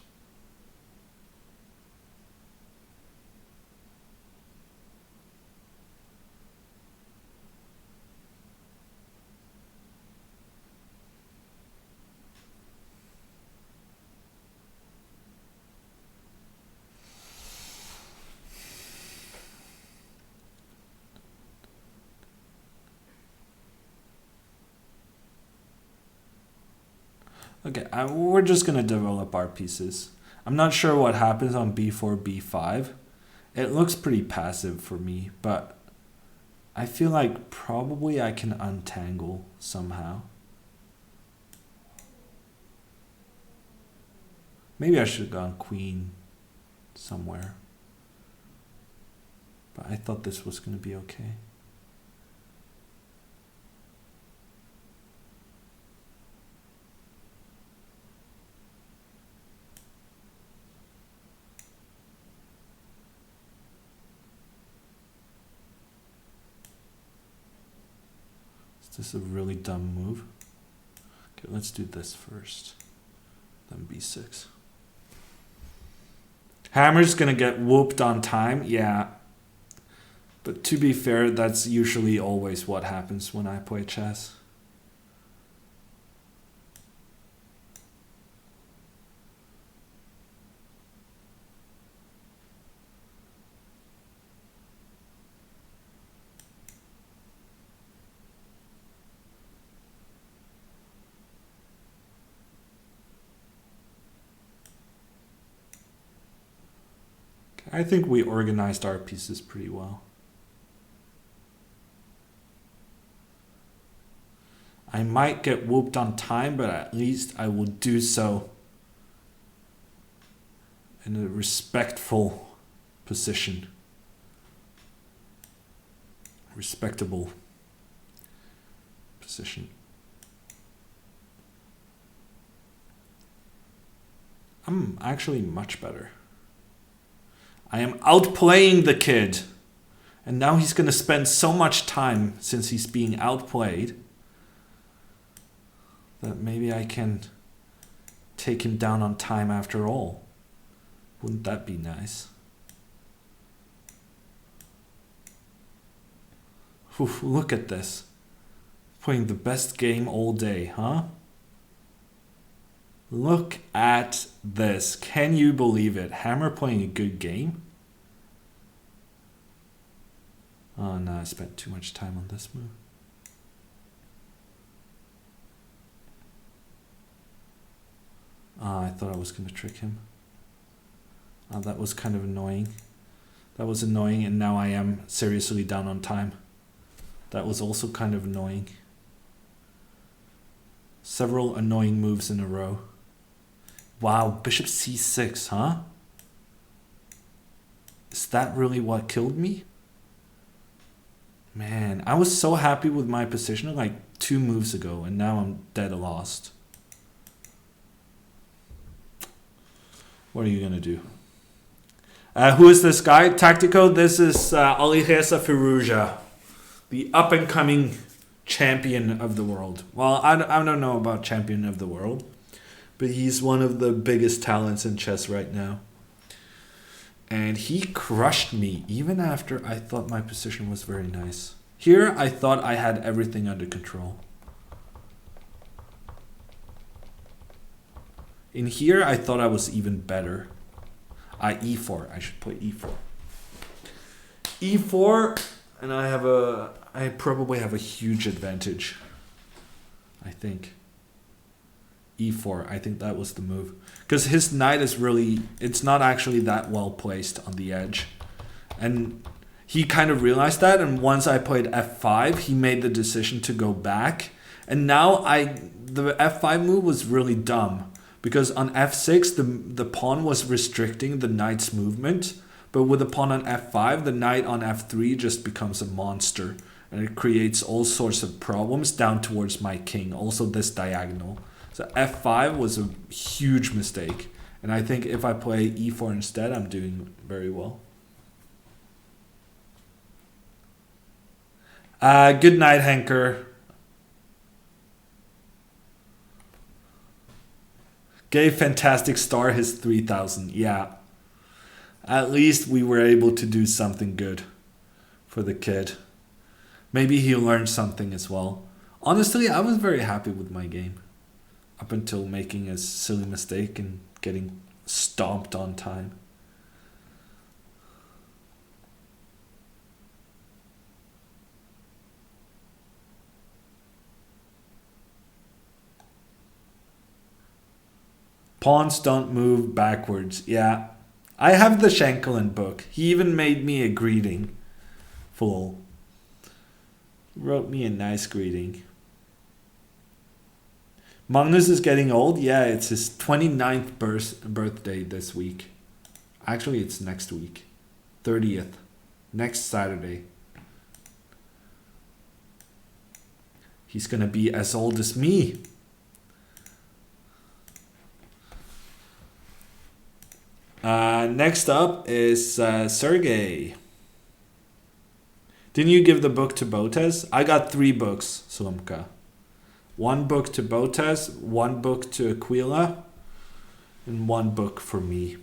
[SPEAKER 1] Okay, we're just going to develop our pieces. I'm not sure what happens on b4, b5. It looks pretty passive for me, but I feel like probably I can untangle somehow. Maybe I should have gone queen somewhere. But I thought this was going to be okay. This is a really dumb move. Okay, let's do this first. Then b6. Hammer's gonna get whooped on time, yeah. But to be fair, that's usually always what happens when I play chess. I think we organized our pieces pretty well. I might get whooped on time, but at least I will do so in a respectful position. Respectable position. I'm actually much better. I am outplaying the kid. And now he's going to spend so much time since he's being outplayed that maybe I can take him down on time after all. Wouldn't that be nice? Oof, look at this. Playing the best game all day, huh? Look at this. Can you believe it? Hammer playing a good game? Oh no, I spent too much time on this move. Oh, I thought I was going to trick him. Oh, that was kind of annoying. That was annoying, and now I am seriously down on time. That was also kind of annoying. Several annoying moves in a row. Wow, bishop c6, huh? Is that really what killed me? Man, I was so happy with my position like 2 moves ago, and now I'm dead lost. What are you gonna do? Who is this guy? Tactical, this is Ali Hassan, the up-and-coming champion of the world. Well, I don't know about champion of the world, but he's one of the biggest talents in chess right now. And he crushed me even after I thought my position was very nice. Here, I thought I had everything under control. In here, I thought I was even better. E4. I should play e4. E4, and I probably have a huge advantage. I think. E4. I think that was the move. Because his knight is really, it's not actually that well placed on the edge. And he kind of realized that, and once I played f5, he made the decision to go back. And now the f5 move was really dumb. Because on f6, the pawn was restricting the knight's movement. But with the pawn on f5, the knight on f3 just becomes a monster. And it creates all sorts of problems down towards my king. Also this diagonal. So f5 was a huge mistake. And I think if I play e4 instead, I'm doing very well. Good night, Henker. Gave Fantastic Star his 3,000. Yeah. At least we were able to do something good for the kid. Maybe he learned something as well. Honestly, I was very happy with my game. Up until making a silly mistake and getting stomped on time. Pawns don't move backwards. Yeah. I have the Schenkelin book. He even made me a greeting. Full. Wrote me a nice greeting. Magnus is getting old. Yeah, it's his 29th birthday this week. Actually, it's next week. 30th. Next Saturday. He's going to be as old as me. Next up is Sergey. Didn't you give the book to Botes? I got 3 books, Slumka. 1 book to Botes, 1 book to Aquila, and 1 book for me.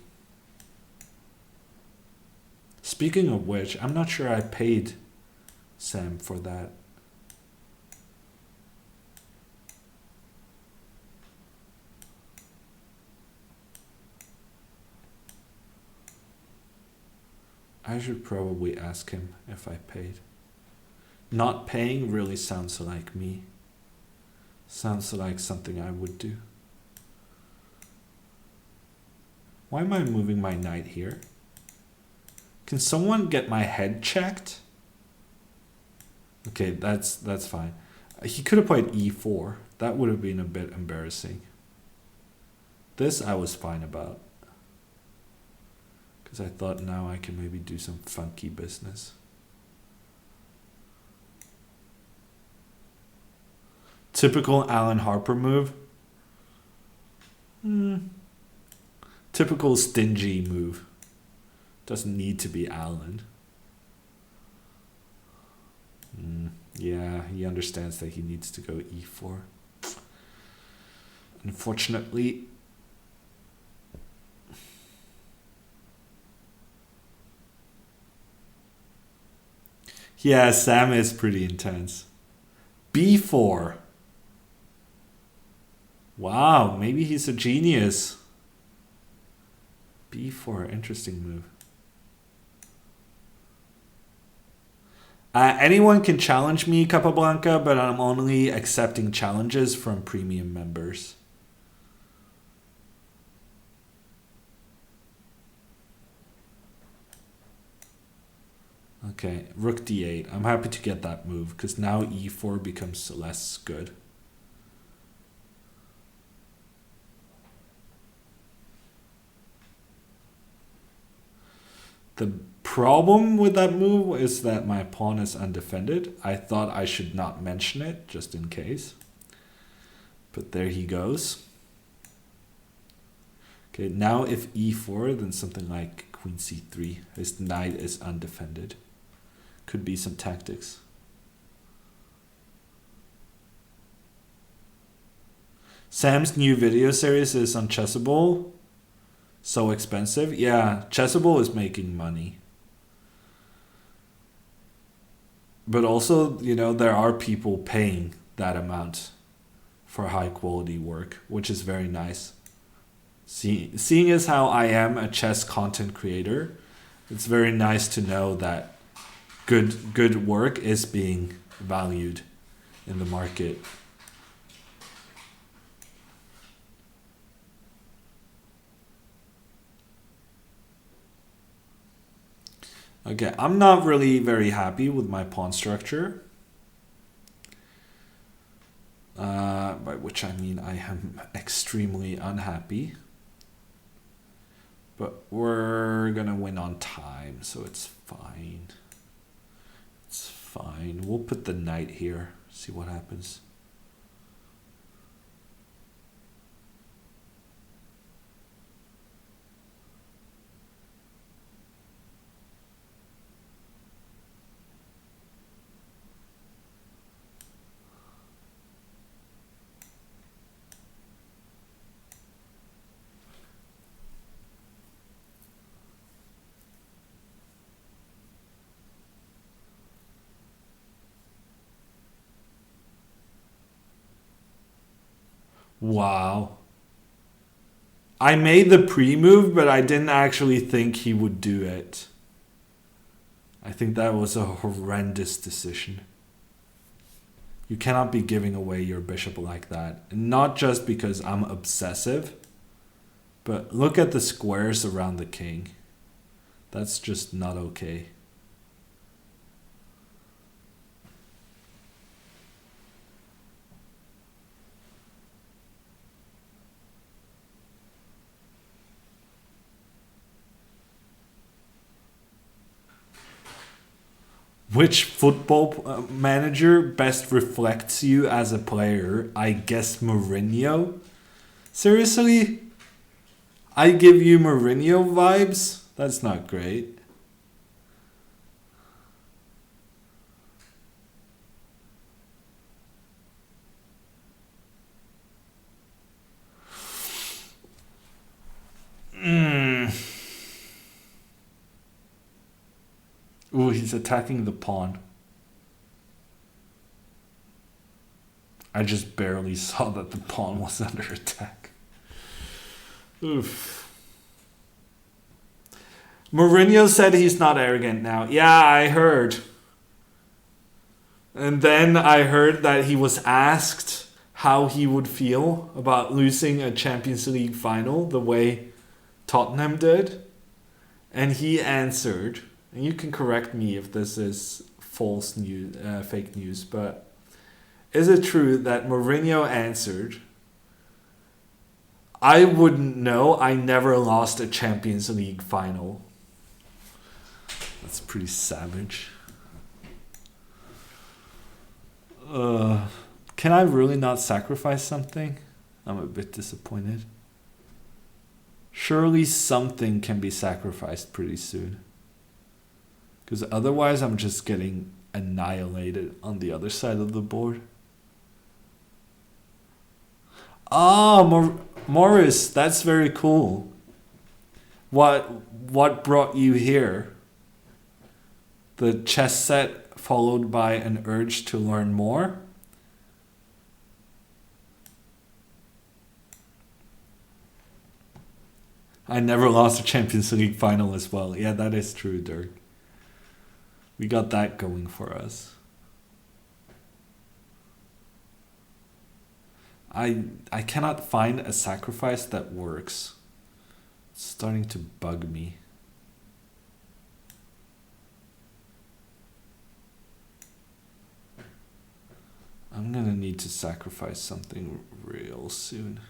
[SPEAKER 1] Speaking of which, I'm not sure I paid Sam for that. I should probably ask him if I paid. Not paying really sounds like me. Sounds like something I would do. Why am I moving my knight here? Can someone get my head checked? Okay, that's fine. He could have played e4. That would have been a bit embarrassing. This I was fine about. Because I thought now I can maybe do some funky business. Typical Alan Harper move. Typical stingy move. Doesn't need to be Alan. Yeah, he understands that he needs to go e4. Unfortunately. Yeah, Sam is pretty intense. b4. Wow, maybe he's a genius. b4, interesting move. Anyone can challenge me, Capablanca, but I'm only accepting challenges from premium members. Okay, rook d8. I'm happy to get that move because now e4 becomes less good. The problem with that move is that my pawn is undefended. I thought I should not mention it, just in case. But there he goes. Okay, now if e4, then something like queen c3. His knight is undefended. Could be some tactics. Sam's new video series is on Chessable. So expensive. Yeah, Chessable is making money. But also, you know, there are people paying that amount for high quality work, which is very nice. Seeing as how I am a chess content creator, it's very nice to know that good work is being valued in the market. Okay, I'm not really very happy with my pawn structure. By which I mean I am extremely unhappy. But we're gonna win on time, so it's fine. It's fine. We'll put the knight here, see what happens. Wow. I made the pre-move, but I didn't actually think he would do it. I think that was a horrendous decision. You cannot be giving away your bishop like that. And not just because I'm obsessive, but look at the squares around the king. That's just not okay. Which football manager best reflects you as a player? I guess Mourinho. Seriously? I give you Mourinho vibes? That's not great. Ooh, he's attacking the pawn. I just barely saw that the pawn was under attack. Oof. Mourinho said he's not arrogant now. Yeah, I heard. And then I heard that he was asked how he would feel about losing a Champions League final the way Tottenham did. And he answered, and you can correct me if this is false news, fake news, but is it true that Mourinho answered, I wouldn't know, I never lost a Champions League final. That's pretty savage. Can I really not sacrifice something? I'm a bit disappointed. Surely something can be sacrificed pretty soon. Because otherwise I'm just getting annihilated on the other side of the board. Morris, that's very cool. What brought you here? The chess set followed by an urge to learn more? I never lost a Champions League final as well. Yeah, that is true, Dirk. We got that going for us. I cannot find a sacrifice that works. It's starting to bug me. I'm gonna need to sacrifice something real soon.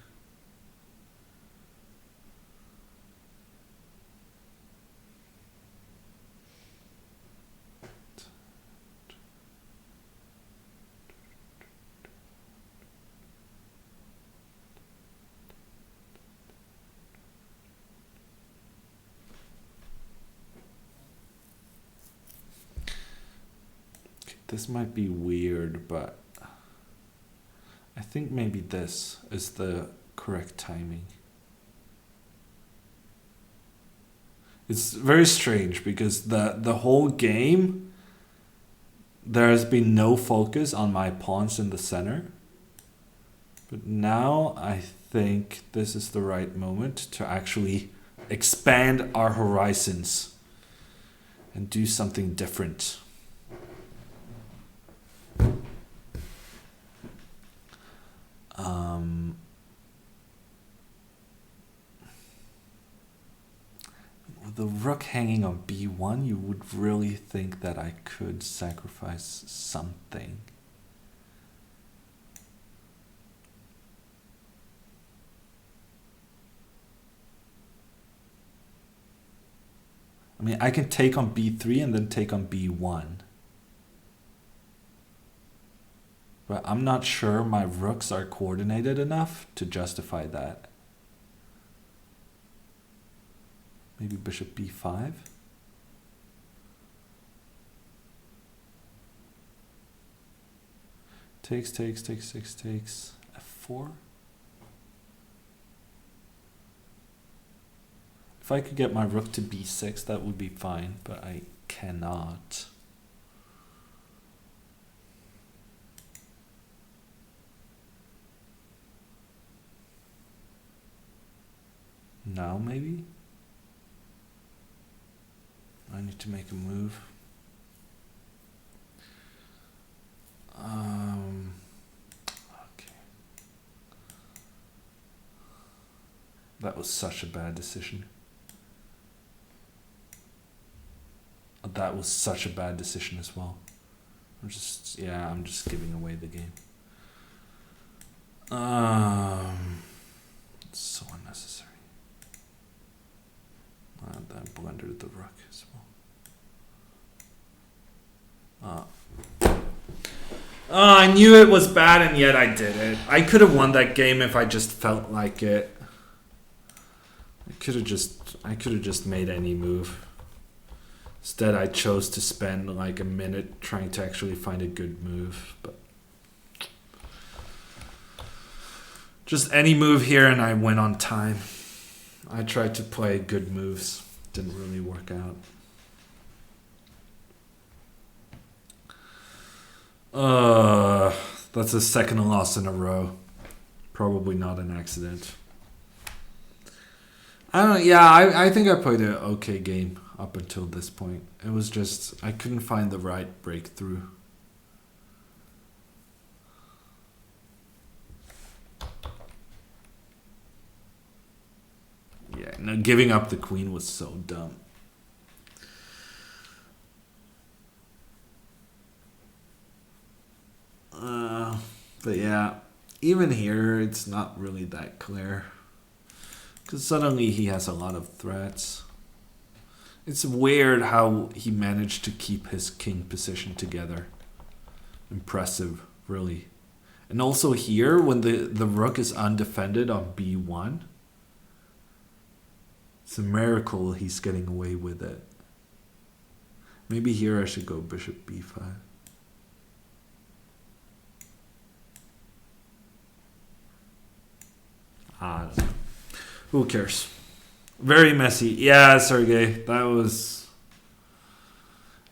[SPEAKER 1] This might be weird, but I think maybe this is the correct timing. It's very strange because the whole game there has been no focus on my pawns in the center. But now I think this is the right moment to actually expand our horizons and do something different. With the rook hanging on b1, you would really think that I could sacrifice something. I mean, I can take on b3 and then take on b1. But I'm not sure my rooks are coordinated enough to justify that. Maybe bishop b5. Takes, f4. If I could get my rook to b6, that would be fine, but I cannot. Now maybe? I need to make a move. Okay. That was such a bad decision. That was such a bad decision as well. I'm just giving away the game. It's so unnecessary. That blundered the rook as well. I knew it was bad and yet I did it. I could have won that game if I just felt like it. I could have just made any move. Instead, I chose to spend like a minute trying to actually find a good move. But just any move here and I went on time. I tried to play good moves. Didn't really work out. That's the second loss in a row. Probably not an accident. I think I played an okay game up until this point. It was just, I couldn't find the right breakthrough. Yeah, no, giving up the queen was so dumb. But yeah, even here, it's not really that clear. Because suddenly he has a lot of threats. It's weird how he managed to keep his king position together. Impressive, really. And also here, when the rook is undefended on b1, it's a miracle he's getting away with it. Maybe here I should go bishop b5. I don't know. Who cares? Very messy. Yeah, Sergey, that was...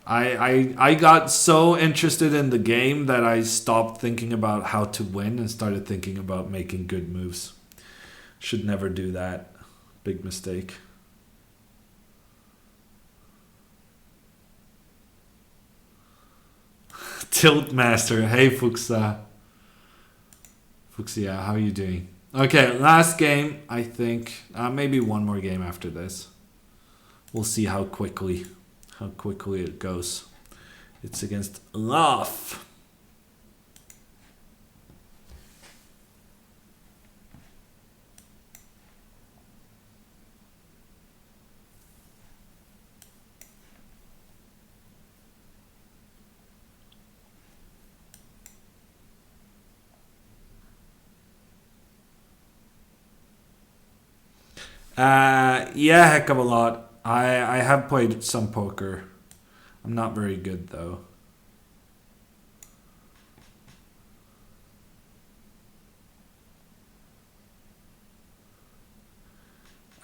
[SPEAKER 1] I got so interested in the game that I stopped thinking about how to win and started thinking about making good moves. Should never do that. Big mistake. Tilt Master. Hey, Fuxia. Fuxia, how are you doing? Okay, last game, I think. Maybe one more game after this. We'll see how quickly it goes. It's against Love. Yeah, heck of a lot. I have played some poker. I'm not very good though.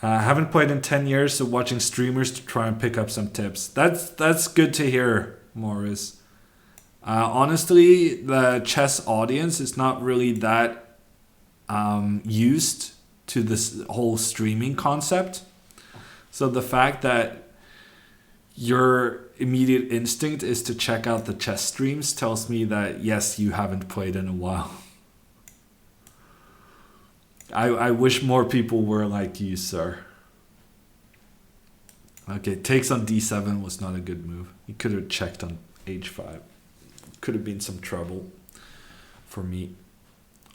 [SPEAKER 1] I haven't played in 10 years, so watching streamers to try and pick up some tips. That's good to hear, Morris. Honestly, the chess audience is not really that used to this whole streaming concept. So the fact that your immediate instinct is to check out the chess streams tells me that yes, you haven't played in a while. I wish more people were like you, sir. Okay, takes on d7 was not a good move. He could have checked on h5. Could have been some trouble for me.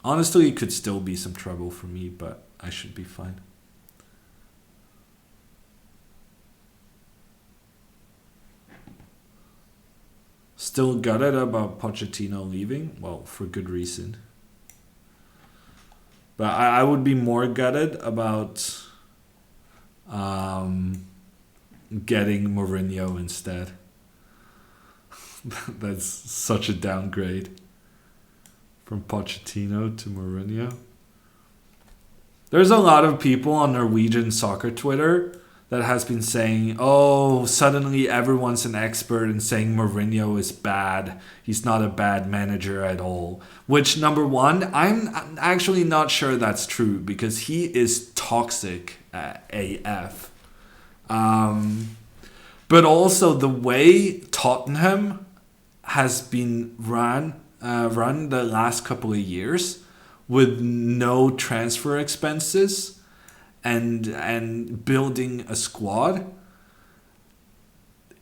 [SPEAKER 1] Honestly, it could still be some trouble for me, but I should be fine. Still gutted about Pochettino leaving? Well, for good reason. But I would be more gutted about getting Mourinho instead. That's such a downgrade from Pochettino to Mourinho. There's a lot of people on Norwegian soccer Twitter that has been saying, oh, suddenly everyone's an expert and saying Mourinho is bad. He's not a bad manager at all. Which, number one, I'm actually not sure that's true because he is toxic AF. But also the way Tottenham has been run the last couple of years with no transfer expenses and building a squad,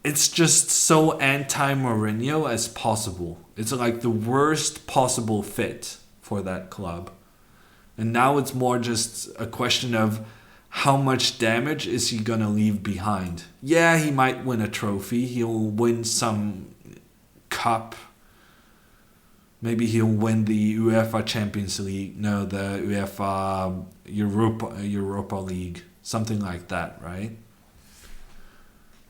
[SPEAKER 1] it's just so anti-Mourinho as possible. It's like the worst possible fit for that club. And now it's more just a question of how much damage is he going to leave behind. Yeah, he might win a trophy. He'll win some cup. Maybe he'll win the UEFA Champions League. No, the UEFA Europa League. Something like that, right?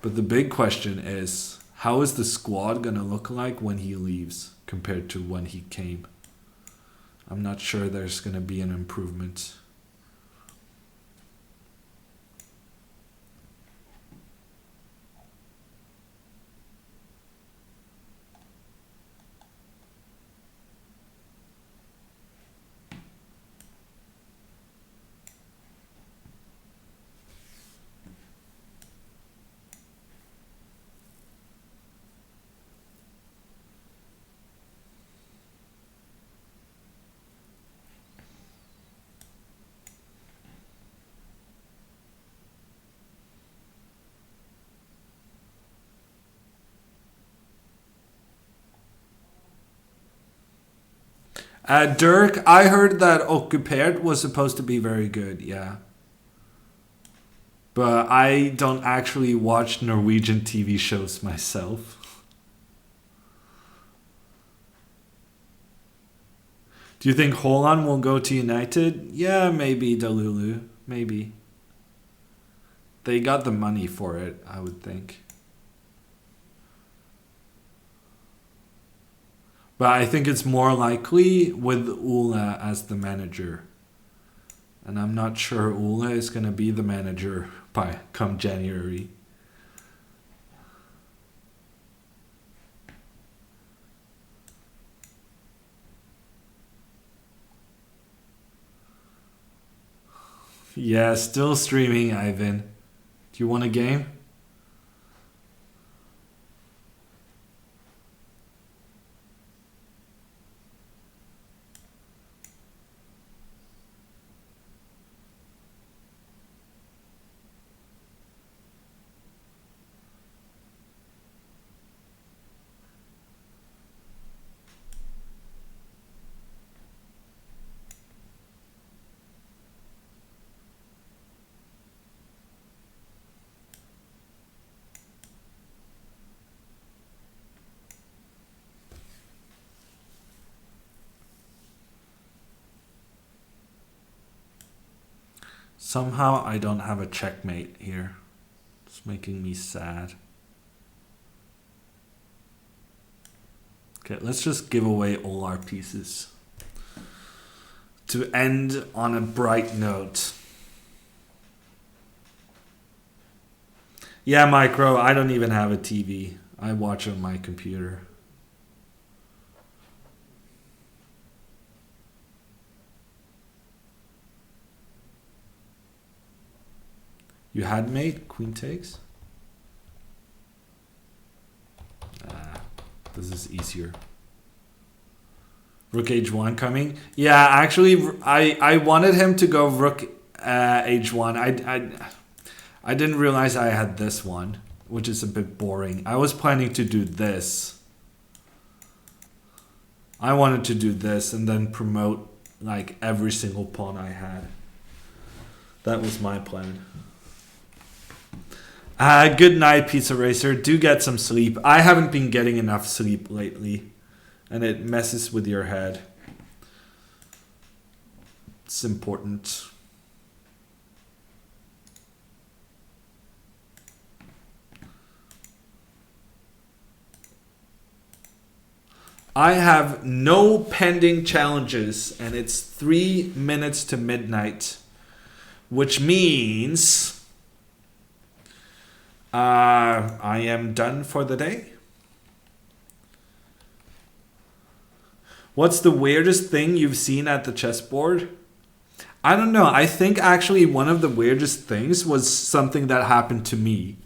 [SPEAKER 1] But the big question is, how is the squad going to look like when he leaves compared to when he came? I'm not sure there's going to be an improvement. Dirk, I heard that Occupert was supposed to be very good, yeah. But I don't actually watch Norwegian TV shows myself. Do you think Haaland will go to United? Yeah, maybe Delulu. Maybe. They got the money for it, I would think. But I think it's more likely with Ole as the manager. And I'm not sure Ole is going to be the manager by come January. Yeah, still streaming, Ivan. Do you want a game? Somehow I don't have a checkmate here. It's making me sad. Okay, let's just give away all our pieces. To end on a bright note. Yeah, Micro, I don't even have a TV. I watch on my computer. You had mate? Queen takes? This is easier. Rook h1 coming. Yeah, actually, I wanted him to go rook h1. I didn't realize I had this one, which is a bit boring. I was planning to do this. I wanted to do this and then promote like every single pawn I had. That was my plan. Good night, Pizza Racer. Do get some sleep. I haven't been getting enough sleep lately, and it messes with your head. It's important. I have no pending challenges, and it's 3 minutes to midnight, which means I am done for the day. What's the weirdest thing you've seen at the chessboard? I don't know. I think actually one of the weirdest things was something that happened to me.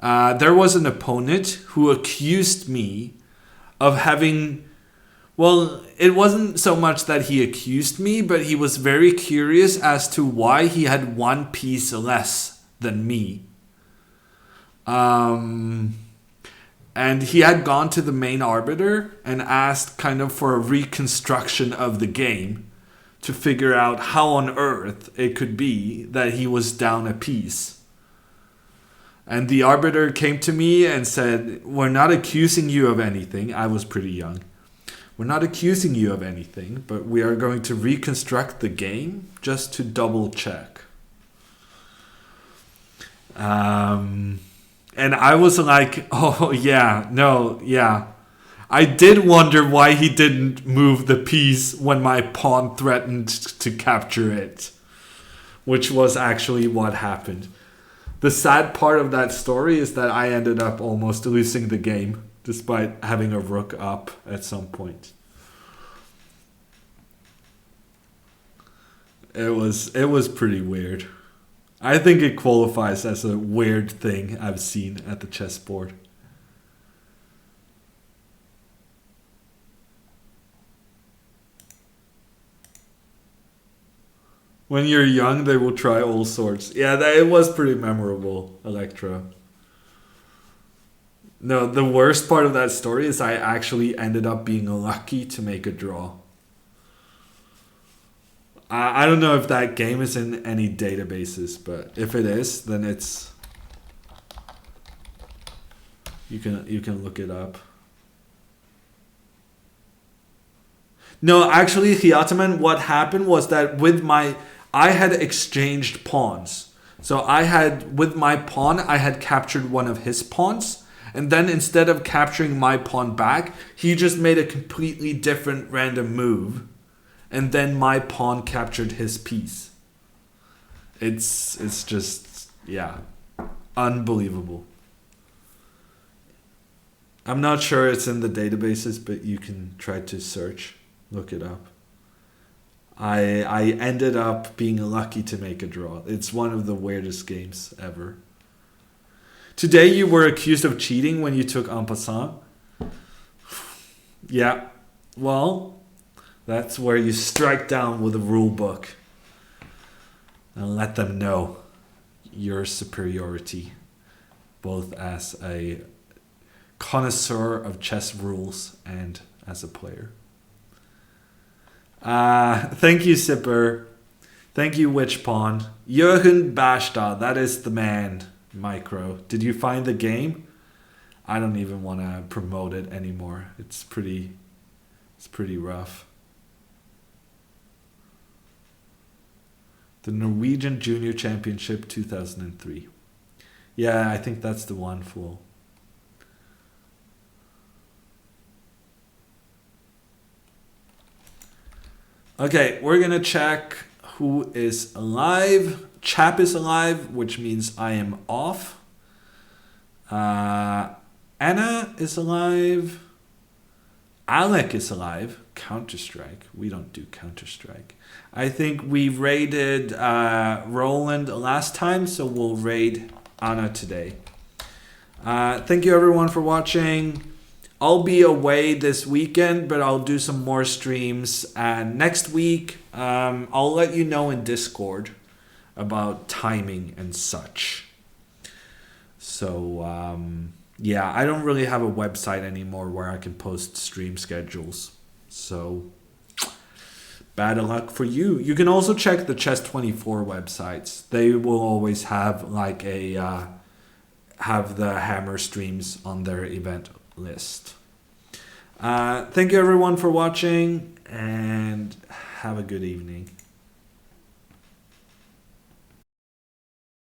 [SPEAKER 1] There was an opponent who accused me of having... Well, it wasn't so much that he accused me, but he was very curious as to why he had one piece less than me. And he had gone to the main arbiter and asked kind of for a reconstruction of the game to figure out how on earth it could be that he was down a piece. And the arbiter came to me and said, "We're not accusing you of anything." I was pretty young. "We're not accusing you of anything, but we are going to reconstruct the game just to double check." And I was like, "Oh yeah, no, yeah." I did wonder why he didn't move the piece when my pawn threatened to capture it, which was actually what happened. The sad part of that story is that I ended up almost losing the game, despite having a rook up at some point. It was pretty weird. I think it qualifies as a weird thing I've seen at the chessboard. When you're young, they will try all sorts. Yeah, it was pretty memorable, Electro. No, the worst part of that story is I actually ended up being lucky to make a draw. I don't know if that game is in any databases, but if it is, then it's... You can look it up. No, actually, Hiataman, what happened was that I had exchanged pawns. So with my pawn, I had captured one of his pawns. And then instead of capturing my pawn back, he just made a completely different random move. And then my pawn captured his piece. It's just, yeah, unbelievable. I'm not sure it's in the databases, but you can try to search, look it up. I ended up being lucky to make a draw. It's one of the weirdest games ever. Today you were accused of cheating when you took en passant. Yeah, well... That's where you strike down with a rule book and let them know your superiority, both as a connoisseur of chess rules and as a player. Thank you, Sipper. Thank you, Witch Pawn. Jürgen Bastard, that is the man, Micro. Did you find the game? I don't even want to promote it anymore. It's pretty rough. The Norwegian Junior Championship 2003. Yeah, I think that's the one, fool. Okay, we're going to check who is alive. Chap is alive, which means I am off. Anna is alive. Alec is alive. Counter-Strike. We don't do Counter-Strike. I think we raided Roland last time, so we'll raid Anna today. Thank you everyone for watching. I'll be away this weekend, but I'll do some more streams. And next week, I'll let you know in Discord about timing and such. So, yeah, I don't really have a website anymore where I can post stream schedules. So, bad luck for you. You can also check the Chess24 websites. They will always have like have the Hammer streams on their event list. Thank you everyone for watching and have a good evening.